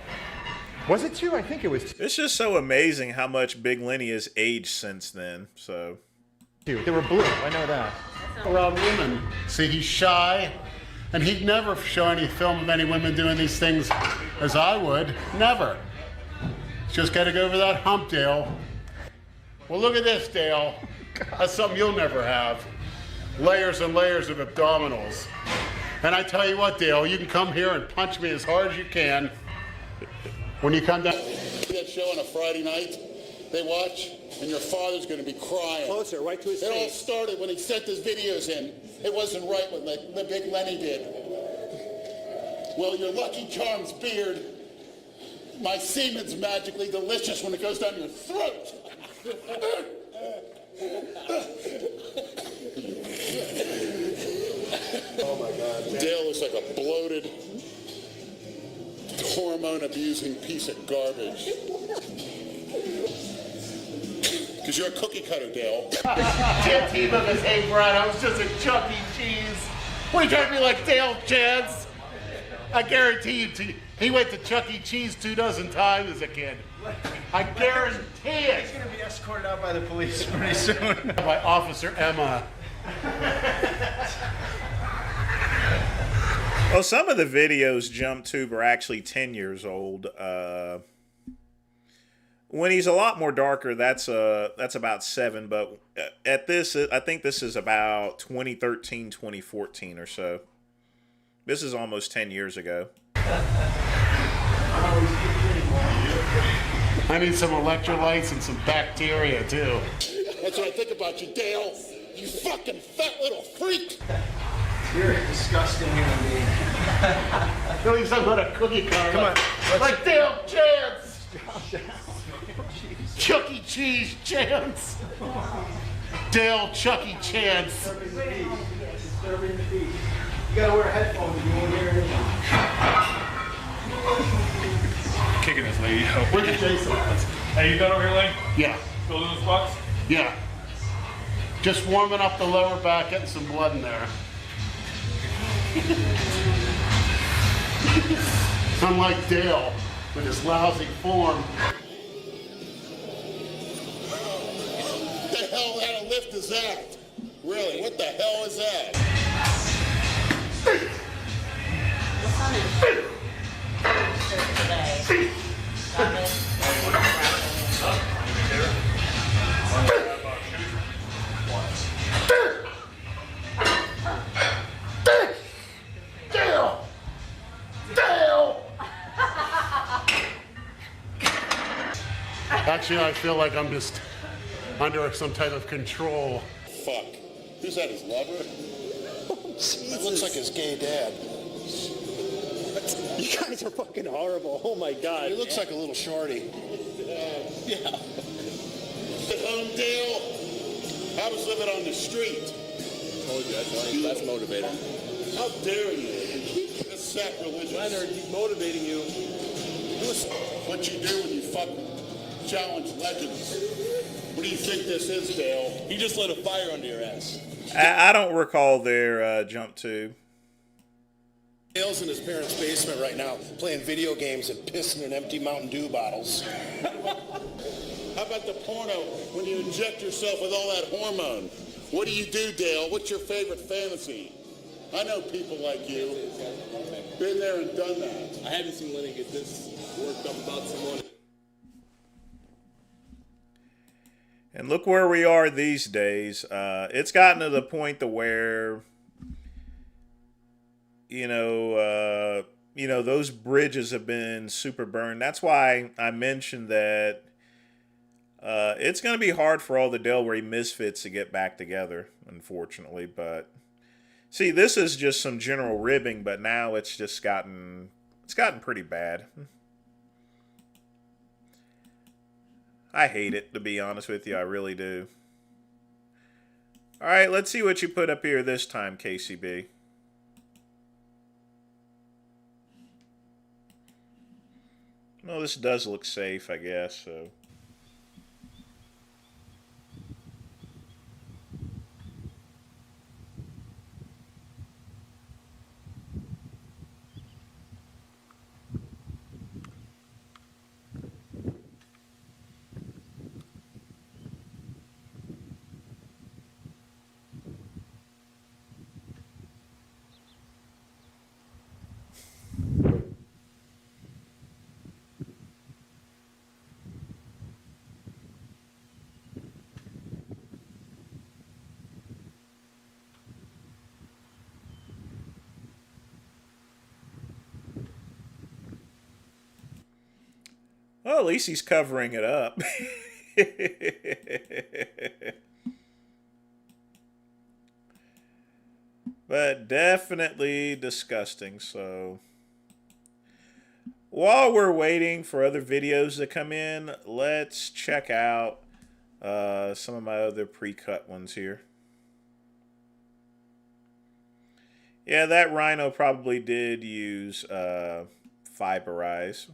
Was it 2? I think it was 2. It's just so amazing how much Big Lenny has aged since then. So 2. They were blue. I know that. Around women. See, he's shy, and he'd never show any film of any women doing these things as I would. Never. Just got to go over that hump, Dale. Well, look at this, Dale. That's something you'll never have. Layers and layers of abdominals. And I tell you what, Dale, you can come here and punch me as hard as you can. When you come down. That show on a Friday night, they watch, and your father's going to be crying. Closer, right to his It all face. started when he sent his videos in. It wasn't right what the Big Lenny did. Well, your Lucky Charms beard, my semen's magically delicious when it goes down your throat. Oh my God. Dale looks like a bloated, hormone-abusing piece of garbage. Because you're a cookie cutter, Dale. Can't team up as hey, Brad, I was just a Chuck E. Cheese. What are you trying to be like Dale Chance? I guarantee you, he went to Chuck E. Cheese 24 times as a kid. I guarantee it. He's going to be escorted out by the police pretty soon. By Officer Emma. Well, some of the videos JumpTube are actually 10 years old. When he's a lot more darker, that's about 7. But at this, I think this is about 2013, 2014 or so. This is almost 10 years ago. I need some electrolytes and some bacteria, too. That's what I think about you, Dale. You fucking fat little freak. You're a disgusting human being. At least I'm not a cookie cutter. Come on. Like Dale Chance. Chuck E. Cheese Chance. Dale Chuck E. Chance. You gotta wear headphones if you won't hear anything. Kicking this lady. Where's Jason? Hey, you done over here, Lane? Yeah. Still doing squats? Yeah. Just warming up the lower back, getting some blood in there. Unlike Dale, with his lousy form. What the hell kind of lift is that? Really, what the hell is that? Dale! Dale! Actually, I feel like I'm just under some type of control. Fuck. Who's that, his lover? That looks like his gay dad. You guys are fucking horrible. Oh my God. He looks like a little shorty. Yeah. At home, Dale. I was living on the street. Told you, that's motivator. How dare you? That's sacrilegious. Leonard, he's motivating you. What you do when you fuck challenge legends. What do you think this is, Dale? He just lit a fire under your ass. I don't recall their JumpTube. Dale's in his parents' basement right now, playing video games and pissing in empty Mountain Dew bottles. How about the porno when you inject yourself with all that hormone? What do you do, Dale? What's your favorite fantasy? I know people like you. Been there and done that. I haven't seen Lenny get this worked up about someone. And look where we are these days. It's gotten to the point to where, those bridges have been super burned. That's why I mentioned that it's going to be hard for all the Delray misfits to get back together, unfortunately. But see, this is just some general ribbing, but now it's just gotten pretty bad. I hate it, to be honest with you. I really do. All right, let's see what you put up here this time, KCB. Well, this does look safe, I guess, so. Well, at least he's covering it up. But definitely disgusting, so. While we're waiting for other videos to come in, let's check out some of my other pre-cut ones here. Yeah, that Rhino probably did use Fiberize.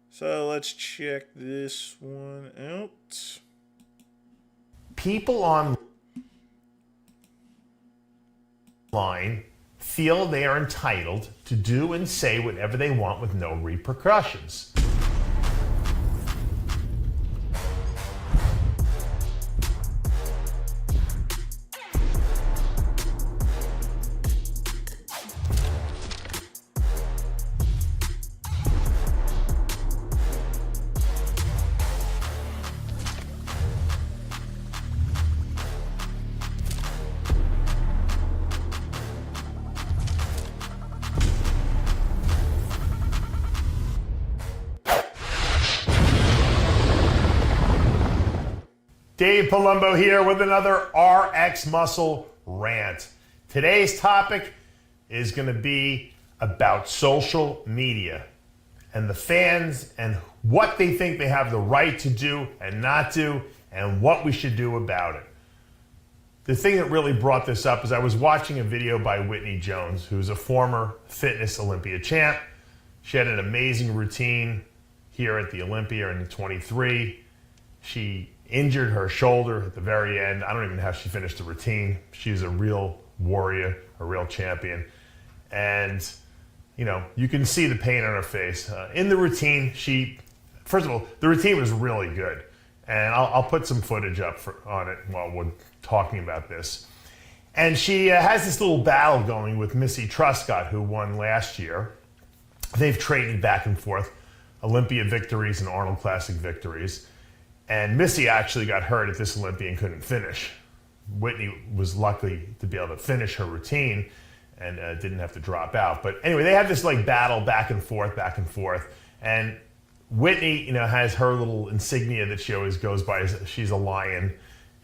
So let's check this one out. People online feel they are entitled to do and say whatever they want with no repercussions. Dave Palumbo here with another RX Muscle rant. Today's topic is going to be about social media and the fans and what they think they have the right to do and not do and what we should do about it. The thing that really brought this up is I was watching a video by Whitney Jones, who's a former fitness Olympia champ. She had an amazing routine here at the Olympia in 23. She injured her shoulder at the very end. I don't even know how she finished the routine. She's a real warrior, a real champion. And, you can see the pain on her face. In the routine, first of all, the routine was really good. And I'll put some footage up on it while we're talking about this. And she has this little battle going with Missy Truscott, who won last year. They've traded back and forth, Olympia victories and Arnold Classic victories. And Missy actually got hurt at this Olympia and couldn't finish. Whitney was lucky to be able to finish her routine and didn't have to drop out. But anyway, they have this battle back and forth. And Whitney, has her little insignia that she always goes by. She's a lion.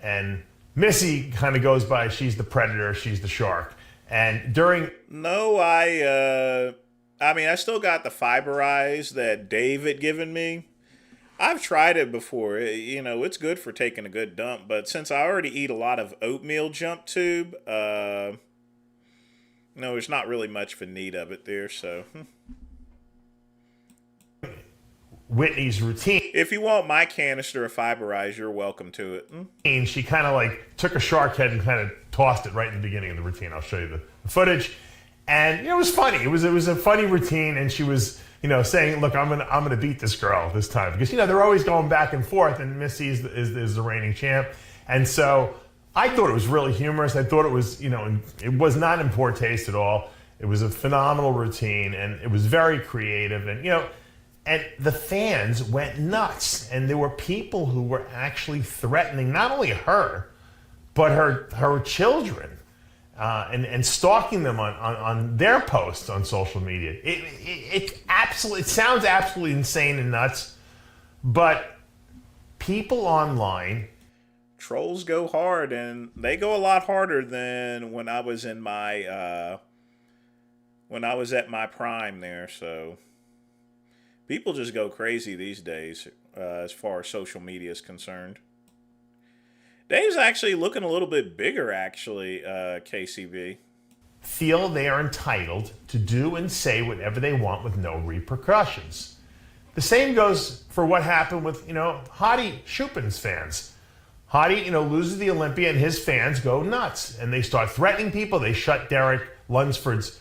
And Missy kind of goes by, she's the predator, she's the shark. And during... No, I still got the Fiberize that Dave had given me. I've tried it before. It's good for taking a good dump, but since I already eat a lot of oatmeal jump tube, there's not really much of a need of it there, so. Whitney's routine. If you want my canister of Fiberize, you're welcome to it. She kind of took a shark head and kind of tossed it right in the beginning of the routine. I'll show you the footage. And it was funny. It was a funny routine, and she was saying, look, I'm gonna beat this girl this time. Because, they're always going back and forth, and Missy is the reigning champ. And so I thought it was really humorous. I thought it was, it was not in poor taste at all. It was a phenomenal routine, and it was very creative. And, and the fans went nuts. And there were people who were actually threatening not only her, but her children. And stalking them on their posts on social media. It sounds absolutely insane and nuts, but people online, trolls go hard, and they go a lot harder than when I was in my when I was at my prime there. So people just go crazy these days as far as social media is concerned. Dave's actually looking a little bit bigger, actually, KCB. Feel they are entitled to do and say whatever they want with no repercussions. The same goes for what happened with, Hadi Chupin's fans. Hadi, loses the Olympia, and his fans go nuts. And they start threatening people. They shut Derek Lunsford's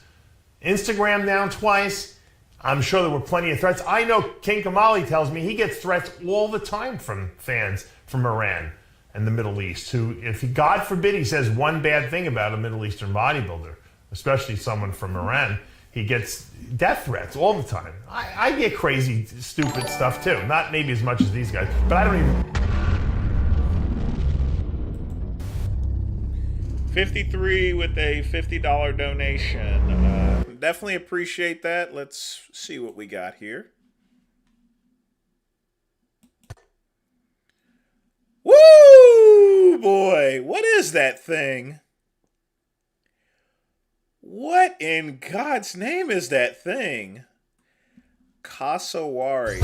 Instagram down twice. I'm sure there were plenty of threats. I know King Kamali tells me he gets threats all the time from fans from Iran and the Middle East, who, if God forbid he says one bad thing about a Middle Eastern bodybuilder, especially someone from Iran, he gets death threats all the time. I get crazy, stupid stuff too. Not maybe as much as these guys, but I don't even... 53 with a $50 donation. Definitely appreciate that. Let's see what we got here. Woo, boy. What is that thing? What in God's name is that thing? Kasawari.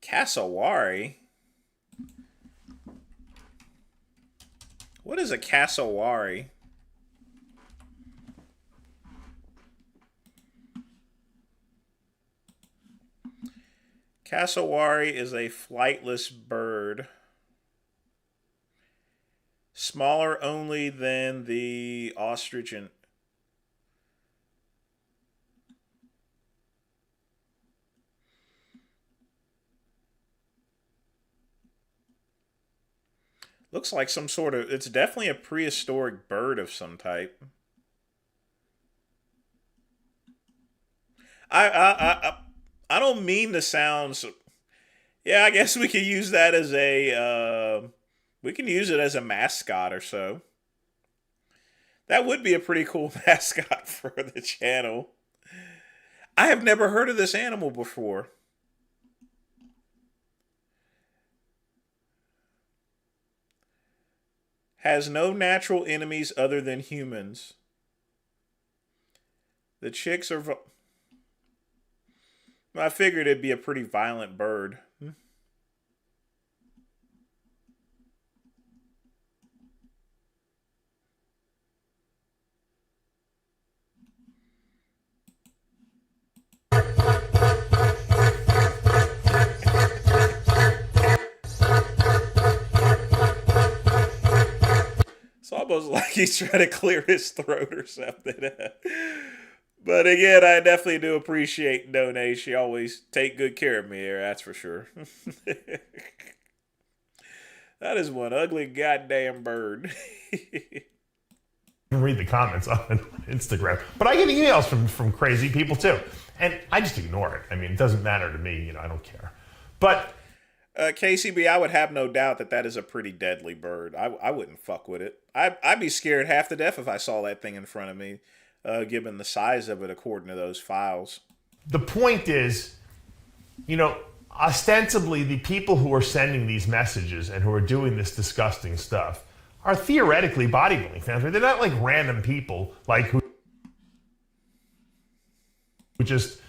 Cassowary? What is a cassowary? Cassowary is a flightless bird. Smaller only than the ostrich and looks like some sort of, it's definitely a prehistoric bird of some type. I don't mean to sound so, yeah, I guess we could use that as a we can use it as a mascot or so. That would be a pretty cool mascot for the channel. I have never heard of this animal before. Has no natural enemies other than humans. The chicks are... I figured it'd be a pretty violent bird. It's almost like he's trying to clear his throat or something. But again, I definitely do appreciate donation. You always take good care of me here, that's for sure. That is one ugly goddamn bird. Read the comments on Instagram. But I get emails from crazy people too. And I just ignore it. I mean, it doesn't matter to me. I don't care. But... KCB, I would have no doubt that is a pretty deadly bird. I wouldn't fuck with it. I'd be scared half to death if I saw that thing in front of me, given the size of it according to those files. The point is, ostensibly the people who are sending these messages and who are doing this disgusting stuff are theoretically bodybuilding fans. They're not like random people like who just,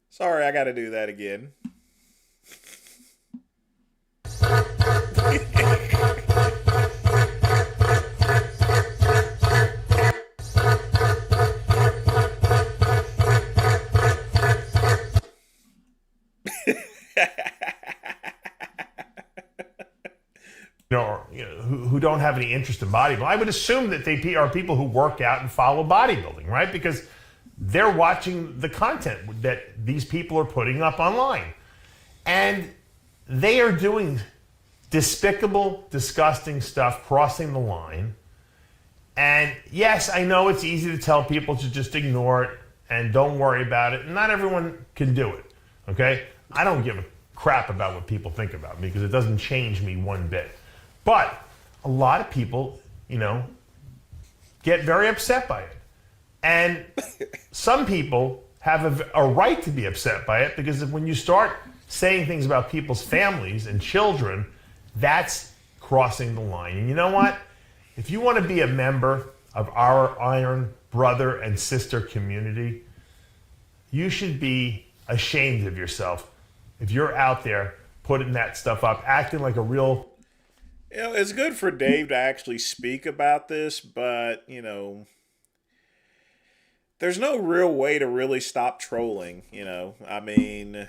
Sorry, I got to do that again. who don't have any interest in bodybuilding. I would assume that they are people who work out and follow bodybuilding, right? Because they're watching the content that these people are putting up online. And they are doing despicable, disgusting stuff, crossing the line. And yes, I know it's easy to tell people to just ignore it and don't worry about it. Not everyone can do it, okay? I don't give a crap about what people think about me because it doesn't change me one bit. But a lot of people, get very upset by it. And some people have a right to be upset by it because when you start saying things about people's families and children, that's crossing the line. And you know what? If you want to be a member of our Iron Brother and Sister community, you should be ashamed of yourself if you're out there putting that stuff up, acting like a real... It's good for Dave to actually speak about this, but, there's no real way to really stop trolling, I mean...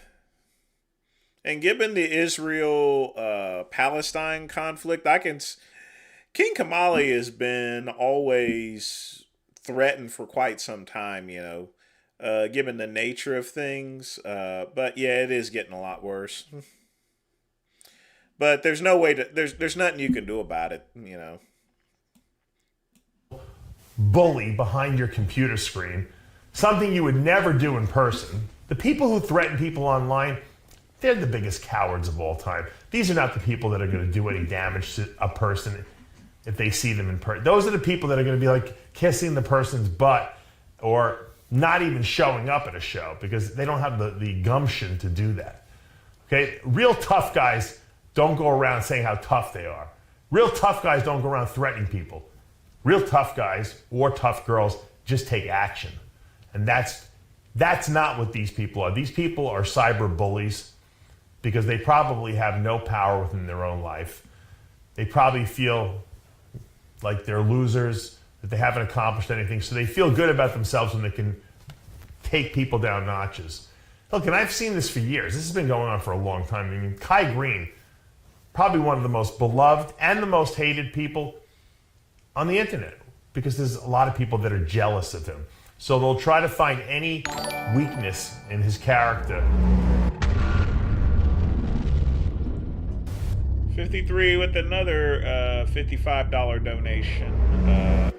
And given the Israel-Palestine conflict, King Kamali has been always threatened for quite some time, given the nature of things. But yeah, it is getting a lot worse. But there's no way there's nothing you can do about it, Bully behind your computer screen, something you would never do in person. The people who threaten people online, they're the biggest cowards of all time. These are not the people that are going to do any damage to a person if they see them in person. Those are the people that are going to be like kissing the person's butt or not even showing up at a show because they don't have the gumption to do that. Okay? Real tough guys don't go around saying how tough they are. Real tough guys don't go around threatening people. Real tough guys or tough girls just take action. And that's not what these people are. These people are cyber bullies because they probably have no power within their own life. They probably feel like they're losers, that they haven't accomplished anything, so they feel good about themselves when they can take people down notches. Look, and I've seen this for years. This has been going on for a long time. I mean, Kai Green, probably one of the most beloved and the most hated people on the internet because there's a lot of people that are jealous of him. So they'll try to find any weakness in his character. 53 with another $55 donation. Let's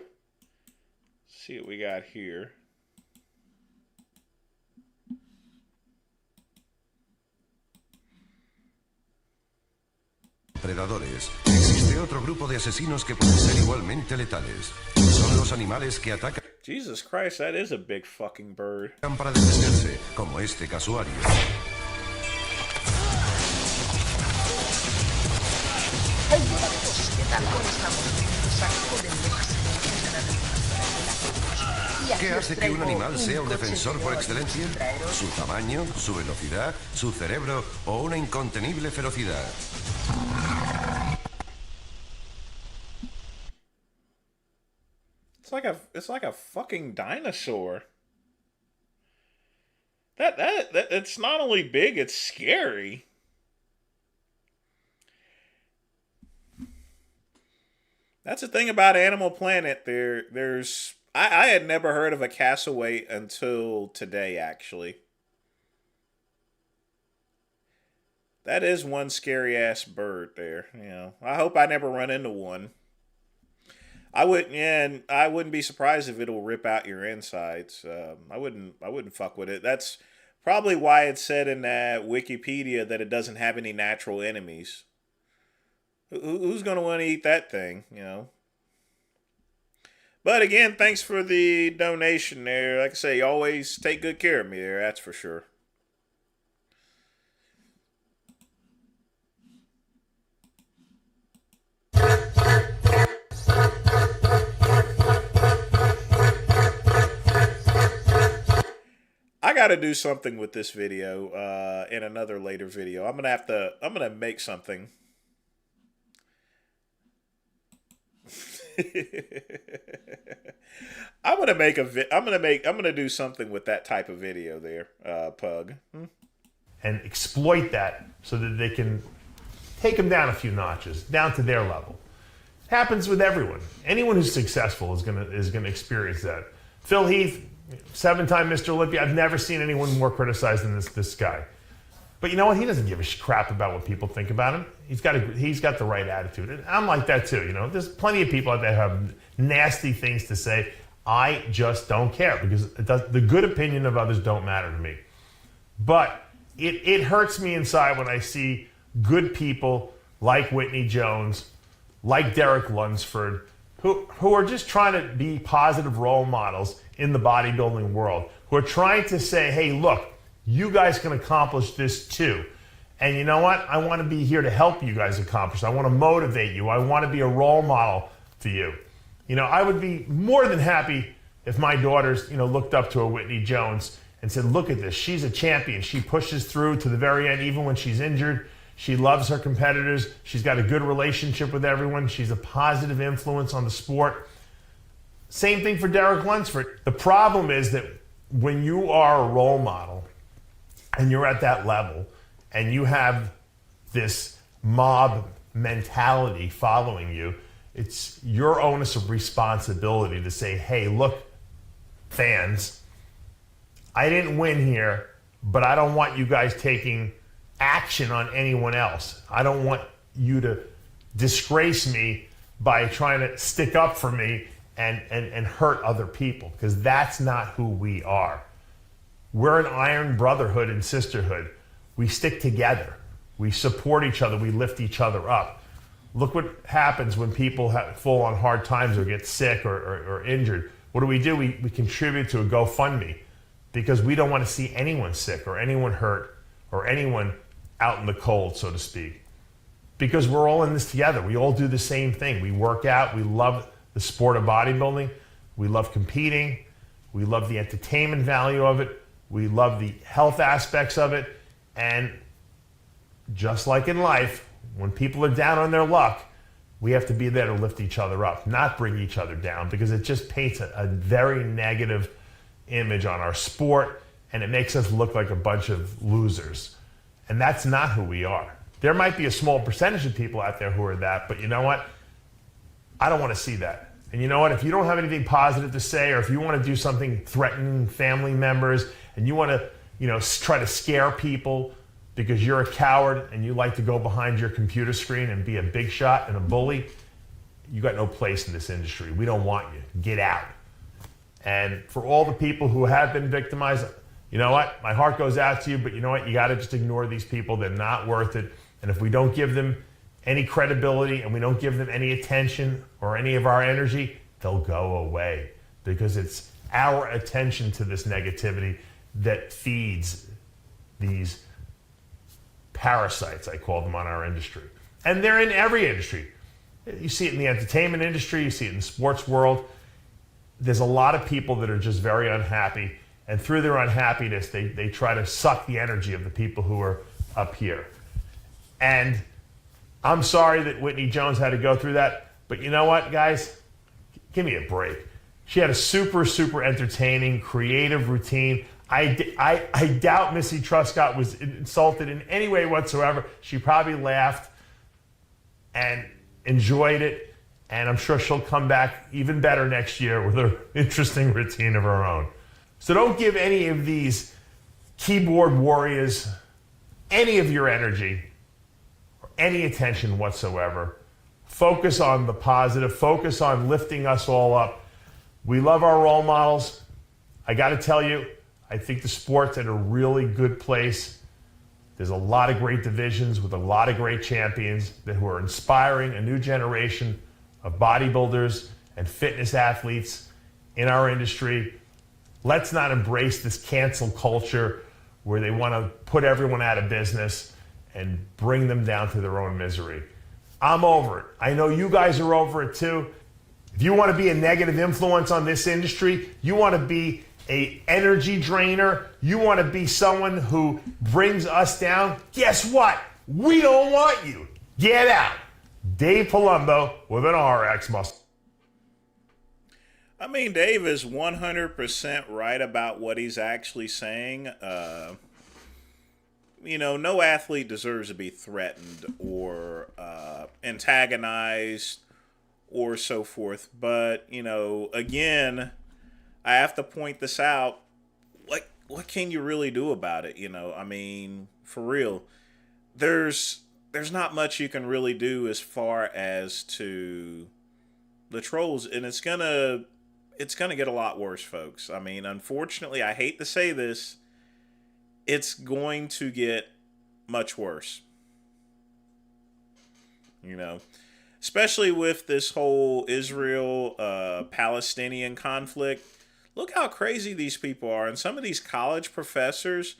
see what we got here. Predadores. Existe otro grupo de asesinos que pueden ser igualmente letales. Son los animales que atacan Jesus Christ, that is a big fucking bird. para defenderse, como este casuario. ¿Qué hace que un animal sea un defensor por excelencia? ¿Su tamaño, su velocidad, su cerebro o una incontenible ferocidad? It's like a fucking dinosaur. That it's not only big, it's scary. That's the thing about Animal Planet. I had never heard of a cassowary until today, actually. That is one scary ass bird there. I hope I never run into one. I wouldn't be surprised if it'll rip out your insides. I wouldn't fuck with it. That's probably why it said in that Wikipedia that it doesn't have any natural enemies. Who's going to want to eat that thing, But again, thanks for the donation there. Like I say, you always take good care of me there, that's for sure. I got to do something with this video in another later video. I'm going to make something. I'm gonna do something with that type of video there, Pug. And exploit that so that they can take them down a few notches, down to their level. Happens with everyone. Anyone who's successful is gonna experience that. Phil Heath, 7-time Mr. Olympia. I've never seen anyone more criticized than this guy. But you know what? He doesn't give a crap about what people think about him. He's got the right attitude. And I'm like that too, you know. There's plenty of people out there who have nasty things to say. I just don't care because the good opinion of others don't matter to me. But it hurts me inside when I see good people like Whitney Jones, like Derek Lunsford, who are just trying to be positive role models in the bodybuilding world, who are trying to say, hey, look, you guys can accomplish this too. And you know what? I want to be here to help you guys accomplish. I want to motivate you. I want to be a role model for you. You know, I would be more than happy if my daughters, you know, looked up to a Whitney Jones and said, look at this. She's a champion. She pushes through to the very end, even when she's injured. She loves her competitors. She's got a good relationship with everyone. She's a positive influence on the sport. Same thing for Derek Lunsford. The problem is that when you are a role model and you're at that level and you have this mob mentality following you, it's your onus of responsibility to say, hey, look, fans, I didn't win here, but I don't want you guys taking action on anyone else. I don't want you to disgrace me by trying to stick up for me and hurt other people, because that's not who we are. We're an iron brotherhood and sisterhood. We stick together. We support each other. We lift each other up. Look what happens when people fall on hard times or get sick or injured. What do? We contribute to a GoFundMe because we don't want to see anyone sick or anyone hurt or anyone out in the cold, so to speak. Because we're all in this together. We all do the same thing. We work out. We love the sport of bodybuilding. We love competing. We love the entertainment value of it. We love the health aspects of it. And just like in life, when people are down on their luck, we have to be there to lift each other up, not bring each other down, because it just paints a very negative image on our sport, and it makes us look like a bunch of losers. And that's not who we are. There might be a small percentage of people out there who are that, but you know what? I don't want to see that. And you know what? If you don't have anything positive to say, or if you want to do something threatening family members, and you want to, you know, try to scare people because you're a coward and you like to go behind your computer screen and be a big shot and a bully, you got no place in this industry. We don't want you. Get out. And for all the people who have been victimized, you know what? My heart goes out to you, but you know what? You got to just ignore these people. They're not worth it. And if we don't give them any credibility and we don't give them any attention or any of our energy, they'll go away, because it's our attention to this negativity that feeds these parasites, I call them, on our industry. And they're in every industry. You see it in the entertainment industry, you see it in the sports world. There's a lot of people that are just very unhappy, and through their unhappiness, they try to suck the energy of the people who are up here. And I'm sorry that Whitney Jones had to go through that, but you know what, guys? Give me a break. She had a super, super entertaining, creative routine. I doubt Missy Truscott was insulted in any way whatsoever. She probably laughed and enjoyed it, and I'm sure she'll come back even better next year with an interesting routine of her own. So don't give any of these keyboard warriors any of your energy or any attention whatsoever. Focus on the positive. Focus on lifting us all up. We love our role models. I got to tell you, I think the sport's at a really good place. There's a lot of great divisions with a lot of great champions who are inspiring a new generation of bodybuilders and fitness athletes in our industry. Let's not embrace this cancel culture where they want to put everyone out of business and bring them down to their own misery. I'm over it. I know you guys are over it too. If you want to be a negative influence on this industry, you want to be an energy drainer, you want to be someone who brings us down, guess what? We don't want you. Get out. Dave Palumbo with an RX muscle. I mean, Dave is 100% right about what he's actually saying. no athlete deserves to be threatened or antagonized or so forth. But, again, I have to point this out. What can you really do about it? I mean, for real, there's not much you can really do as far as to the trolls, and it's gonna get a lot worse, folks. I mean, unfortunately, I hate to say this, it's going to get much worse. Especially with this whole Israel-Palestinian conflict. Look how crazy these people are. And some of these college professors,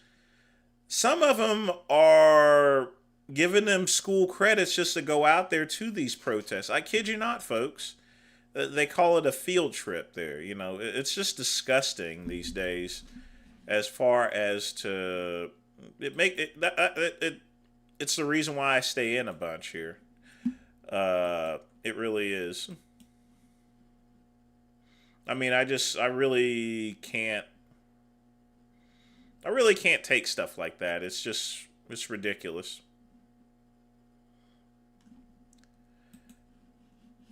some of them are giving them school credits just to go out there to these protests. I kid you not, folks. They call it a field trip there. It's just disgusting these days as far as to it's the reason why I stay in a bunch here. It really is. I mean, I really can't take stuff like that. It's ridiculous.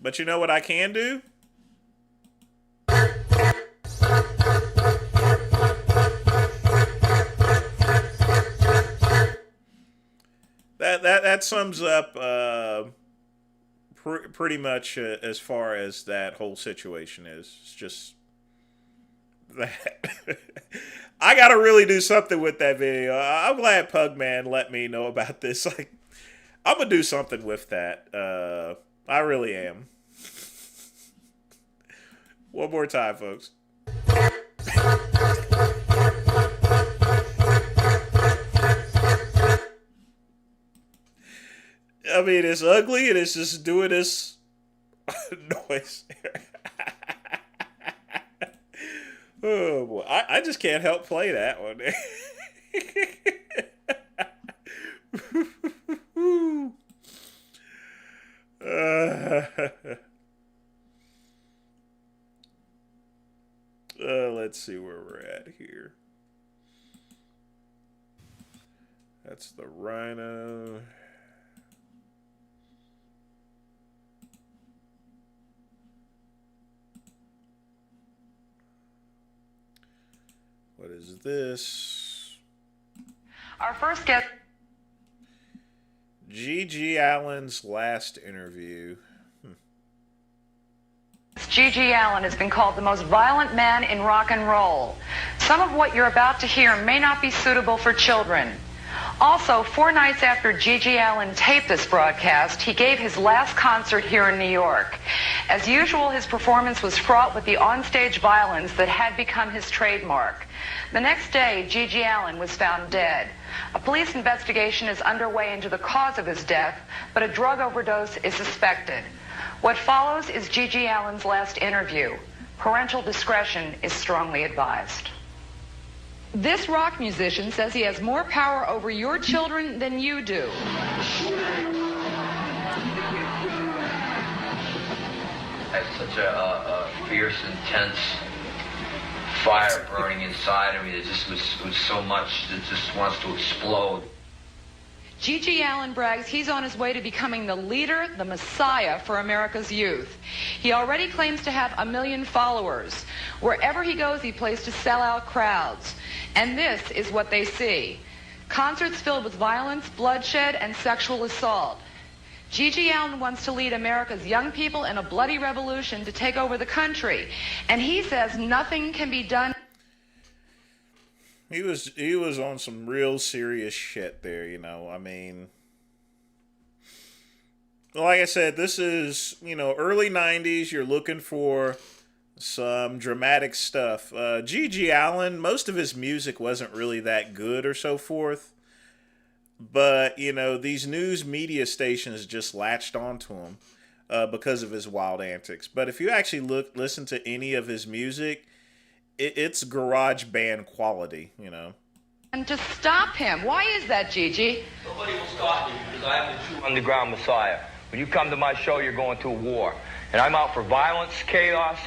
But you know what I can do? That sums up pretty much as far as that whole situation is. It's just that. I gotta really do something with that video. I'm glad Pugman let me know about this. I'm gonna do something with that. I really am. One more time, folks. I mean, it's ugly and it's just doing this noise. Oh boy, I just can't help play that one. Let's see where we're at here. That's the Rhino. What is this? Our first guest. G.G. Allen's last interview. G.G. Allen has been called the most violent man in rock and roll. Some of what you're about to hear may not be suitable for children. Also, 4 nights after G.G. Allen taped this broadcast, he gave his last concert here in New York. As usual, his performance was fraught with the onstage violence that had become his trademark. The next day, G.G. Allen was found dead. A police investigation is underway into the cause of his death, but a drug overdose is suspected. What follows is G.G. Allen's last interview. Parental discretion is strongly advised. This rock musician says he has more power over your children than you do. Has such a fierce, intense fire burning inside of me. It just was so much that just wants to explode. G.G. Allen brags he's on his way to becoming the leader, the messiah for America's youth. He already claims to have 1 million followers. Wherever he goes, he plays to sell out crowds. And this is what they see. Concerts filled with violence, bloodshed, and sexual assault. G.G. Allen wants to lead America's young people in a bloody revolution to take over the country. And he says nothing can be done. He was on some real serious shit there, I mean, like I said, this is, early 90s. You're looking for some dramatic stuff. G.G. Allen, most of his music wasn't really that good or so forth. But, these news media stations just latched onto him because of his wild antics. But if you actually listen to any of his music, it's garage band quality, And to stop him. Why is that, Gigi? Nobody will stop me because I am the true underground messiah. When you come to my show, you're going to a war. And I'm out for violence, chaos,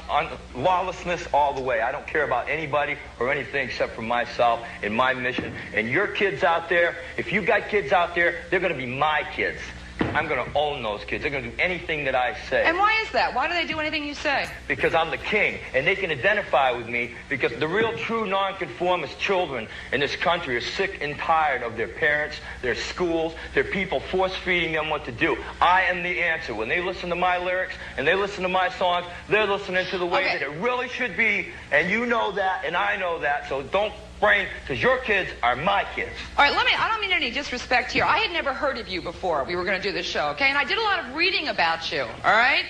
lawlessness all the way. I don't care about anybody or anything except for myself and my mission. And your kids out there, if you got kids out there, they're going to be my kids. I'm going to own those kids. They're going to do anything that I say. And why is that? Why do they do anything you say? Because I'm the king, and they can identify with me because the real true nonconformist children in this country are sick and tired of their parents, their schools, their people force-feeding them what to do. I am the answer. When they listen to my lyrics and they listen to my songs, they're listening to the way that it really should be, and you know that, and I know that, so don't brain, because your kids are my kids. All right, I don't mean any disrespect here. I had never heard of you before we were going to do this show, okay? And I did a lot of reading about you, all right?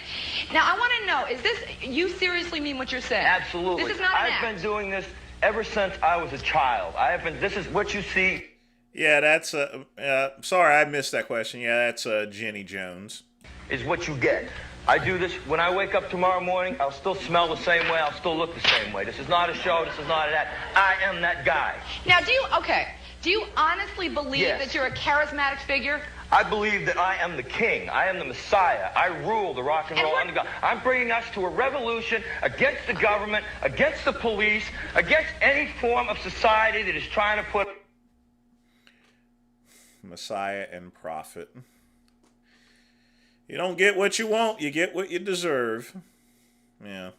Now, I want to know, is this, you seriously mean what you're saying? Absolutely. This is not an act. I've been doing this ever since I was a child. This is what you see. Yeah, that's, sorry, I missed that question. Yeah, that's Jenny Jones. Is what you get. I do this, when I wake up tomorrow morning, I'll still smell the same way, I'll still look the same way. This is not a show, this is not an act. I am that guy. Now, do you honestly believe that you're a charismatic figure? I believe that I am the king. I am the Messiah. I rule the rock and roll underground. I'm bringing us to a revolution against the government, against the police, against any form of society that is trying to put... Messiah and prophet. You don't get what you want, you get what you deserve. Yeah.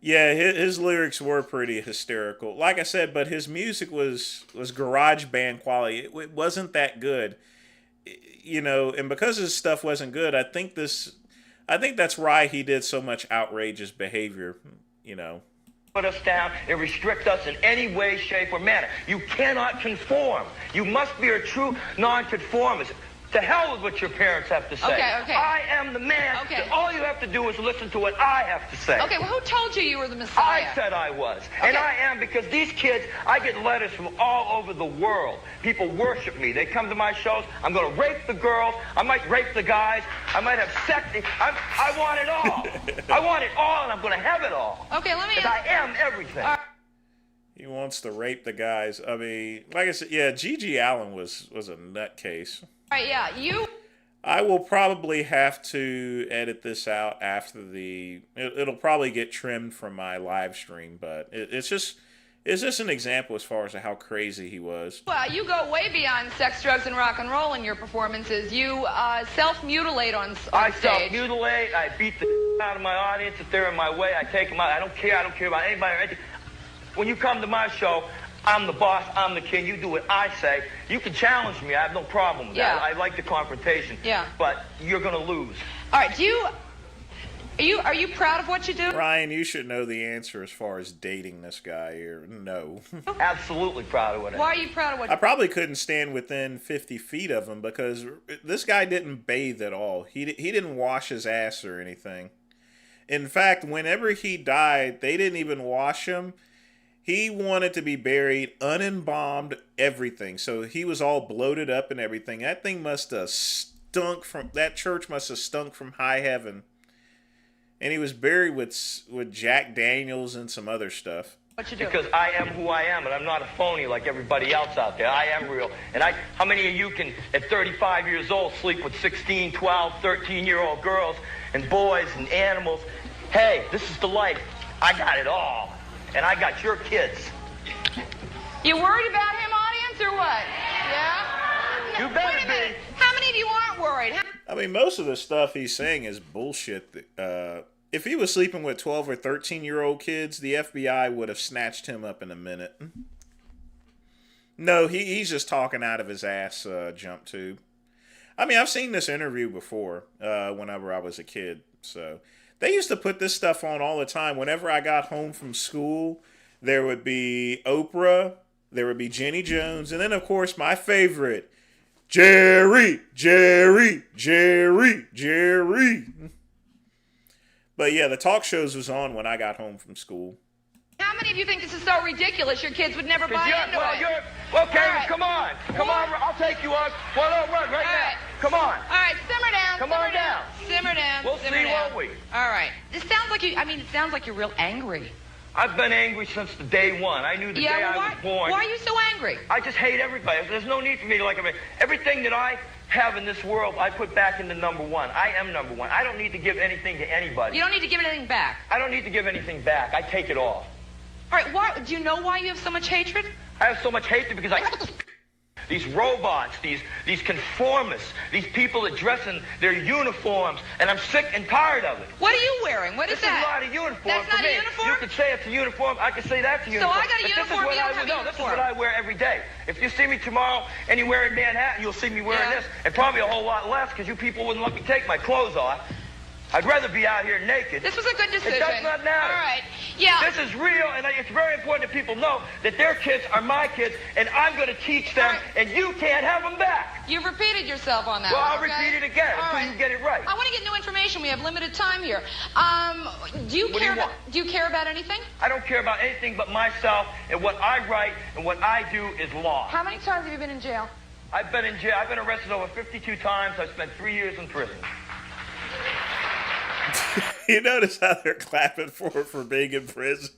Yeah, his lyrics were pretty hysterical. Like I said, but his music was garage band quality. It wasn't that good. You know, and because his stuff wasn't good, I think that's why he did so much outrageous behavior, you know. Put us down and restrict us in any way, shape, or manner. You cannot conform. You must be a true nonconformist. To hell with what your parents have to say. Okay. I am the man. Okay. That all you have to do is listen to what I have to say. Okay, well, who told you were the Messiah? I said I was. Okay. And I am, because these kids, I get letters from all over the world. People worship me. They come to my shows. I'm going to rape the girls. I might rape the guys. I might have sex. I want it all. I want it all, and I'm going to have it all. Okay, let me... Because I am everything. He wants to rape the guys. I mean, like I said, yeah, G.G. Allen was a nutcase. All right, yeah, you... I will probably have to edit this out after it'll probably get trimmed from my live stream, but it's just an example as far as how crazy he was. Well, you go way beyond sex, drugs, and rock and roll in your performances. You self-mutilate on stage. I self-mutilate. I beat the out of my audience if they're in my way. I take them out. I don't care. I don't care about anybody or anything. When you come to my show, I'm the boss, I'm the king, you do what I say. You can challenge me, I have no problem with that. I like the confrontation. Yeah. But you're gonna lose. All right, are you proud of what you do? Ryan, you should know the answer as far as dating this guy here. No. Absolutely proud of what I do. Why are you proud of what you do? I probably couldn't stand within 50 feet of him because this guy didn't bathe at all. He didn't wash his ass or anything. In fact, whenever he died, they didn't even wash him. He wanted to be buried unembalmed, everything. So he was all bloated up and everything. That thing must have stunk that church must have stunk from high heaven. And he was buried with Jack Daniels and some other stuff. What you do? Because I am who I am, and I'm not a phony like everybody else out there. I am real. And how many of you can, at 35 years old, sleep with 16, 12, 13-year-old girls and boys and animals? Hey, this is the life. I got it all. And I got your kids. You worried about him, audience, or what? Yeah? You better be. How many of you aren't worried? I mean, most of the stuff he's saying is bullshit. If he was sleeping with 12 or 13-year-old kids, the FBI would have snatched him up in a minute. No, he's just talking out of his ass, jump tube. I mean, I've seen this interview before, whenever I was a kid, so... They used to put this stuff on all the time. Whenever I got home from school, there would be Oprah, there would be Jenny Jones, and then, of course, my favorite, Jerry. But, yeah, the talk shows was on when I got home from school. How many of you think this is so ridiculous your kids would never buy into it? Okay, right. Come on. Come on, I'll take you on. Well, run right now. Come on. All right, simmer down. Come on down. Simmer down. We'll see, won't we? All right. It sounds like you're real angry. I've been angry since the day one. I knew the day I was born. Why are you so angry? I just hate everybody. There's no need for me to like everybody. Everything that I have in this world, I put back into number one. I am number one. I don't need to give anything to anybody. You don't need to give anything back. I don't need to give anything back. I take it all. All right, do you know why you have so much hatred? I have so much hatred because these robots, these conformists, these people that dress in their uniforms, and I'm sick and tired of it. What are you wearing? What is that? This is not a uniform That's for not me. a uniform? You could say it's a uniform. I could say that's a uniform. So I got a But uniform, you don't have a No, this is uniform. what I wear every day. If you see me tomorrow anywhere in Manhattan, you'll see me wearing this, and probably a whole lot less because you people wouldn't let me take my clothes off. I'd rather be out here naked. This was a good decision. It does not matter. All right. Yeah. This is real, and it's very important that people know that their kids are my kids, and I'm going to teach them, and you can't have them back. You've repeated yourself on that Well, one, I'll okay? repeat it again All until right. you get it right. I want to get new information. We have limited time here. Do you What do care you about? want? Do you care about anything? I don't care about anything but myself, and what I write and what I do is law. How many times have you been in jail? I've been in jail. I've been arrested over 52 times. I've spent 3 years in prison. You notice how they're clapping for being in prison?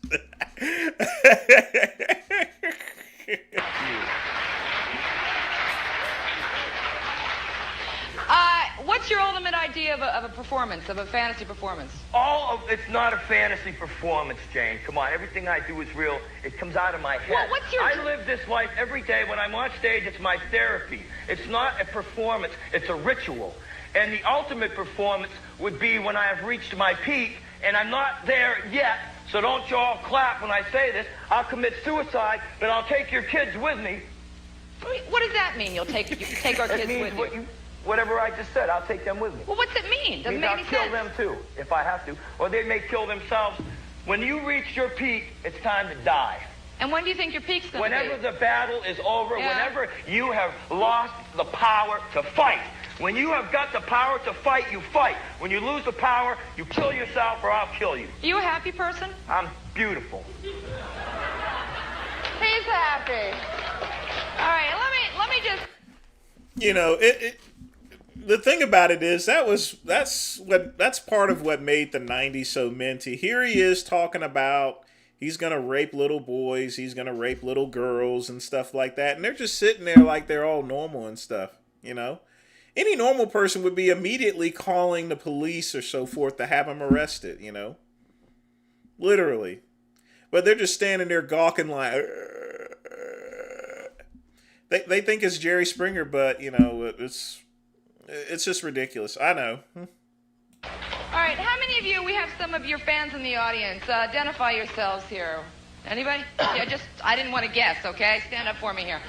What's your ultimate idea of a performance, of a fantasy performance? It's not a fantasy performance, Jane. Come on, everything I do is real. It comes out of my head. Well, what's your I live this life every day. When I'm on stage, it's my therapy. It's not a performance, it's a ritual. And the ultimate performance would be when I have reached my peak, and I'm not there yet, so don't you all clap when I say this. I'll commit suicide, but I'll take your kids with me. What does that mean? You'll take our That kids means with you? whatever I just said, I'll take them with me. Well, what's it mean? Doesn't Means make I'll any kill sense. them too, if I have to. Or they may kill themselves. When you reach your peak, it's time to die. And when do you think your peak's going to be? Whenever the battle is over, Yeah. whenever you have lost the power to fight. When you have got the power to fight, you fight. When you lose the power, you kill yourself or I'll kill you. Are you a happy person? I'm beautiful. He's happy. All right, let me just. You know, the thing about it is that's part of what made the 90s so minty. Here he is talking about he's gonna rape little boys, he's gonna rape little girls and stuff like that, and they're just sitting there like they're all normal and stuff, you know. Any normal person would be immediately calling the police or so forth to have him arrested, you know. Literally. But they're just standing there gawking like they think it's Jerry Springer, but you know, it's just ridiculous. I know. All right, how many of you? We have some of your fans in the audience. Identify yourselves here. Anybody? Yeah, I didn't want to guess. Okay, stand up for me here.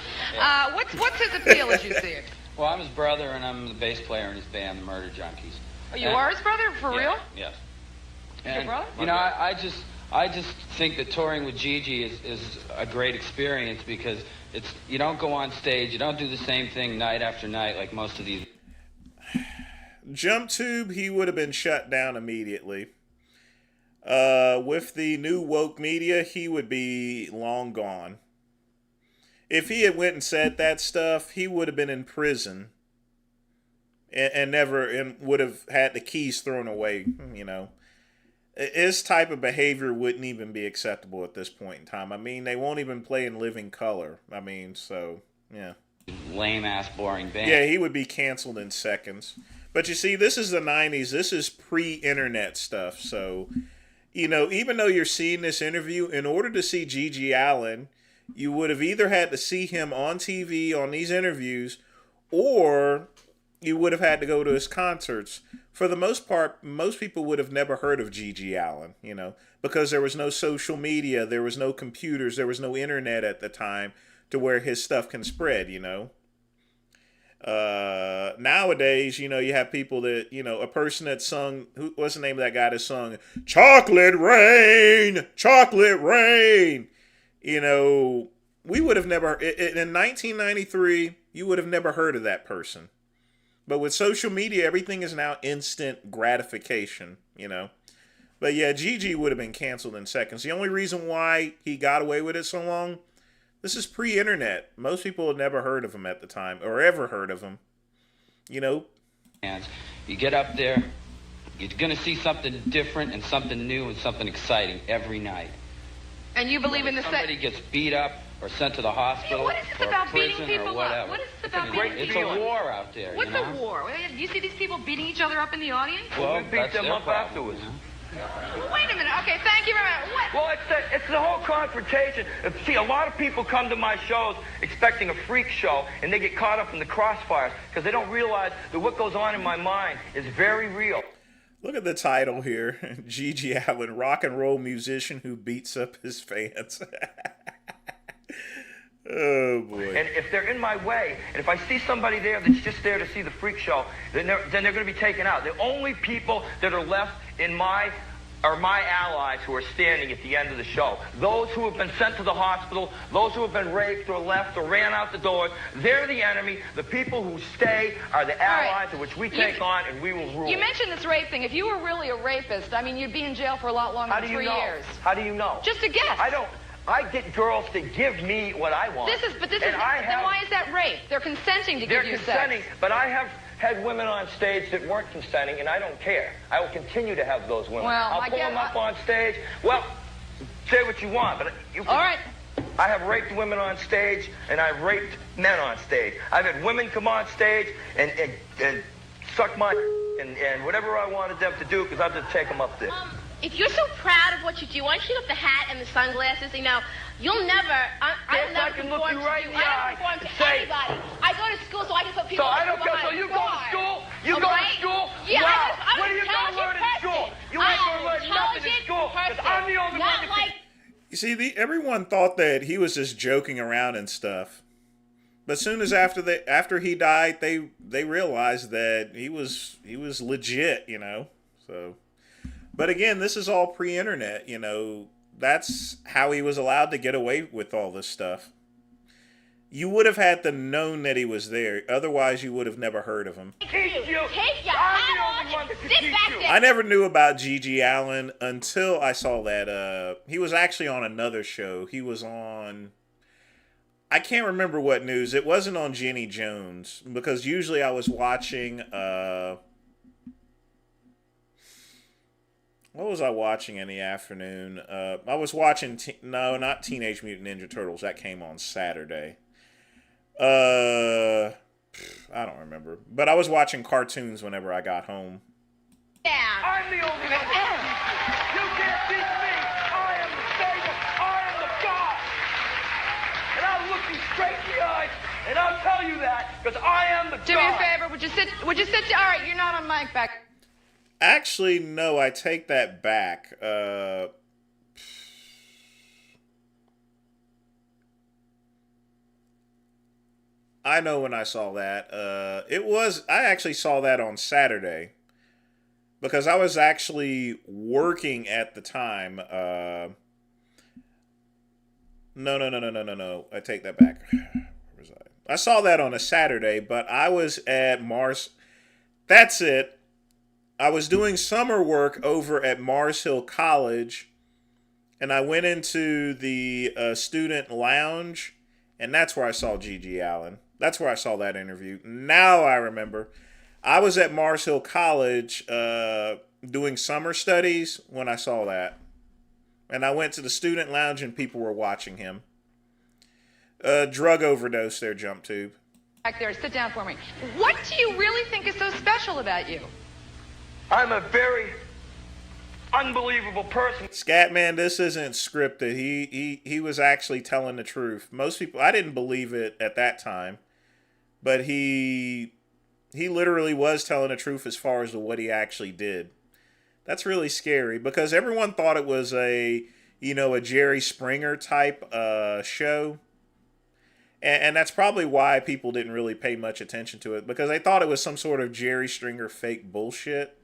What's his appeal as you see it? Well, I'm his brother, and I'm the bass player in his band, the Murder Junkies. Oh, you are his brother, for real? Yes. Your brother? You know, I just think that touring with Gigi is a great experience because you don't go on stage, you don't do the same thing night after night like most of these. Jump Tube, he would have been shut down immediately. With the new woke media, he would be long gone. If he had went and said that stuff, he would have been in prison and would have had the keys thrown away, you know. His type of behavior wouldn't even be acceptable at this point in time. I mean, they won't even play in living color. I mean, so, yeah. Lame-ass, boring band. Yeah, he would be canceled in seconds. But you see, this is the 90s. This is pre-internet stuff. So, you know, even though you're seeing this interview, in order to see Gigi Allen, you would have either had to see him on TV on these interviews, or you would have had to go to his concerts. For the most part, most people would have never heard of Gigi Allen, you know, because there was no social media, there was no computers, there was no internet at the time to where his stuff can spread, you know. Nowadays, you know, you have people that, you know, a person that sung, what's the name of that guy that sung Chocolate Rain, Chocolate Rain? You know, we would have never, in 1993, you would have never heard of that person. But with social media, everything is now instant gratification, you know. But yeah, Gigi would have been canceled in seconds. The only reason why he got away with it so long, this is pre-internet. Most people had never heard of him at the time, or ever heard of him, you know. You get up there, you're going to see something different and something new and something exciting every night. And you believe in the somebody gets beat up or sent to the hospital What is this or about beating prison people or whatever. up? What is this about it's beating it's people a up? war out there. What's you know? a war? Do you see these people beating each other up in the audience? Well, we beat that's them their up problem, afterwards. you know? Wait a minute. Okay, thank you very much. What? Well, it's the whole confrontation. See, a lot of people come to my shows expecting a freak show, and they get caught up in the crossfires because they don't realize that what goes on in my mind is very real. Look at the title here. Gigi Allen, rock and roll musician who beats up his fans. Oh, boy. And if they're in my way, and if I see somebody there that's just there to see the freak show, then they're going to be taken out. The only people that are left are my allies who are standing at the end of the show. Those who have been sent to the hospital, those who have been raped or left or ran out the doors, they're the enemy. The people who stay are the allies of which we take on, and we will rule. You mentioned this rape thing. If you were really a rapist, I mean, you'd be in jail for a lot longer than 3 years. How do you know? Just a guess. I get girls to give me what I want. Then why is that rape? They're consenting to give you sex. They're consenting, but I have had women on stage that weren't consenting, and I don't care. I will continue to have those women. Well, I'll pull them up on stage. Well, say what you want, but all right. I have raped women on stage, and I've raped men on stage. I've had women come on stage and suck my and whatever I wanted them to do, because I'll just take them up there. If you're so proud of what you do, why don't you get the hat and the sunglasses? You know, you'll never. I'll never conform to you. I don't conform to anybody. I go to school so I can put people. So I don't behind care. So you go to school? You all go right? to school? Yeah. Wow. I'm What are you going to learn in school? You ain't going to learn nothing in school. Because I'm the only one that You see, everyone thought that he was just joking around and stuff. But as soon as after he died, they realized that he was legit, you know. So, but again, this is all pre-internet, you know. That's how he was allowed to get away with all this stuff. You would have had to known that he was there. Otherwise, you would have never heard of him. Take your hat off. Sit back there. I never knew about Gigi Allen until I saw that he was actually on another show. He was on, I can't remember what news. It wasn't on Jenny Jones, because usually I was watching what was I watching in the afternoon? I was watching not Teenage Mutant Ninja Turtles. That came on Saturday. I don't remember. But I was watching cartoons whenever I got home. Yeah. I'm the only one that can beat you. You can't beat me. I am the savior. I am the God. And I'll look you straight in the eyes, and I'll tell you that, because I am the God. Do me a favor. Would you sit down? All right, you're not on mic back. Actually, no, I take that back. I know when I saw that. I actually saw that on Saturday. Because I was actually working at the time. No. I take that back. Where was I? I saw that on a Saturday, but I was at Mars. That's it. I was doing summer work over at Mars Hill College, and I went into the student lounge, and that's where I saw Gigi Allen. That's where I saw that interview. Now I remember. I was at Mars Hill College doing summer studies when I saw that. And I went to the student lounge, and people were watching him. Drug overdose there, Jump Tube. Back there, sit down for me. What do you really think is so special about you? I'm a very unbelievable person. Scatman, this isn't scripted. He was actually telling the truth. Most people, I didn't believe it at that time, but he literally was telling the truth as far as to what he actually did. That's really scary, because everyone thought it was a Jerry Springer type show. And that's probably why people didn't really pay much attention to it, because they thought it was some sort of Jerry Springer fake bullshit.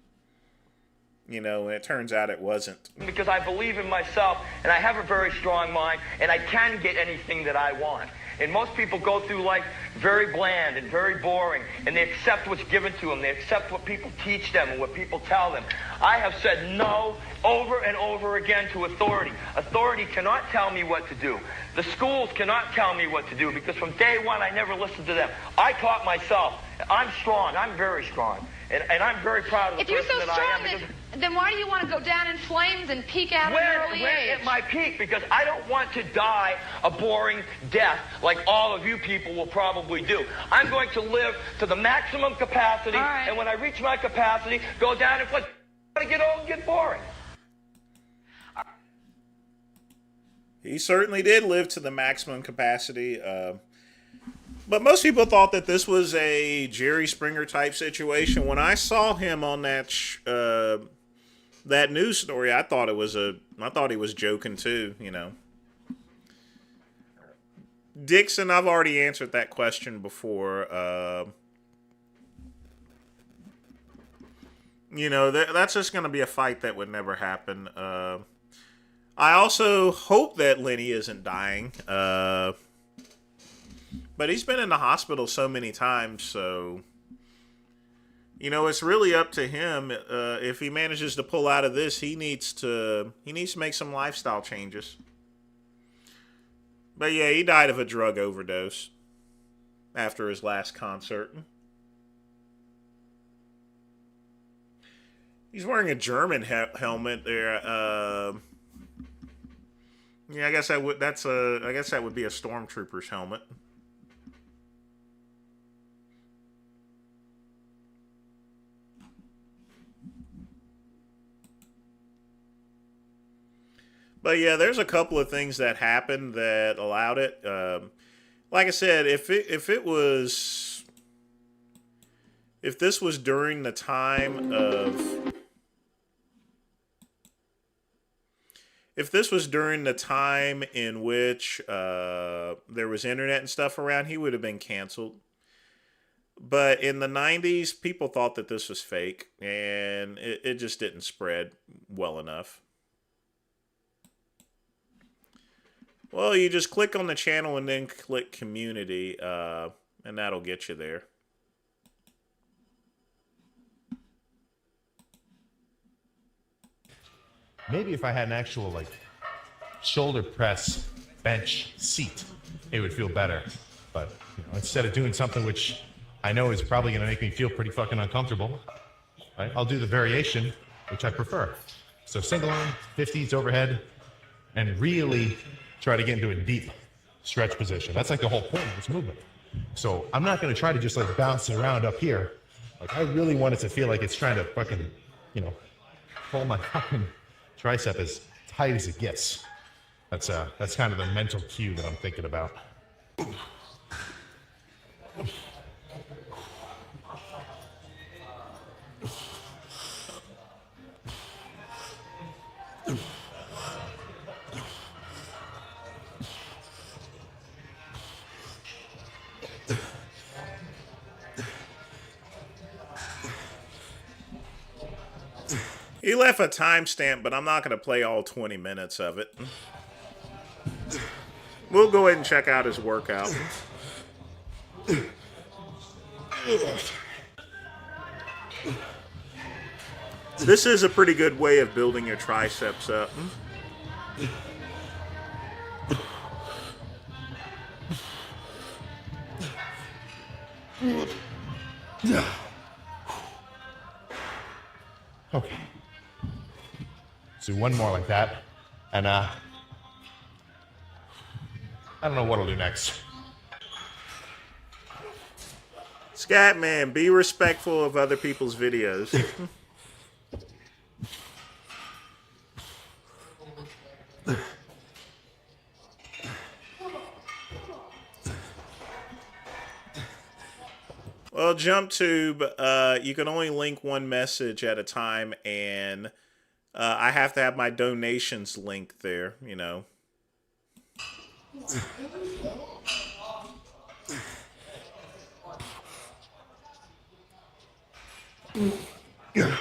And it turns out it wasn't. Because I believe in myself, and I have a very strong mind, and I can get anything that I want. And most people go through life very bland and very boring, and they accept what's given to them. They accept what people teach them and what people tell them. I have said no over and over again to authority. Authority cannot tell me what to do. The schools cannot tell me what to do, because from day one I never listened to them. I taught myself. I'm strong. I'm very strong. And I'm very proud of the person that I am. If you're so strong, then why do you want to go down in flames and peak out at an early age? At my peak, because I don't want to die a boring death like all of you people will probably do. I'm going to live to the maximum capacity, and when I reach my capacity, go down in flames. I'm going to get old and get boring. He certainly did live to the maximum capacity. But most people thought that this was a Jerry Springer type situation. When I saw him on that that news story, I thought he was joking too. You know, Dixon, I've already answered that question before. You know, that's just going to be a fight that would never happen. I also hope that Lenny isn't dying. But he's been in the hospital so many times, so, you know, it's really up to him. If he manages to pull out of this, he needs to make some lifestyle changes. But yeah, he died of a drug overdose after his last concert. He's wearing a German helmet there. Yeah, I guess that would be a stormtrooper's helmet. But yeah, there's a couple of things that happened that allowed it. Like I said, if this was during the time in which there was internet and stuff around, he would have been canceled. But in the 90s, people thought that this was fake, and it just didn't spread well enough. Well, you just click on the channel and then click community, and that'll get you there. Maybe if I had an actual, like, shoulder press bench seat, it would feel better. But, you know, instead of doing something which I know is probably going to make me feel pretty fucking uncomfortable, right, I'll do the variation, which I prefer. So single arm, 50s overhead, and really try to get into a deep stretch position. That's like the whole point of this movement. So I'm not going to try to just like bounce it around up here. Like I really want it to feel like it's trying to fucking, you know, pull my fucking tricep as tight as it gets. That's kind of the mental cue that I'm thinking about. He left a timestamp, but I'm not going to play all 20 minutes of it. We'll go ahead and check out his workout. This is a pretty good way of building your triceps up. Okay. So one more like that, and I don't know what I'll do next. Scatman, be respectful of other people's videos. Well, JumpTube, you can only link one message at a time, and I have to have my donations linked there, you know. Yeah.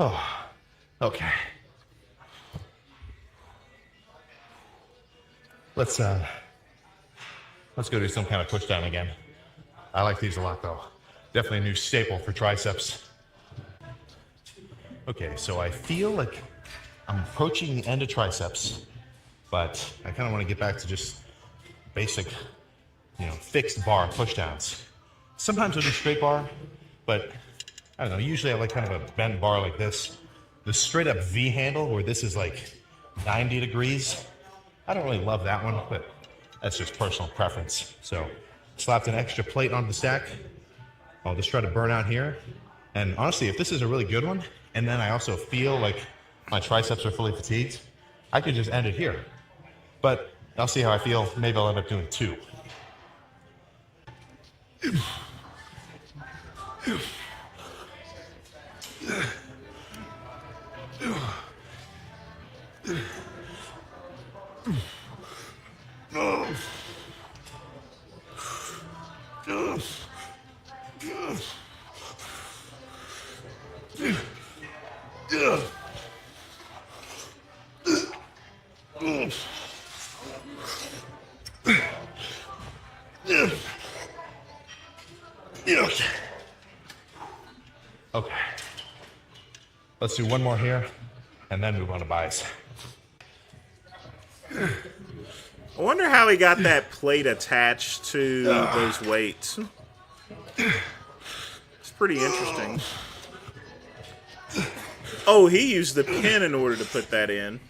Oh, okay. Let's go do some kind of push down again. I like these a lot though. Definitely a new staple for triceps. Okay, so I feel like I'm approaching the end of triceps, but I kind of want to get back to just basic, fixed bar pushdowns. Sometimes I'll do straight bar, but I don't know, usually I like kind of a bent bar like this. The straight up V handle, where this is like 90 degrees, I don't really love that one, but that's just personal preference. So slapped an extra plate onto the stack. I'll just try to burn out here. And honestly, if this is a really good one, and then I also feel like my triceps are fully fatigued, I could just end it here. But I'll see how I feel. Maybe I'll end up doing 2. Okay. Let's do one more here and then move on to buys. I wonder how he got that plate attached to those weights. It's pretty interesting. Oh, he used the pin in order to put that in.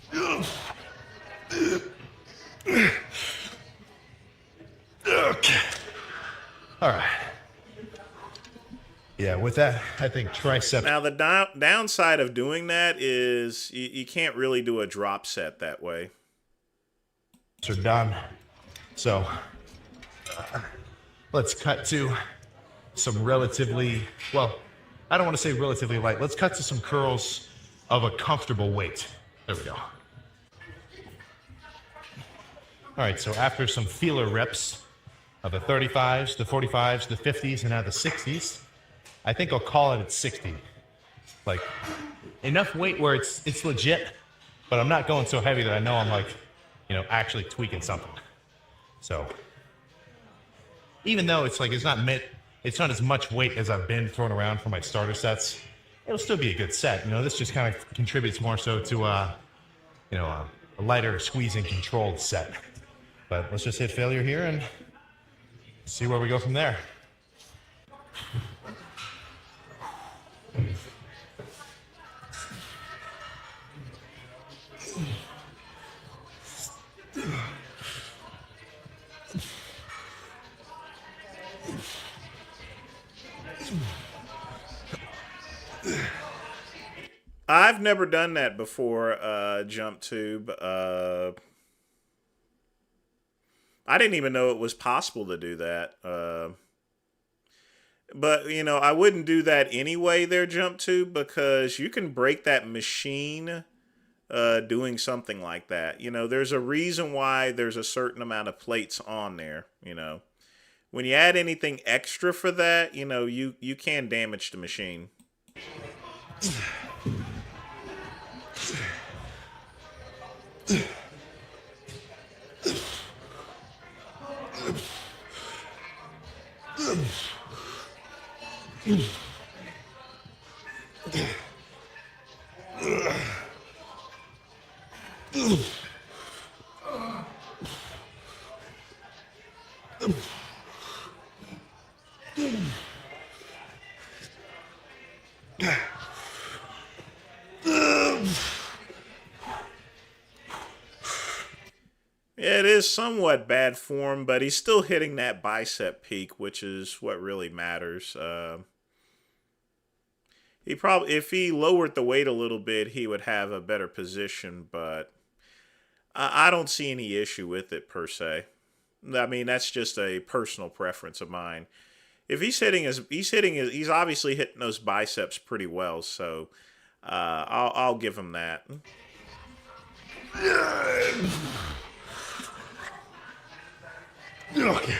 Okay. All right. Yeah, with that, I think tricep. Now, the downside of doing that is you can't really do a drop set that way. Are done. So let's cut to some relatively, well, I don't want to say relatively light. Let's cut to some curls of a comfortable weight. There we go. All right, so after some feeler reps of the 35s, the 45s, the 50s, and now the 60s, I think I'll call it at 60. Like, enough weight where it's legit, but I'm not going so heavy that I know I'm like, actually tweaking something. So, even though it's not as much weight as I've been throwing around for my starter sets, it'll still be a good set. This just kind of contributes more so to a lighter squeezing controlled set. But let's just hit failure here and see where we go from there. I've never done that before, jump tube. I didn't even know it was possible to do that. But, I wouldn't do that anyway there, jump tube, because you can break that machine doing something like that. There's a reason why there's a certain amount of plates on there, When you add anything extra for that, you can damage the machine. Yeah, it is somewhat bad form, but he's still hitting that bicep peak, which is what really matters. He probably, if he lowered the weight a little bit, he would have a better position, but I don't see any issue with it per se. I mean, that's just a personal preference of mine. If he's he's obviously hitting those biceps pretty well, so I'll give him that. Okay.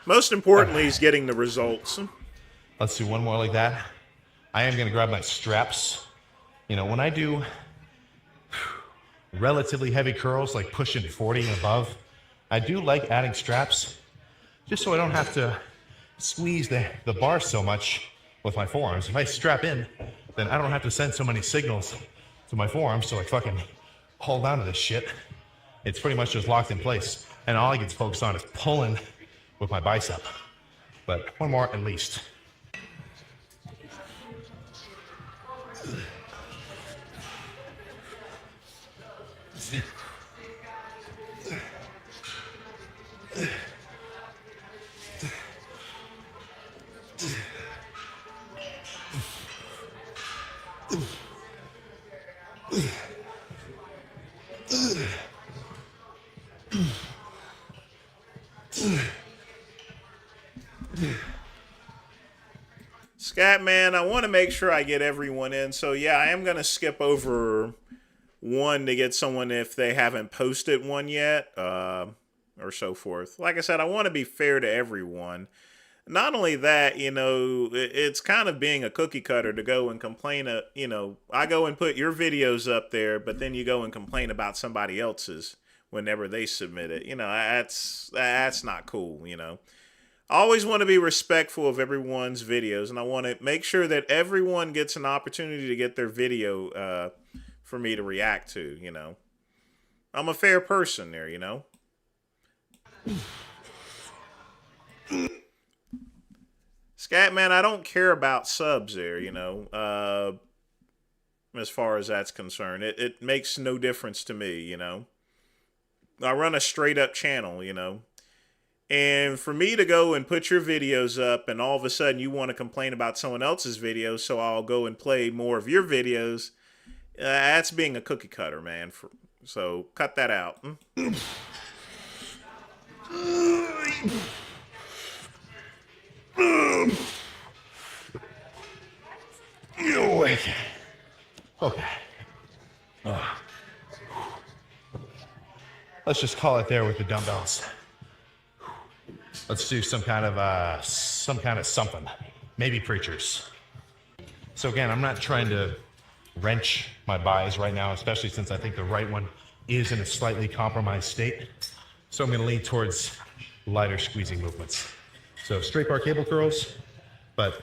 Most importantly, he's getting the results. Let's do one more like that. I am going to grab my straps. When I do relatively heavy curls, like pushing 40 and above, I do like adding straps, just so I don't have to squeeze the bar so much with my forearms. If I strap in, then I don't have to send so many signals to my forearms to like fucking hold on to this shit. It's pretty much just locked in place. And all I get to focus on is pulling with my bicep. But one more at least. Scatman, I want to make sure I get everyone in. So yeah, I am going to skip over one to get someone if they haven't posted one yet, or so forth. Like I said, I want to be fair to everyone. Not only that, you know, it's kind of being a cookie cutter to go and complain. You know, I go and put your videos up there, but then you go and complain about somebody else's whenever they submit it. You know, that's not cool, you know. I always want to be respectful of everyone's videos, and I want to make sure that everyone gets an opportunity to get their video for me to react to, you know. I'm a fair person there, you know. Scatman, I don't care about subs there, you know, as far as that's concerned. It makes no difference to me, you know. I run a straight-up channel, you know. And for me to go and put your videos up and all of a sudden you want to complain about someone else's videos, so I'll go and play more of your videos, that's being a cookie cutter, man. So cut that out. Okay. Let's just call it there with the dumbbells. Let's do some kind of something. Maybe preachers. So again, I'm not trying to wrench my buys right now, especially since I think the right one is in a slightly compromised state. So I'm going to lean towards lighter squeezing movements. So straight bar cable curls, but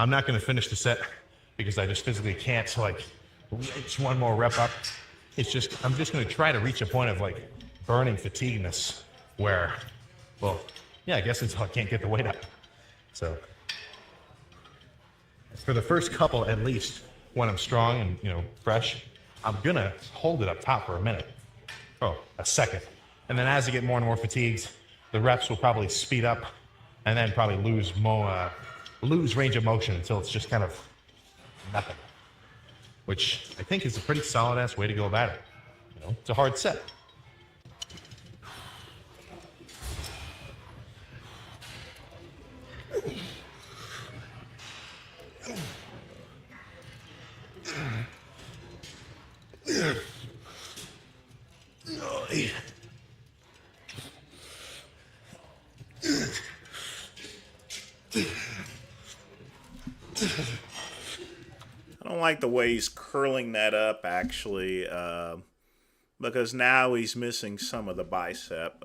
I'm not going to finish the set because I just physically can't like reach one more rep up. I'm just going to try to reach a point of like burning fatigueness where, well, yeah, I guess until I can't get the weight up. So for the first couple, at least, when I'm strong and, you know, fresh, I'm gonna hold it up top for a minute. Oh, a second. And then as I get more and more fatigued, the reps will probably speed up and then probably lose range of motion until it's just kind of nothing. Which I think is a pretty solid ass way to go about it. You know, it's a hard set. I don't like the way he's curling that up, actually, because now he's missing some of the bicep.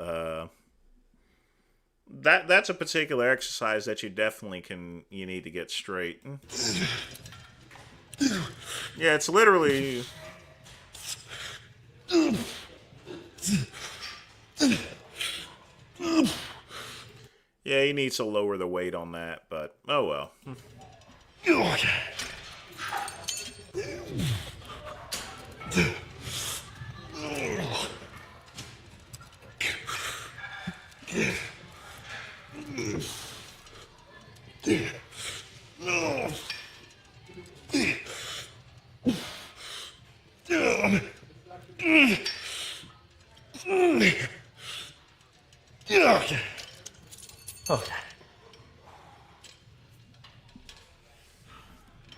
That's a particular exercise that you definitely you need to get straight. Yeah, it's literally... Yeah, he needs to lower the weight on that, but oh well. Okay.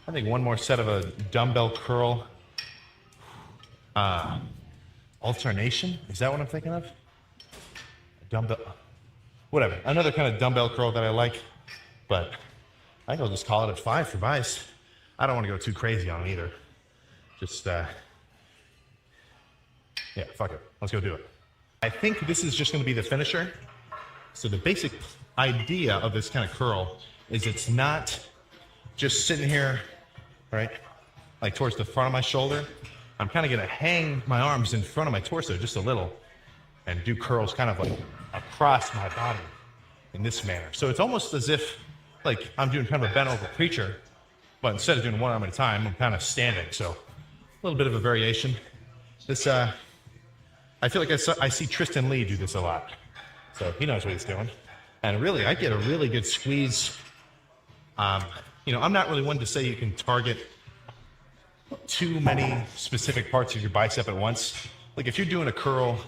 I think one more set of a dumbbell curl. Alternation? Is that what I'm thinking of? Dumbbell. Whatever. Another kind of dumbbell curl that I like. But I think I'll just call it a 5 for buys. I don't want to go too crazy on it either. Just, yeah, fuck it. Let's go do it. I think this is just going to be the finisher. So the basic idea of this kind of curl is it's not just sitting here, right, like towards the front of my shoulder. I'm kind of going to hang my arms in front of my torso just a little and do curls kind of like across my body in this manner. So it's almost as if like I'm doing kind of a bent over preacher, but instead of doing one arm at a time, I'm kind of standing. So a little bit of a variation. This, I feel like I see Tristan Lee do this a lot. So he knows what he's doing. And really, I get a really good squeeze. You know, I'm not really one to say you can target too many specific parts of your bicep at once. Like if you're doing a curl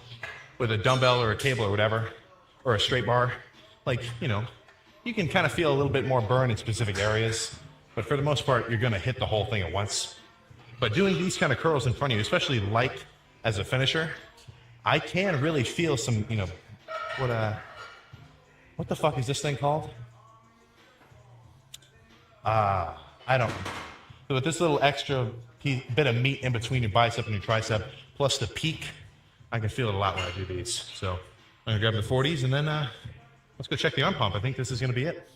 with a dumbbell or a cable or whatever, or a straight bar, like, you know, you can kind of feel a little bit more burn in specific areas, but for the most part, you're gonna hit the whole thing at once. But doing these kind of curls in front of you, especially light as a finisher, I can really feel some, you know, what the fuck is this thing called? I don't. So with this little extra bit of meat in between your bicep and your tricep, plus the peak, I can feel it a lot when I do these. So I'm gonna grab the 40s and then let's go check the arm pump. I think this is gonna be it.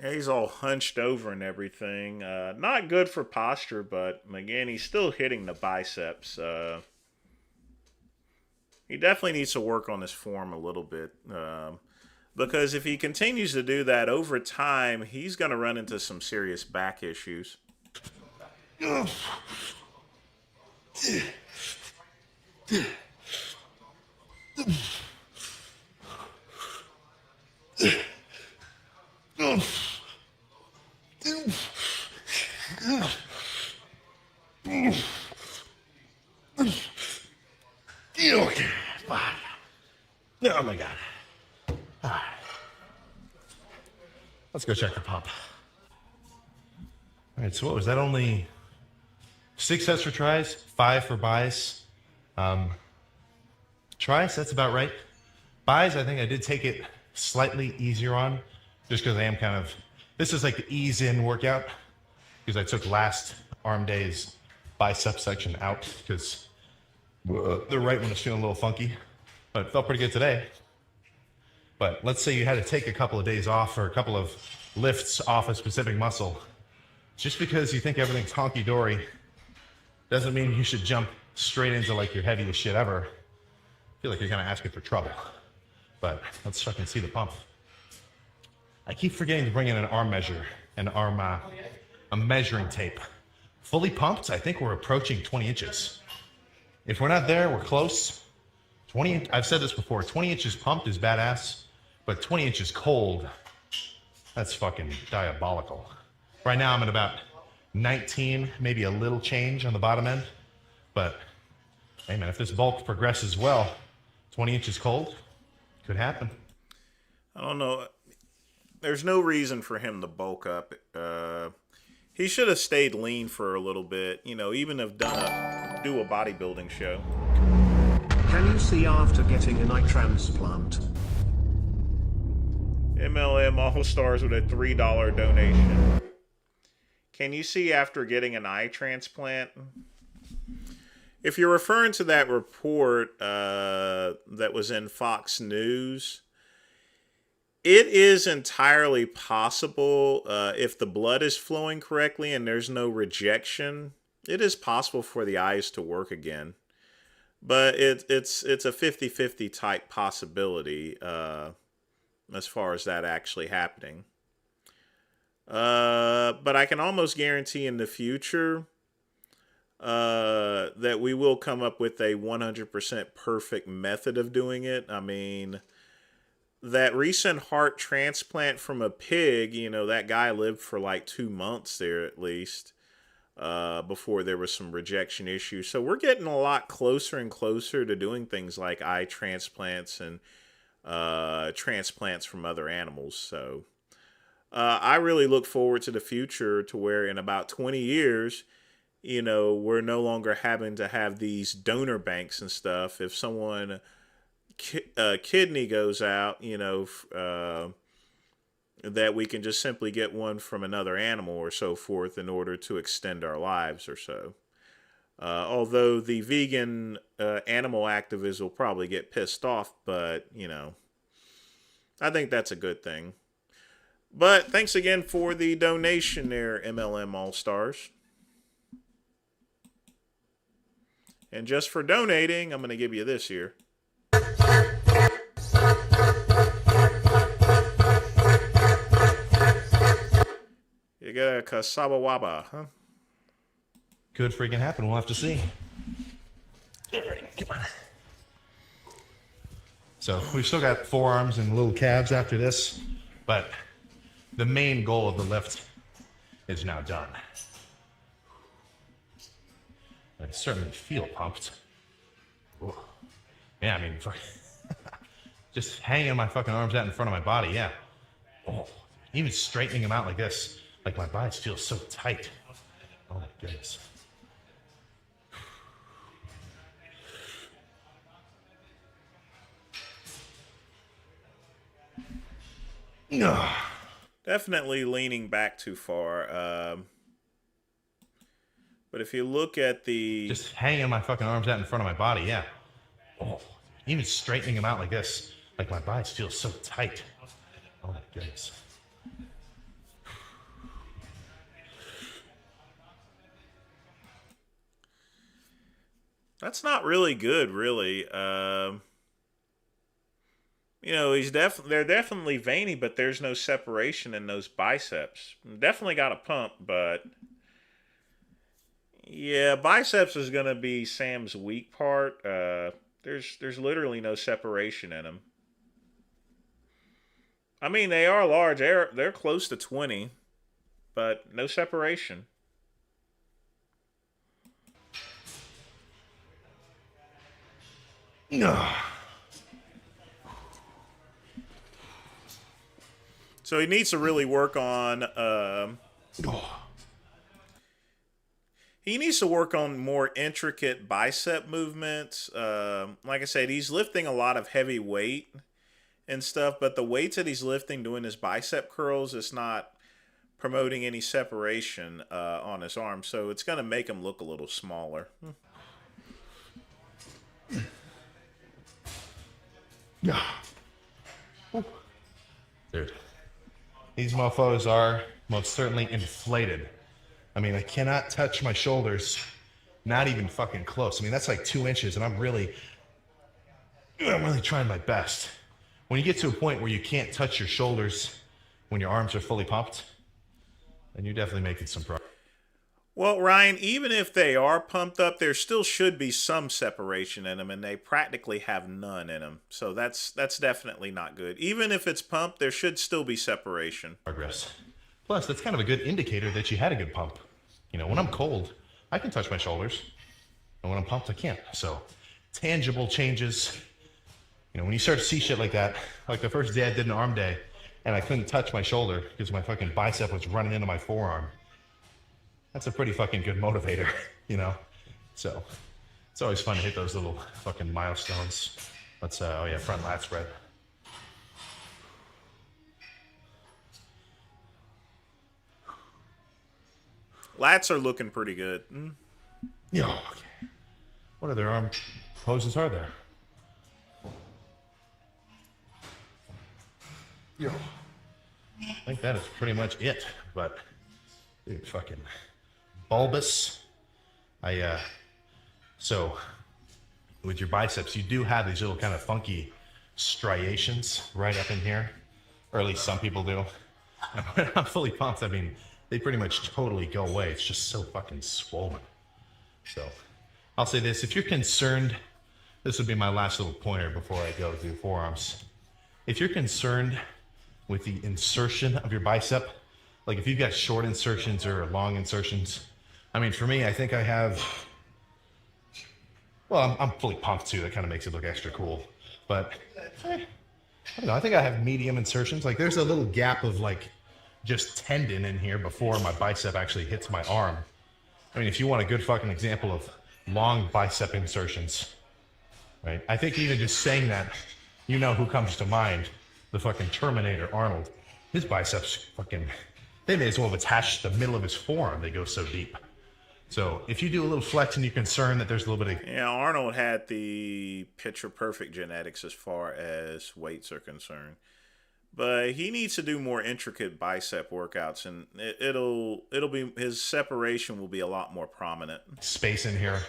Yeah, he's all hunched over and everything. Not good for posture, but again, he's still hitting the biceps. He definitely needs to work on his form a little bit. Because if he continues to do that over time, he's going to run into some serious back issues. Okay, fine. Oh my God. All right. Let's go check the pump. All right, so what was that? Only 6 sets for tries, 5 for buys. Tries, that's about right. Buys, I think I did take it slightly easier on, just because I am kind of, this is like the ease in workout, because I took last arm day's bicep section out, because the right one was feeling a little funky, but it felt pretty good today. But let's say you had to take a couple of days off or a couple of lifts off a specific muscle. Just because you think everything's honky-dory doesn't mean you should jump straight into like your heaviest shit ever. I feel like you're kind of asking for trouble. But let's fucking see the pump. I keep forgetting to bring in an arm measure, a measuring tape. Fully pumped, I think we're approaching 20 inches. If we're not there, we're close. 20, I've said this before, 20 inches pumped is badass, but 20 inches cold, that's fucking diabolical. Right now I'm at about 19, maybe a little change on the bottom end, but hey man, if this bulk progresses well, 20 inches cold, could happen. I don't know. There's no reason for him to bulk up. He should have stayed lean for a little bit, you know, even have do a bodybuilding show. Can you see after getting an eye transplant? MLM All-Stars with a $3 donation. Can you see after getting an eye transplant? If you're referring to that report that was in Fox News, it is entirely possible if the blood is flowing correctly and there's no rejection, it is possible for the eyes to work again. But it's a 50-50 type possibility as far as that actually happening. But I can almost guarantee in the future that we will come up with a 100% perfect method of doing it. I mean, that recent heart transplant from a pig, you know, that guy lived for like 2 months there at least. before there was some rejection issues. So we're getting a lot closer and closer to doing things like eye transplants and transplants from other animals. So I really look forward to the future to where in about 20 years, you know, we're no longer having to have these donor banks and stuff. If someone kidney goes out, you know, that we can just simply get one from another animal or so forth in order to extend our lives or so. Although the vegan animal activists will probably get pissed off, but, you know, I think that's a good thing. But thanks again for the donation there, MLM All-Stars. And just for donating, I'm going to give you this here. You got a cassava waba, huh? Could freaking happen. We'll have to see. Come on. So we've still got forearms and little calves after this, but the main goal of the lift is now done. I certainly feel pumped. Ooh. Yeah, I mean, just hanging my fucking arms out in front of my body, yeah. Oh, even straightening them out like this, like my biceps feel so tight. Oh my goodness. Definitely leaning back too far. But if you look at the... Just hanging my fucking arms out in front of my body, yeah. Oh, even straightening them out like this, like my biceps feel so tight. Oh my goodness. That's not really good, really. You know, they're definitely veiny, but there's no separation in those biceps. Definitely got a pump, but yeah, biceps is gonna be Sam's weak part. There's literally no separation in them. I mean, they are large. They're close to 20, but no separation. So he needs to really work on. He needs to work on more intricate bicep movements. Like I said, he's lifting a lot of heavy weight and stuff, but the weights that he's lifting doing his bicep curls is not promoting any separation on his arm, so it's going to make him look a little smaller. Dude, these mofos are most certainly inflated. I mean, I cannot touch my shoulders, not even fucking close. I mean, that's like 2 inches, and I'm really trying my best. When you get to a point where you can't touch your shoulders when your arms are fully pumped, then you're definitely making some progress. Well, Ryan, even if they are pumped up, there still should be some separation in them, and they practically have none in them. So that's definitely not good. Even if it's pumped, there should still be separation. Progress. Plus, that's kind of a good indicator that you had a good pump. You know, when I'm cold, I can touch my shoulders, and when I'm pumped, I can't. So, tangible changes. You know, when you start to see shit like that, like the first day I did an arm day, and I couldn't touch my shoulder because my fucking bicep was running into my forearm. That's a pretty fucking good motivator, you know? So, it's always fun to hit those little fucking milestones. Let's, oh yeah, front lat spread. Lats are looking pretty good. Yeah, okay. What other arm poses are there? Yo. I think that is pretty much it, but dude, fucking bulbous. So with your biceps, you do have these little kind of funky striations right up in here, or at least some people do. And when I'm fully pumped, I mean, they pretty much totally go away. It's just so fucking swollen. So I'll say this, if you're concerned, this would be my last little pointer before I go through forearms. If you're concerned with the insertion of your bicep, like if you've got short insertions or long insertions, I mean, for me, I think I have. Well, I'm fully pumped too. That kind of makes it look extra cool. But I don't know. I think I have medium insertions. Like there's a little gap of like just tendon in here before my bicep actually hits my arm. I mean, if you want a good fucking example of long bicep insertions, right? I think even just saying that, you know who comes to mind? The fucking Terminator, Arnold. His biceps fucking, they may as well have attached the middle of his forearm. They go so deep. So if you do a little flex and you're concerned that there's a little bit of... Yeah, Arnold had the picture-perfect genetics as far as weights are concerned. But he needs to do more intricate bicep workouts, and it'll be, his separation will be a lot more prominent. Space in here.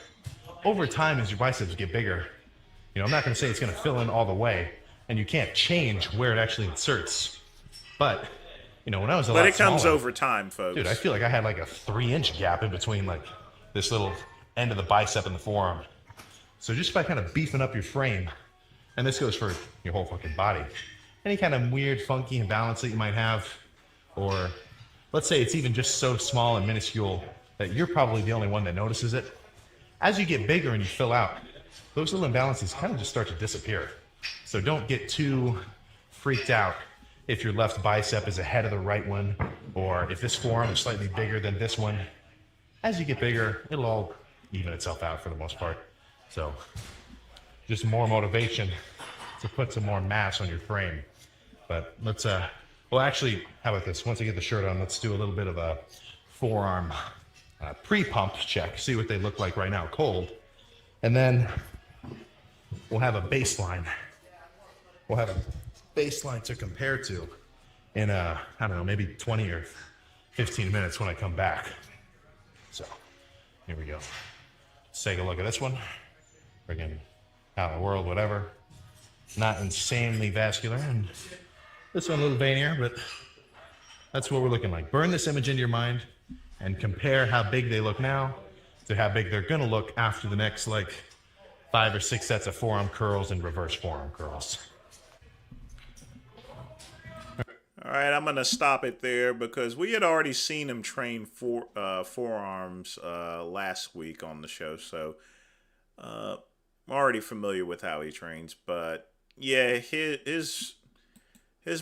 Over time, as your biceps get bigger, you know, I'm not going to say it's going to fill in all the way, and you can't change where it actually inserts. But, you know, when I was a lot But it comes smaller, over time, folks. dude, I feel like I had like a 3-inch gap in between like this little end of the bicep and the forearm. So just by kind of beefing up your frame, and this goes for your whole fucking body, any kind of weird, funky imbalance that you might have, or let's say it's even just so small and minuscule that you're probably the only one that notices it. As you get bigger and you fill out, those little imbalances kind of just start to disappear. So don't get too freaked out if your left bicep is ahead of the right one, or if this forearm is slightly bigger than this one. As you get bigger, it'll all even itself out for the most part. So just more motivation to put some more mass on your frame. But let's, well actually, how about this? Once I get the shirt on, let's do a little bit of a forearm pre-pump check, see what they look like right now, cold. And then we'll have a baseline. We'll have a baseline to compare to in, I don't know, maybe 20 or 15 minutes when I come back. So, here we go. Let's take a look at this one. Friggin' out in the world, whatever. Not insanely vascular, and this one a little veinier, but that's what we're looking like. Burn this image into your mind and compare how big they look now to how big they're gonna look after the next like 5 or 6 sets of forearm curls and reverse forearm curls. All right, I'm going to stop it there because we had already seen him train forearms last week on the show. So I'm already familiar with how he trains. But yeah, his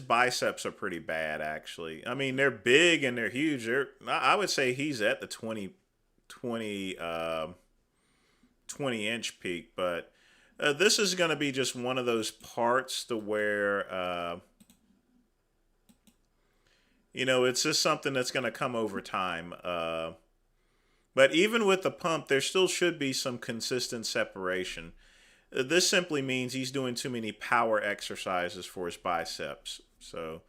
biceps are pretty bad, actually. I mean, they're big and they're huge. I would say he's at the 20-inch peak. But this is going to be just one of those parts to where... you know, it's just something that's going to come over time. But even with the pump, there still should be some consistent separation. This simply means he's doing too many power exercises for his biceps. So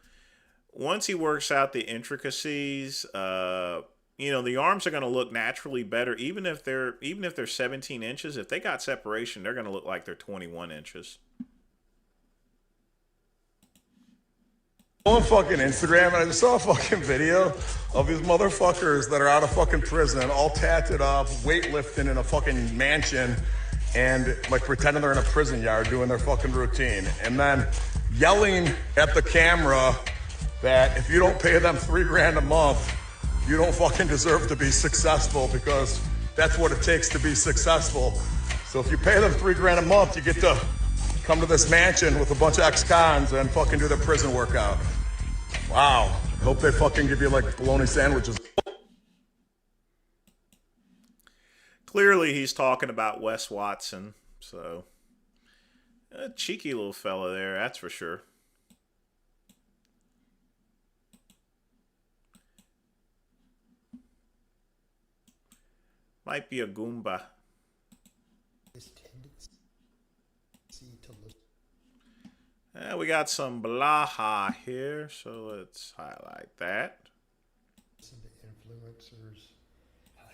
once he works out the intricacies, you know, the arms are going to look naturally better. Even if they're 17 inches, if they got separation, they're going to look like they're 21 inches. On fucking Instagram, and I just saw a fucking video of these motherfuckers that are out of fucking prison, all tatted up, weightlifting in a fucking mansion, and like pretending they're in a prison yard doing their fucking routine, and then yelling at the camera that if you don't pay them $3,000 a month, you don't fucking deserve to be successful, because that's what it takes to be successful. So if you pay them $3,000 a month, you get to come to this mansion with a bunch of ex-cons and fucking do their prison workout. Wow. Hope they fucking give you like bologna sandwiches. Clearly he's talking about Wes Watson, so a cheeky little fella there, that's for sure. Might be a Goomba. We got some Blaha here, so let's highlight that. Some of the influencers,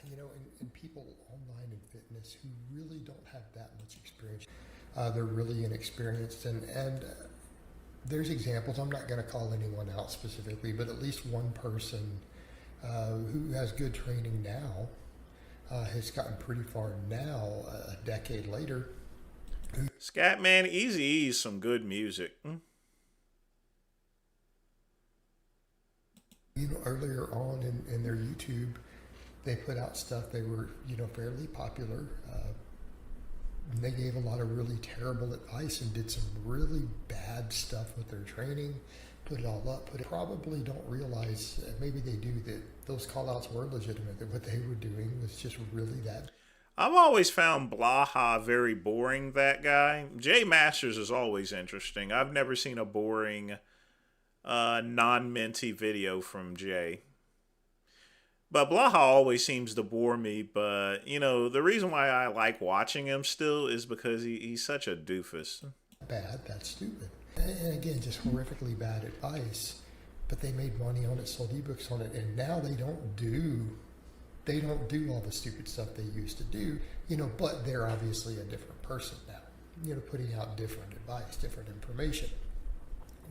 you know, and people online in fitness who really don't have that much experience. They're really inexperienced, and there's examples. I'm not going to call anyone out specifically, but at least one person who has good training now has gotten pretty far now, a decade later. Scatman, Eazy-E's some good music. You know, earlier on in their YouTube, They put out stuff. They were, fairly popular. They gave a lot of really terrible advice and did some really bad stuff with their training. Put it all up. But probably don't realize, maybe they do, that those call-outs were legitimate. That what they were doing was just really that. I've always found Blaha very boring, that guy. Jay Masters is always interesting. I've never seen a boring, non-minty video from Jay. But Blaha always seems to bore me. But, the reason why I like watching him still is because he's such a doofus. Bad, that's stupid. And again, just horrifically bad advice. But they made money on it, sold ebooks on it, and now they don't do all the stupid stuff they used to do, but they're obviously a different person now, putting out different advice, different information,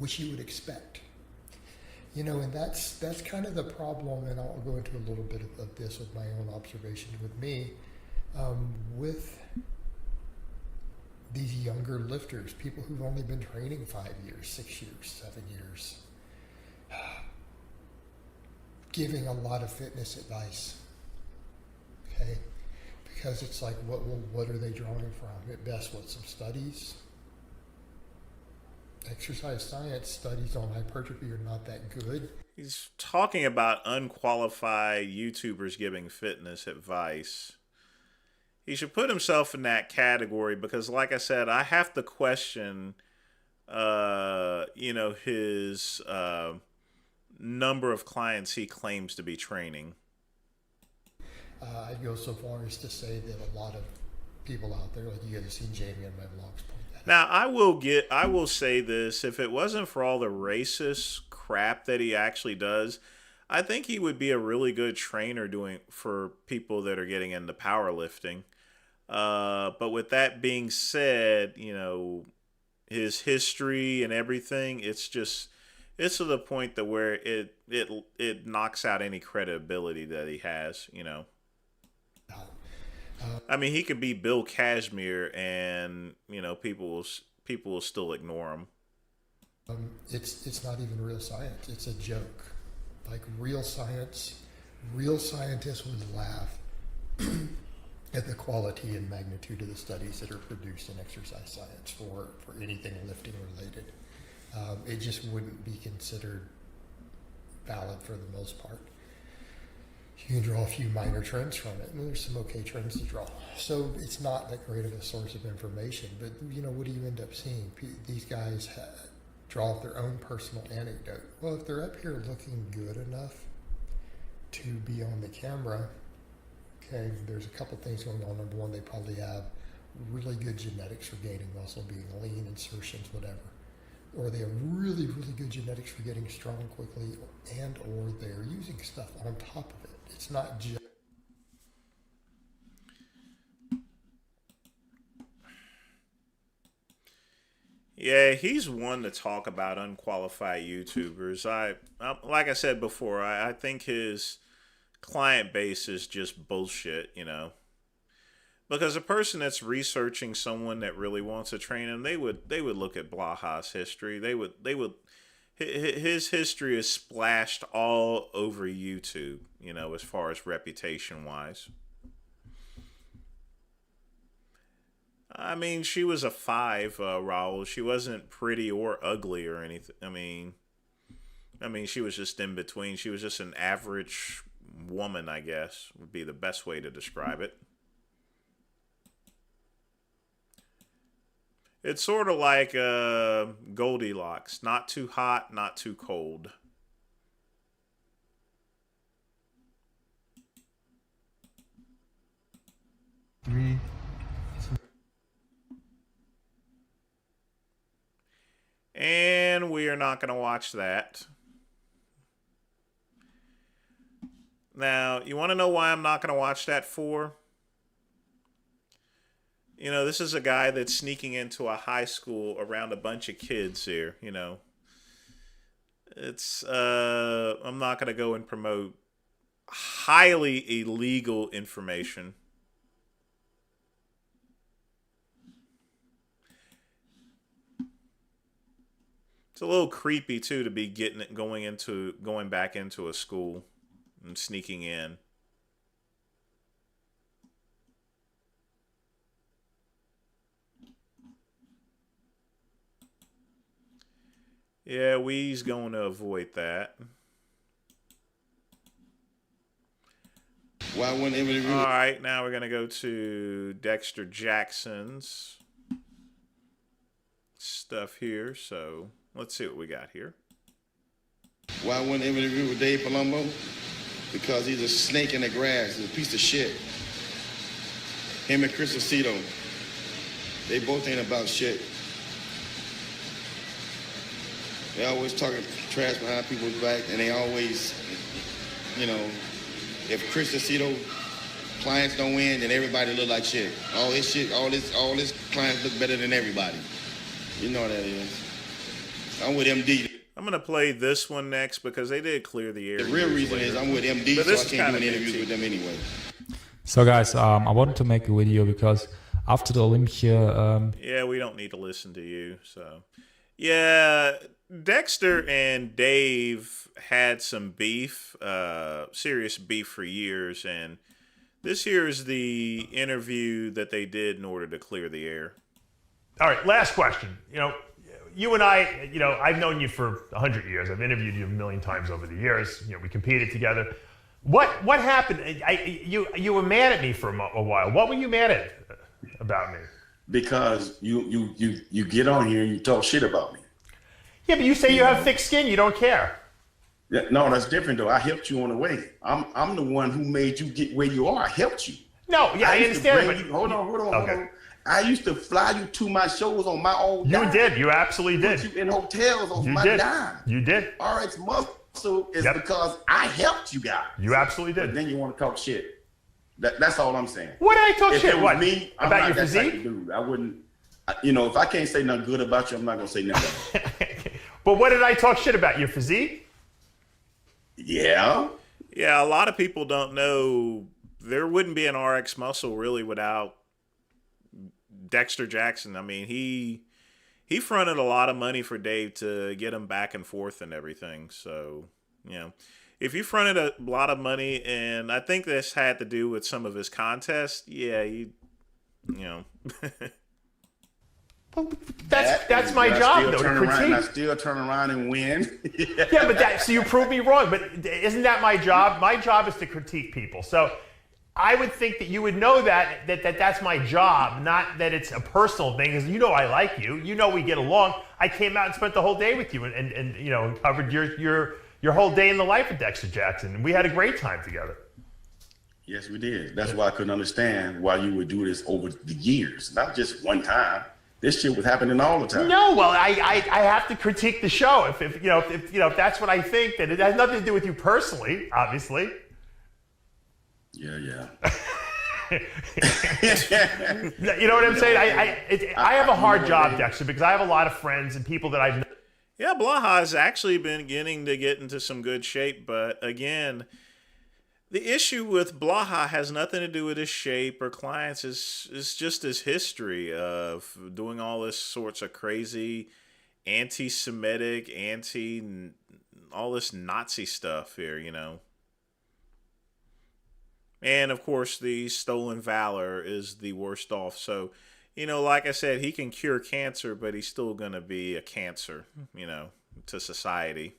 which you would expect. And that's kind of the problem, and I'll go into a little bit of this with my own observations with me, with these younger lifters, people who've only been training 5 years, 6 years, 7 years, giving a lot of fitness advice. Okay, because it's like, what are they drawing from? At best, some studies? Exercise science studies on hypertrophy are not that good. He's talking about unqualified YouTubers giving fitness advice. He should put himself in that category because, like I said, I have to question, his number of clients he claims to be training. I'd go so far as to say that a lot of people out there, like you guys have seen Jamie on my vlogs, point that out. Now, I will say this: if it wasn't for all the racist crap that he actually does, I think he would be a really good trainer for people that are getting into powerlifting. But with that being said, his history and everything, it's to the point that where it knocks out any credibility that he has, I mean, he could be Bill Cashmere, and people will still ignore him. It's not even real science; it's a joke. Like real science, real scientists would laugh at the quality and magnitude of the studies that are produced in exercise science for anything lifting related. It just wouldn't be considered valid for the most part. You can draw a few minor trends from it, and there's some okay trends to draw. So it's not that great of a source of information, but what do you end up seeing? These guys draw up their own personal anecdote. Well, if they're up here looking good enough to be on the camera, okay, there's a couple things going on. Number one, they probably have really good genetics for gaining muscle, being lean, insertions, whatever. Or they have really, really good genetics for getting strong quickly, or they're using stuff on top of it. It's not just... Yeah, he's one to talk about unqualified YouTubers. I like I said before, I think his client base is just bullshit, Because a person that's researching someone that really wants to train him, they would look at Blaha's history. His history is splashed all over YouTube, as far as reputation wise. I mean, she was a 5, Raul. She wasn't pretty or ugly or anything. I mean, she was just in between. She was just an average woman, I guess, would be the best way to describe it. It's sort of like Goldilocks. Not too hot, not too cold. And we are not going to watch that. Now, you want to know why I'm not going to watch that for? This is a guy that's sneaking into a high school around a bunch of kids here, It's, I'm not going to go and promote highly illegal information. It's a little creepy, too, to be going back into a school and sneaking in. Yeah, we's going to avoid that. Why wouldn't interview? All right, now we're going to go to Dexter Jackson's stuff here. So let's see what we got here. Why wouldn't interview with Dave Palumbo? Because he's a snake in the grass. He's a piece of shit. Him and Chris Aceto, they both ain't about shit. They always talking trash behind people's back, and they always, you know, if Chris Aceto clients don't win, then everybody look like shit. All this shit, all this clients look better than everybody. You know what that is. I'm with MD. I'm going to play this one next because they did clear the air. The real reason is I'm with MD, so I can't do any interviews with them anyway. So guys, I wanted to make a video because after the Olympia... Yeah, we don't need to listen to you, so... Yeah, Dexter and Dave had some beef, serious beef for years, and this here is the interview that they did in order to clear the air. All right, last question. You know, you and I, you know, I've known you for 100 years. I've interviewed you a million times over the years. You know, we competed together. What happened? You were mad at me for a while. What were you mad at about me? Because you get on here and you talk shit about me. Yeah, but you say you have thick skin. You don't care. Yeah, no, that's different though. I helped you on the way. I'm the one who made you get where you are. I helped you. No, yeah, I understand. But hold on. I used to fly you to my shows on my own dime. You did. You absolutely did. Put you in hotels on my dime. You did. RX Muscle is because I helped you guys. You absolutely did. But then you want to talk shit. That's all I'm saying. What did I talk shit? If it was What? me, About your that type physique? of dude. I wouldn't. You know, if I can't say nothing good about you, I'm not gonna say nothing. But what did I talk shit about? Your physique? Yeah. Yeah, a lot of people don't know there wouldn't be an RX Muscle really without Dexter Jackson. I mean, he fronted a lot of money for Dave to get him back and forth and everything. So, you know, if you fronted a lot of money, and I think this had to do with some of his contests, yeah, you know. That's my job, though, to critique. I still turn around and win. Yeah, but so you prove me wrong. But isn't that my job? My job is to critique people. So I would think that you would know that's my job, not that it's a personal thing. Because you know I like you. You know we get along. I came out and spent the whole day with you, and you know covered your whole day in the life of Dexter Jackson, and we had a great time together. Yes, we did. That's why I couldn't understand why you would do this over the years, not just one time. This shit was happening all the time. No, well, I have to critique the show. If that's what I think, then it has nothing to do with you personally, obviously. Yeah. You know what I'm saying? I have a hard job, Dexter, because I have a lot of friends and people that I've known. Yeah, Blaha has actually been beginning to get into some good shape, but again, the issue with Blaha has nothing to do with his shape or clients. It's just his history of doing all this sorts of crazy anti-Semitic, all this Nazi stuff here, you know. And, of course, the stolen valor is the worst off. So, you know, like I said, he can cure cancer, but he's still going to be a cancer, you know, to society.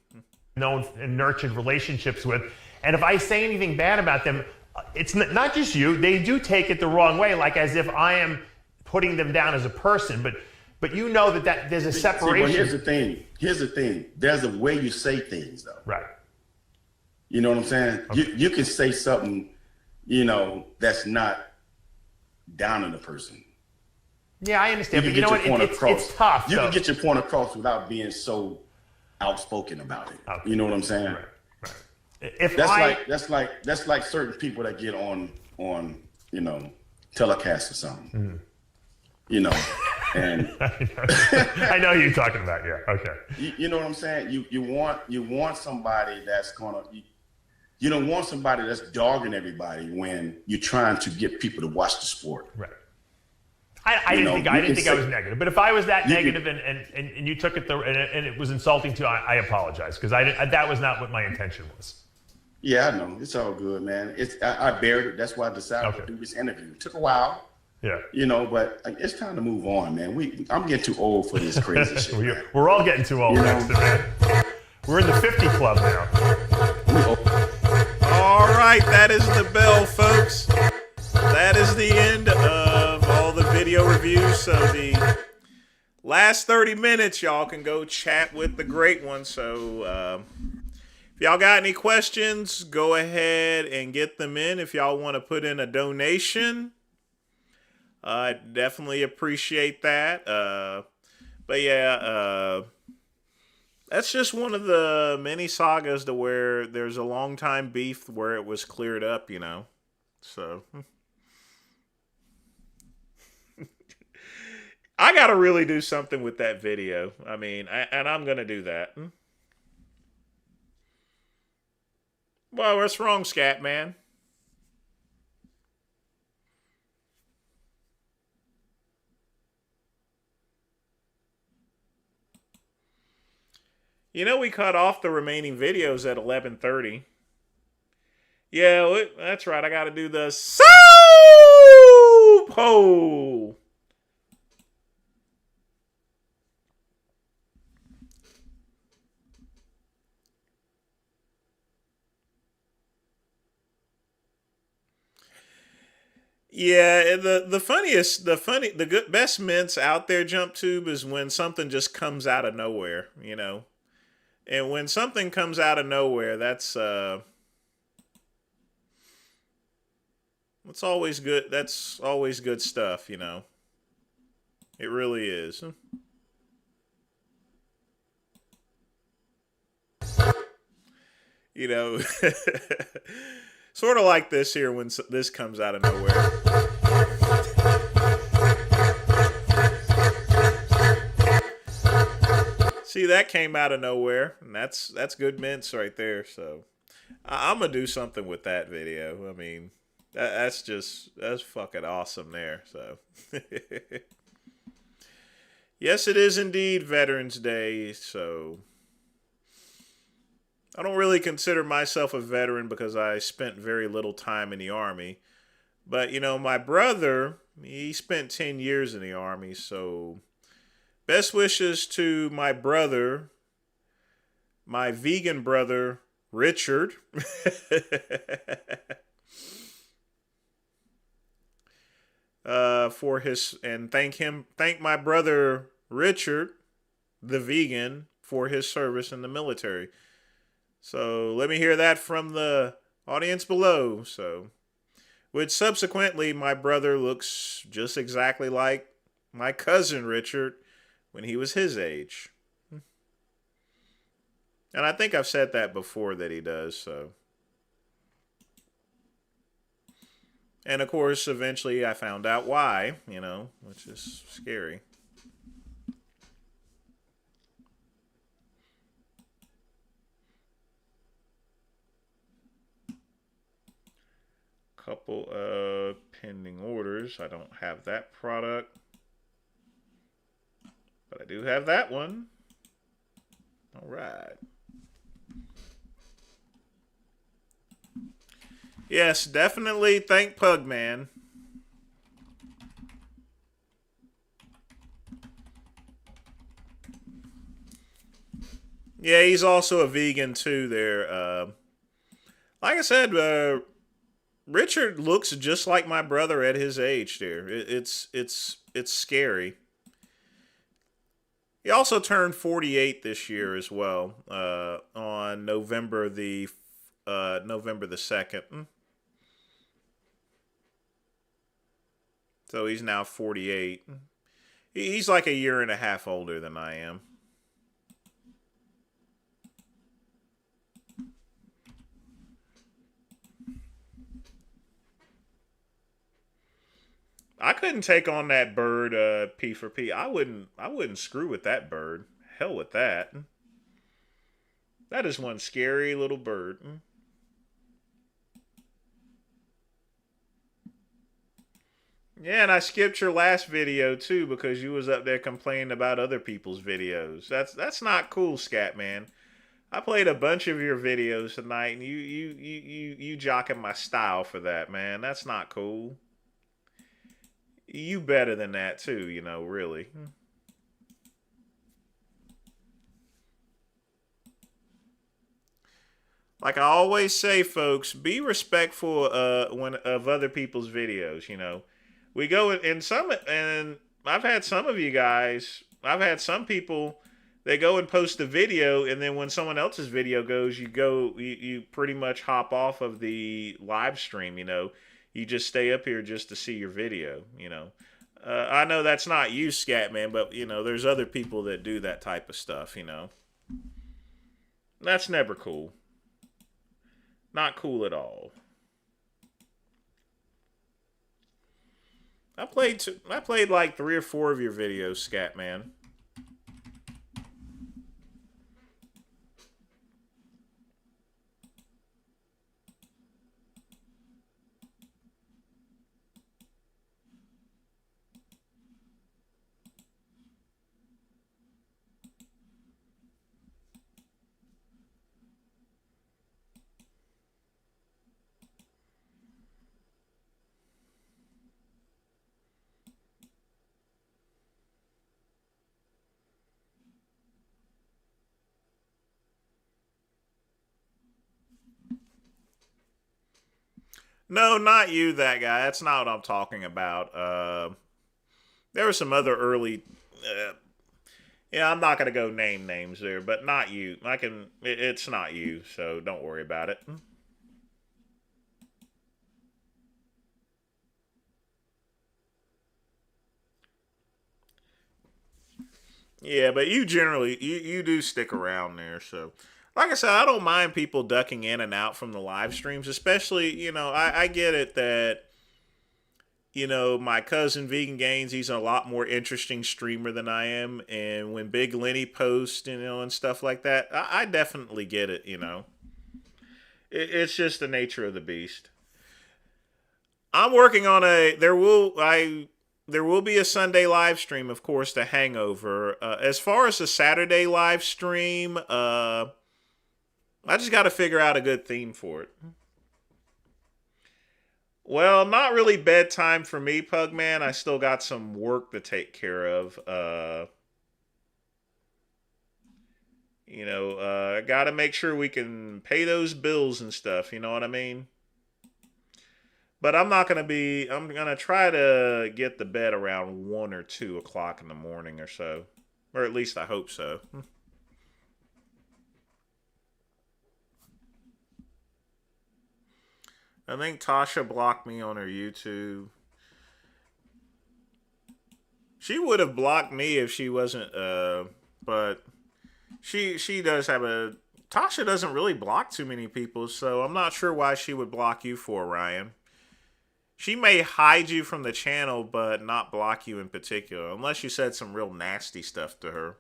Known and nurtured relationships with. And if I say anything bad about them, it's not just you. They do take it the wrong way, like as if I am putting them down as a person. But you know that there's a separation. See, well, here's the thing. There's a way you say things, though. Right. You know what I'm saying? Okay. You can say something, you know, that's not down on the person. Yeah, I understand. But you know what? It's tough. You can get your point across without being so outspoken about it. Okay. You know what I'm saying? Right. That's like certain people that get on you know, telecast or something. Mm-hmm. You know, and I know who you're talking about. Yeah. Okay. You know what I'm saying? You want somebody that's gonna. You don't want somebody that's dogging everybody when you're trying to get people to watch the sport. Right. I didn't think I was negative, but if I was that negative and you took it and it was insulting to you, I apologize because that was not what my intention was. Yeah, I know. It's all good, man. I buried it. That's why I decided to do this interview. It took a while. Yeah. You know, but it's time to move on, man. I'm getting too old for this crazy shit. We're all getting too old, Dexter, man. We're in the 50 club now. All right, that is the bell, folks. That is the end of all the video reviews. So the last 30 minutes, y'all can go chat with the great one. So if y'all got any questions, go ahead and get them in. If y'all want to put in a donation, I definitely appreciate that. But yeah, that's just one of the many sagas to where there's a long time beef where it was cleared up, you know. So I got to really do something with that video. I mean, and I'm going to do that. Well, what's wrong, Scat Man? You know, we cut off the remaining videos at 11:30. Yeah, that's right. I got to do the soap hole. Yeah, the best mints out there, Jump Tube, is when something just comes out of nowhere, you know. And when something comes out of nowhere, that's always good. That's always good stuff, you know. It really is. You know, sort of like this here when this comes out of nowhere. See, that came out of nowhere, and that's good mints right there. So I'm gonna do something with that video. I mean, that's fucking awesome there. So yes, it is indeed Veterans Day. So I don't really consider myself a veteran because I spent very little time in the Army. But you know, my brother, he spent 10 years in the Army, so. Best wishes to my brother, my vegan brother, Richard. Thank my brother, Richard, the vegan, for his service in the military. So let me hear that from the audience below. So, which subsequently, my brother looks just exactly like my cousin, Richard, when he was his age. And I think I've said that before that he does, so. And of course, eventually I found out why, you know, which is scary. Couple of pending orders. I don't have that product. But I do have that one. All right. Yes, definitely thank Pugman. Yeah, he's also a vegan too there. Like I said, Richard looks just like my brother at his age there. It's scary. He also turned 48 this year as well, on November the 2nd. So he's now 48. He's like a year and a half older than I am. I couldn't take on that bird, P for P. I wouldn't screw with that bird. Hell with that. That is one scary little bird. Yeah, and I skipped your last video too because you was up there complaining about other people's videos. That's not cool, Scat Man. I played a bunch of your videos tonight, and you jocking my style for that, man. That's not cool. You better than that too, really. Like I always say, folks, be respectful of other people's videos. We go in some, and I've had some of you guys. I've had some people. They go and post a video, and then when someone else's video goes, you pretty much hop off of the live stream. You just stay up here just to see your video. I know that's not you, Scatman, but there's other people that do that type of stuff. That's never cool. Not cool at all. I played like 3 or 4 of your videos, Scatman. No, not you, that guy. That's not what I'm talking about. There were some other early... yeah, I'm not going to go name names there, but not you. It's not you, so don't worry about it. Yeah, but you generally, you do stick around there, so... Like I said, I don't mind people ducking in and out from the live streams, especially, I get it that, my cousin Vegan Gains, he's a lot more interesting streamer than I am. And when Big Lenny posts, and stuff like that, I definitely get it, It's just the nature of the beast. I'm working on there will be a Sunday live stream, of course, The Hangover. As far as the Saturday live stream, I just got to figure out a good theme for it. Well, not really bedtime for me, Pugman. I still got some work to take care of. I got to make sure we can pay those bills and stuff. You know what I mean? But I'm going to try to get to bed around 1 or 2 o'clock in the morning or so. Or at least I hope so. I think Tasha blocked me on her YouTube. She would have blocked me if she wasn't, but she does have Tasha doesn't really block too many people, so I'm not sure why she would block you for, Ryan. She may hide you from the channel, but not block you in particular, unless you said some real nasty stuff to her,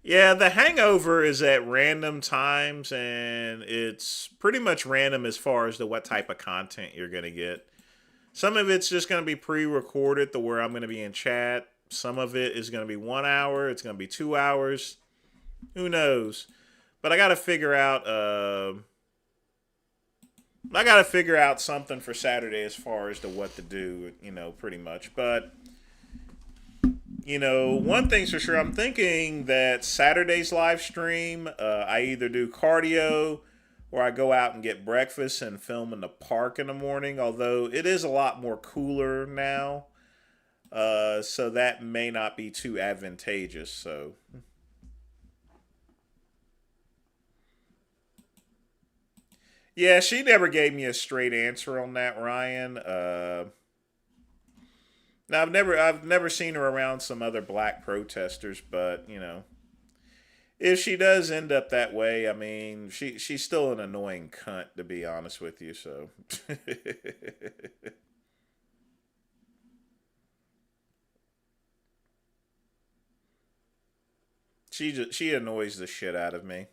Yeah, The Hangover is at random times, and it's pretty much random as far as to what type of content you're going to get. Some of it's just going to be pre-recorded to where I'm going to be in chat. Some of it is going to be 1 hour. It's going to be 2 hours. Who knows? But I got to figure out something for Saturday as far as to what to do, pretty much. But... one thing's for sure. I'm thinking that Saturday's live stream, I either do cardio or I go out and get breakfast and film in the park in the morning. Although it is a lot more cooler now. So that may not be too advantageous. So. Yeah, she never gave me a straight answer on that, Ryan. Now I've never seen her around some other black protesters, but if she does end up that way, I mean, she's still an annoying cunt, to be honest with you. So she annoys the shit out of me.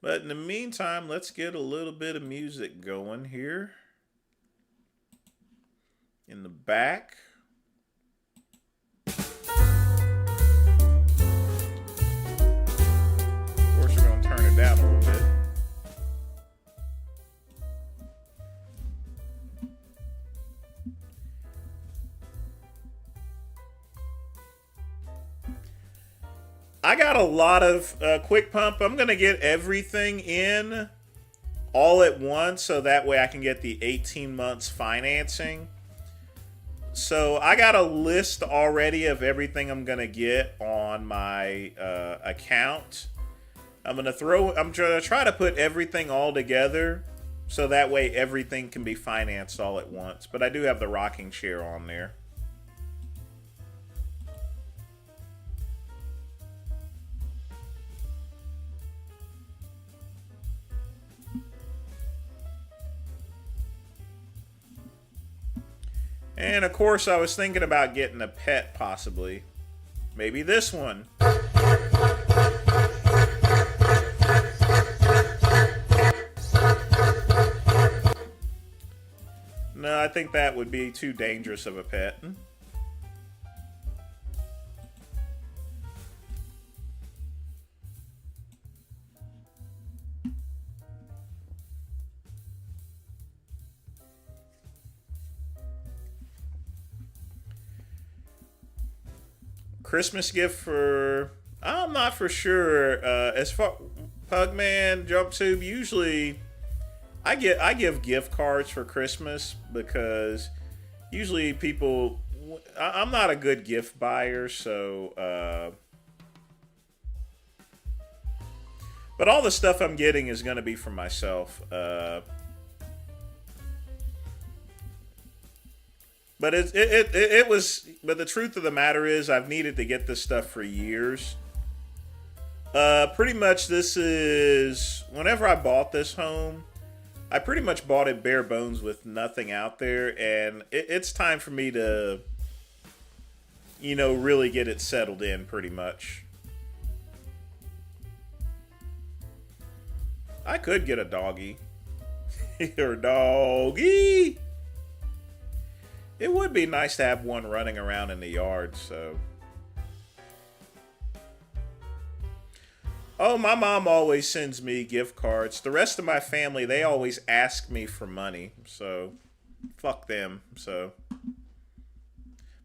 But in the meantime, let's get a little bit of music going here. In the back. Of course, we're going to I got a lot of quick pump. I'm going to get everything in all at once so that way I can get the 18 months financing. So I got a list already of everything I'm going to get on my account. I'm going to try to put everything all together so that way everything can be financed all at once. But I do have the rocking chair on there. And of course, I was thinking about getting a pet, possibly. Maybe this one. No, I think that would be too dangerous of a pet. Christmas gift for... I'm not for sure. As far... Pugman, JumpTube, usually... I give gift cards for Christmas because usually people... I'm not a good gift buyer, so... But all the stuff I'm getting is going to be for myself. But it was. But the truth of the matter is, I've needed to get this stuff for years. Pretty much, this is whenever I bought this home, I pretty much bought it bare bones with nothing out there, and it's time for me to, really get it settled in. Pretty much. I could get a doggy. Or doggy. It would be nice to have one running around in the yard, so. Oh, my mom always sends me gift cards. The rest of my family, they always ask me for money, so fuck them, so.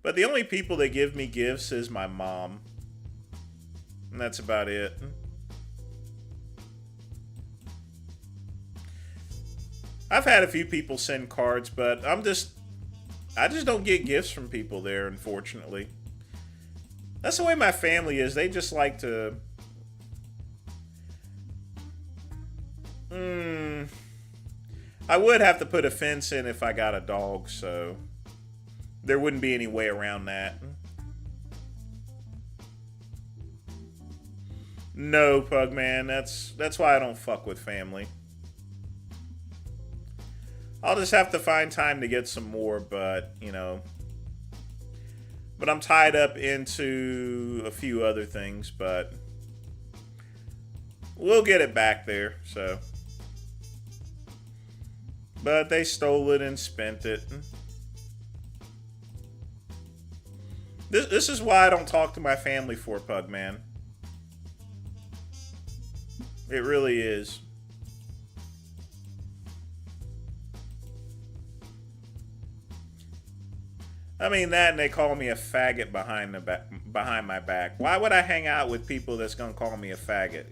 But the only people that give me gifts is my mom. And that's about it. I've had a few people send cards, but I just don't get gifts from people there, unfortunately. That's the way my family is. They just like to... I would have to put a fence in if I got a dog, so... There wouldn't be any way around that. No, Pugman. That's why I don't fuck with family. I'll just have to find time to get some more, but, But I'm tied up into a few other things, but we'll get it back there, so. But they stole it and spent it. This is why I don't talk to my family for, Pugman. It really is. I mean that, and they call me a faggot behind my back. Why would I hang out with people that's gonna call me a faggot?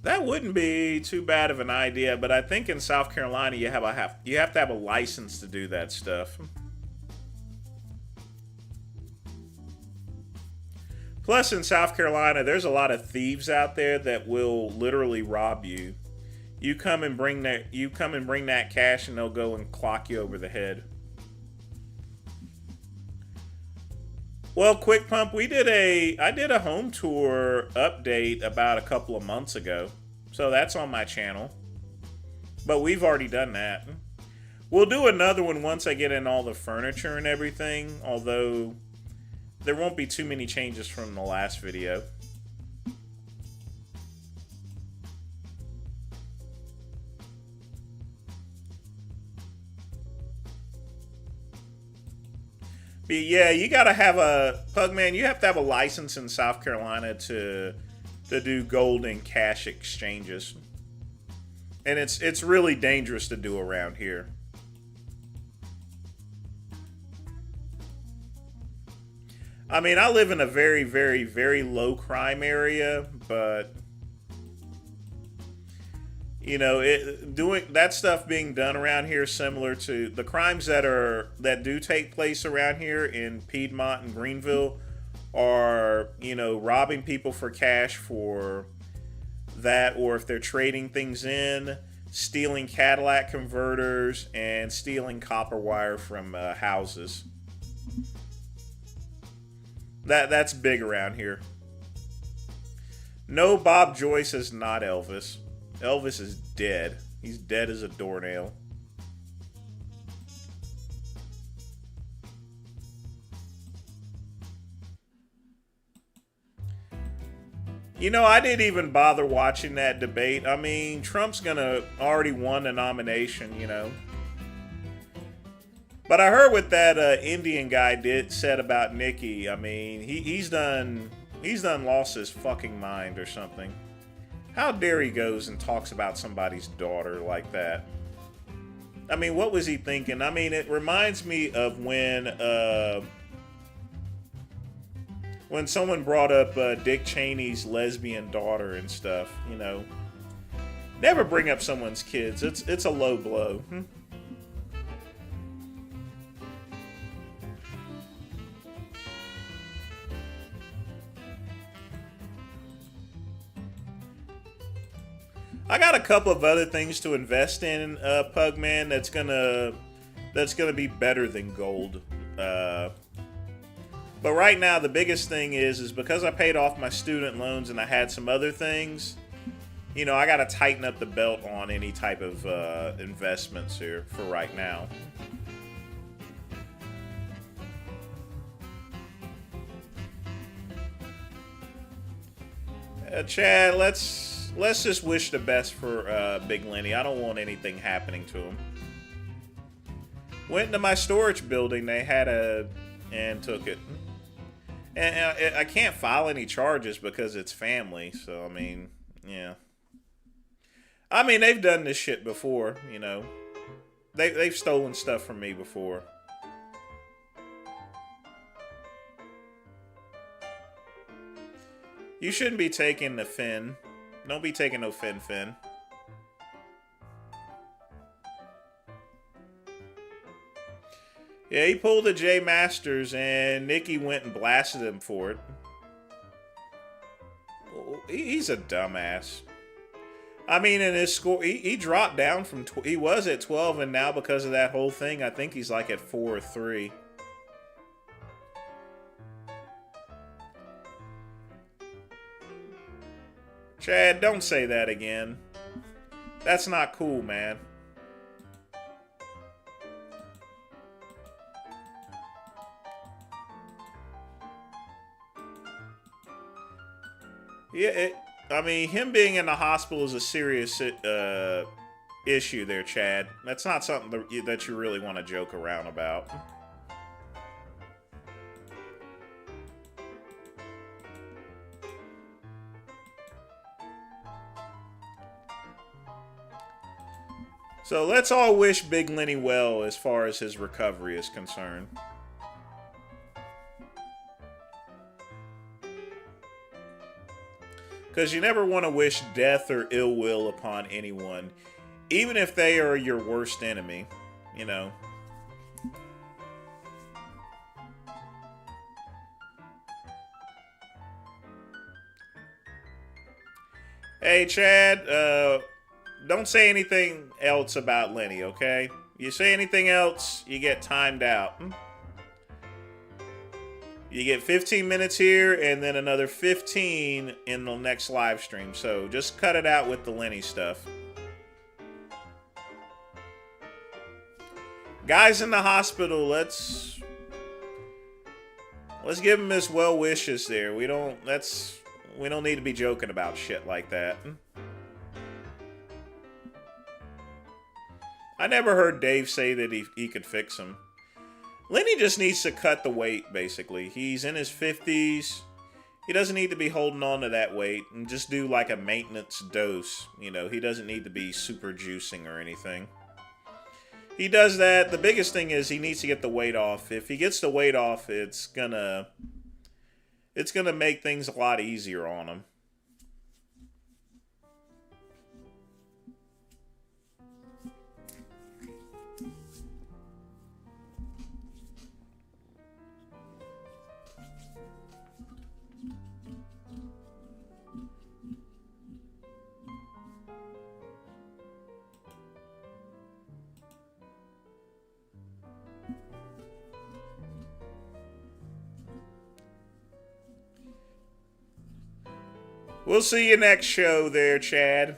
That wouldn't be too bad of an idea, but I think in South Carolina you have to have a license to do that stuff. Plus, in South Carolina, there's a lot of thieves out there that will literally rob you. You come and bring that cash, and they'll go and clock you over the head. Well, Quick Pump, I did a home tour update about a couple of months ago, so that's on my channel. But we've already done that. We'll do another one once I get in all the furniture and everything, although there won't be too many changes from the last video. But yeah, you gotta have Pugman, you have to have a license in South Carolina to to do gold and cash exchanges. And it's really dangerous to do around here. I mean, I live in a very, very, very low crime area, but you know, doing that stuff being done around here is similar to the crimes that do take place around here in Piedmont and Greenville are, you know, robbing people for cash for that, or if they're trading things in, stealing Cadillac converters and stealing copper wire from houses. That's big around here. No, Bob Joyce is not Elvis. Elvis is dead. He's dead as a doornail. You know, I didn't even bother watching that debate. I mean, Trump's gonna already won the nomination, you know. But I heard what that Indian guy said about Nikki. I mean, he's done lost his fucking mind or something. How dare he goes and talks about somebody's daughter like that? I mean, what was he thinking? I mean, it reminds me of when someone brought up Dick Cheney's lesbian daughter and stuff, you know. Never bring up someone's kids. It's a low blow. I got a couple of other things to invest in, Pugman. That's gonna be better than gold. But right now, the biggest thing is because I paid off my student loans and I had some other things. You know, I got to tighten up the belt on any type of investments here for right now. Chad, let's just wish the best for Big Lenny. I don't want anything happening to him. Went into my storage building. They had and took it. And I can't file any charges because it's family. So, I mean, yeah. I mean, they've done this shit before, you know. They've stolen stuff from me before. You shouldn't be taking the Finn. Don't be taking no Finn. Yeah, he pulled a J Masters and Nikki went and blasted him for it. He's a dumbass. I mean, in his score, he dropped down from... He was at 12, and now because of that whole thing, I think he's like at 4 or 3. Chad, don't say that again. That's not cool, man. Yeah, I mean, him being in the hospital is a serious issue there, Chad. That's not something that you really want to joke around about. So let's all wish Big Lenny well as far as his recovery is concerned. Because you never want to wish death or ill will upon anyone, even if they are your worst enemy, you know. Hey, Chad, don't say anything else about Lenny, okay? You say anything else, you get timed out. You get 15 minutes here and then another 15 in the next live stream. So just cut it out with the Lenny stuff. Guys in the hospital, let's give him his well wishes there. We don't need to be joking about shit like that. I never heard Dave say that he could fix him. Lenny just needs to cut the weight, basically. He's in his 50s. He doesn't need to be holding on to that weight, and just do like a maintenance dose. You know, he doesn't need to be super juicing or anything. He does that. The biggest thing is he needs to get the weight off. If he gets the weight off, it's gonna make things a lot easier on him. We'll see you next show there, Chad.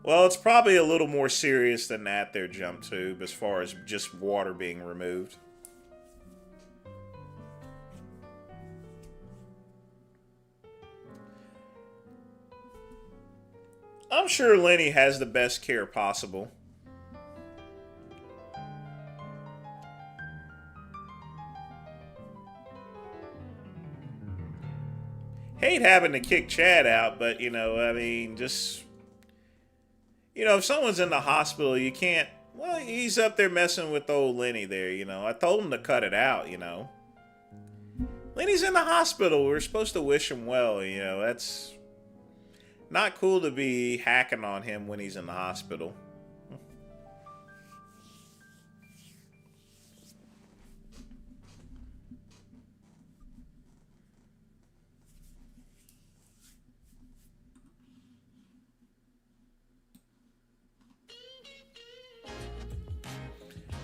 Well, it's probably a little more serious than that there, Jump Tube, as far as just water being removed. I'm sure Lenny has the best care possible. Hate having to kick Chad out, but, you know, I mean, just... You know, if someone's in the hospital, you can't... Well, he's up there messing with old Lenny there, you know. I told him to cut it out, you know. Lenny's in the hospital. We're supposed to wish him well, you know. That's not cool to be hacking on him when he's in the hospital.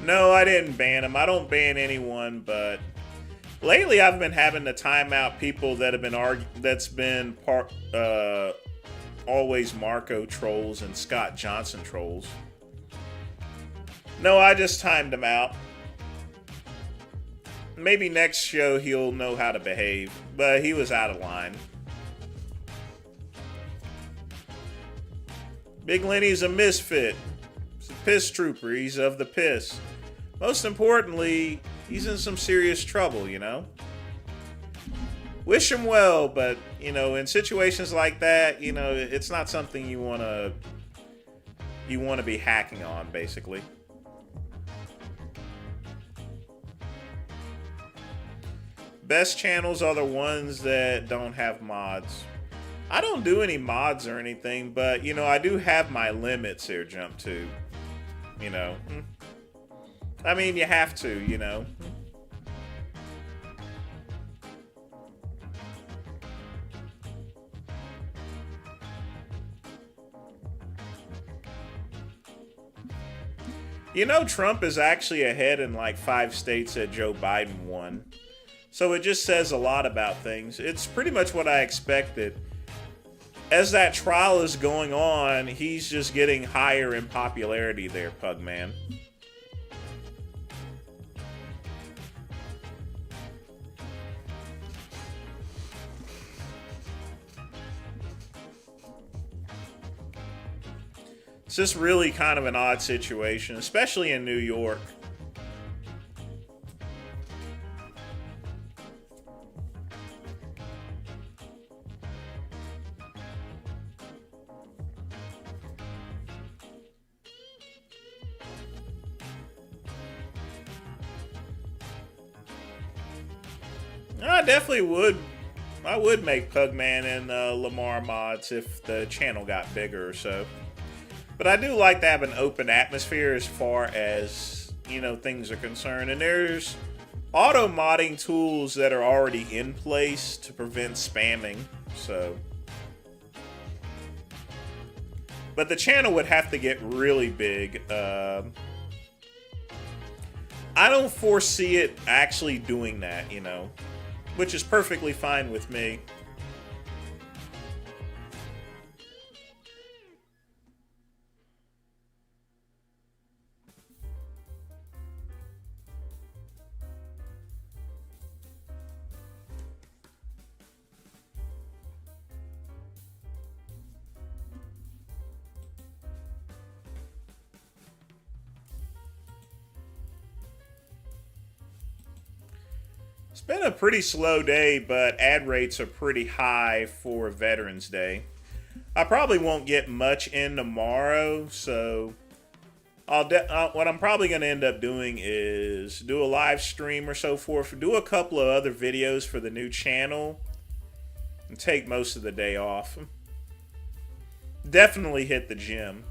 No, I didn't ban him. I don't ban anyone, but lately I've been having to time out people that have been that's been always Marco trolls and Scott Johnson trolls. No, I just timed him out. Maybe next show he'll know how to behave, but he was out of line. Big Lenny's a misfit. He's a piss trooper. He's of the piss. Most importantly, he's in some serious trouble, you know? Wish him well, but, you know, in situations like that, you know, it's not something you want to be hacking on, basically. Best channels are the ones that don't have mods. I don't do any mods or anything, but, you know, I do have my limits here, Jump to. You know. I mean, you have to, you know. You know, Trump is actually ahead in like 5 states that Joe Biden won. So it just says a lot about things. It's pretty much what I expected. As that trial is going on, he's just getting higher in popularity there, Pugman. It's just really kind of an odd situation, especially in New York. I definitely would. I would make Pugman and Lamar mods if the channel got bigger or so. But I do like to have an open atmosphere as far as, you know, things are concerned. And there's auto modding tools that are already in place to prevent spamming. So, but the channel would have to get really big. I don't foresee it actually doing that, you know, which is perfectly fine with me. It's been a pretty slow day, but ad rates are pretty high for Veterans Day. I probably won't get much in tomorrow, so what I'm probably going to end up doing is do a live stream or so forth, do a couple of other videos for the new channel, and take most of the day off. Definitely hit the gym.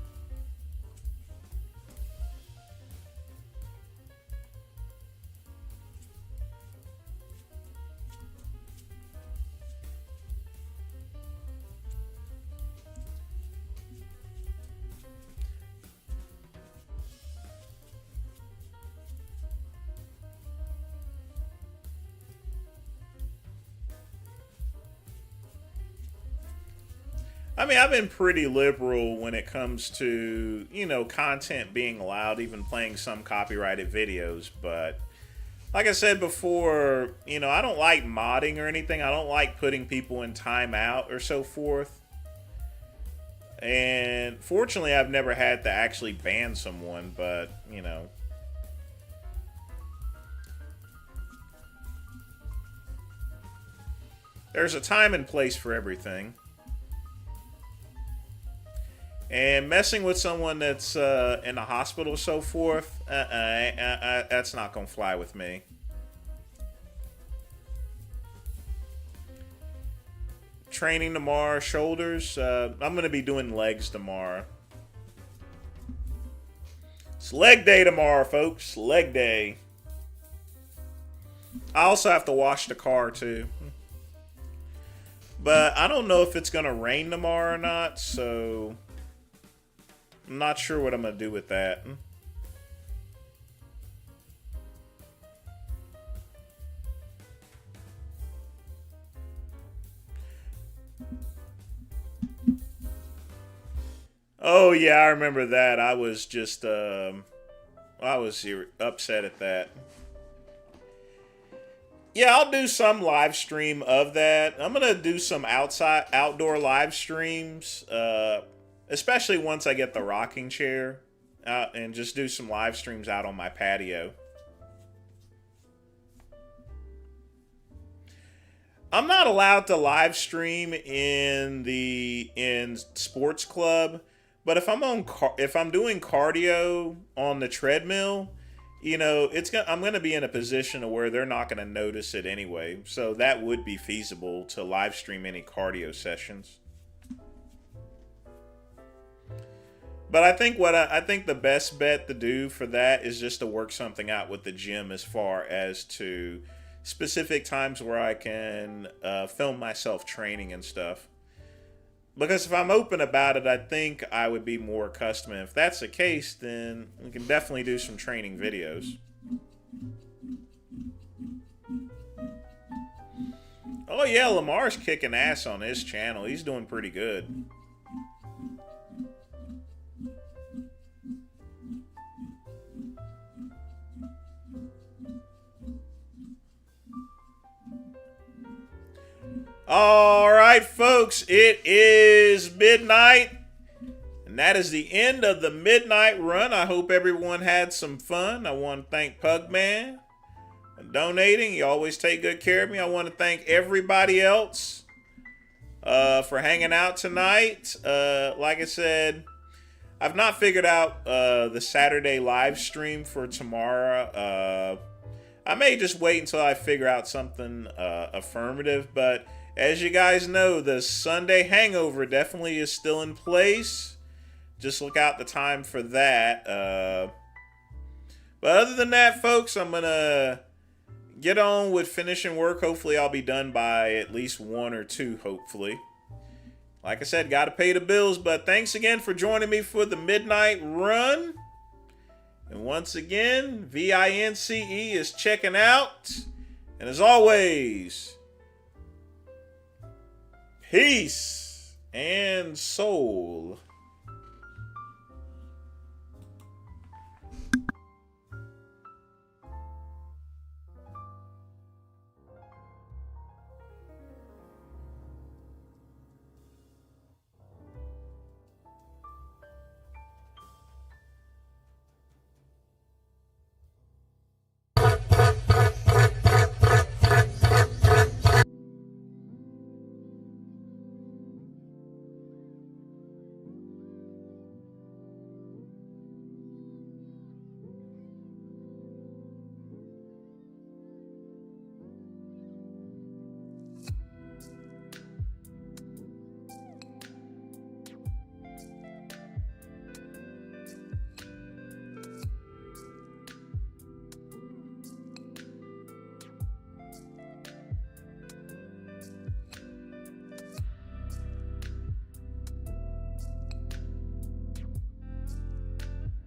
I mean, I've been pretty liberal when it comes to, content being allowed, even playing some copyrighted videos. But like I said before, I don't like modding or anything. I don't like putting people in timeout or so forth. And fortunately, I've never had to actually ban someone, but, there's a time and place for everything. And messing with someone that's in a hospital or so forth, that's not going to fly with me. Training tomorrow, shoulders. I'm going to be doing legs tomorrow. It's leg day tomorrow, folks. Leg day. I also have to wash the car, too. But I don't know if it's going to rain tomorrow or not, so I'm not sure what I'm going to do with that. Oh, yeah, I remember that. I was just, I was upset at that. Yeah, I'll do some live stream of that. I'm going to do some outdoor live streams, especially once I get the rocking chair out, and just do some live streams out on my patio. I'm not allowed to live stream in sports club, but if I'm doing cardio on the treadmill, I'm going to be in a position where they're not going to notice it anyway. So that would be feasible to live stream any cardio sessions. But I think I think the best bet to do for that is just to work something out with the gym as far as to specific times where I can film myself training and stuff. Because if I'm open about it, I think I would be more accustomed. If that's the case, then we can definitely do some training videos. Oh yeah, Lamar's kicking ass on his channel. He's doing pretty good. All right, folks, it is midnight, and that is the end of the midnight run. I hope everyone had some fun. I want to thank Pugman for donating. You always take good care of me. I want to thank everybody else for hanging out tonight. Like I said, I've not figured out the Saturday live stream for tomorrow. I may just wait until I figure out something affirmative, but as you guys know, the Sunday hangover definitely is still in place. Just look out the time for that. But other than that, folks, I'm going to get on with finishing work. Hopefully, I'll be done by at least 1 or 2, hopefully. Like I said, got to pay the bills. But thanks again for joining me for the midnight run. And once again, VINCE is checking out. And as always, peace and soul.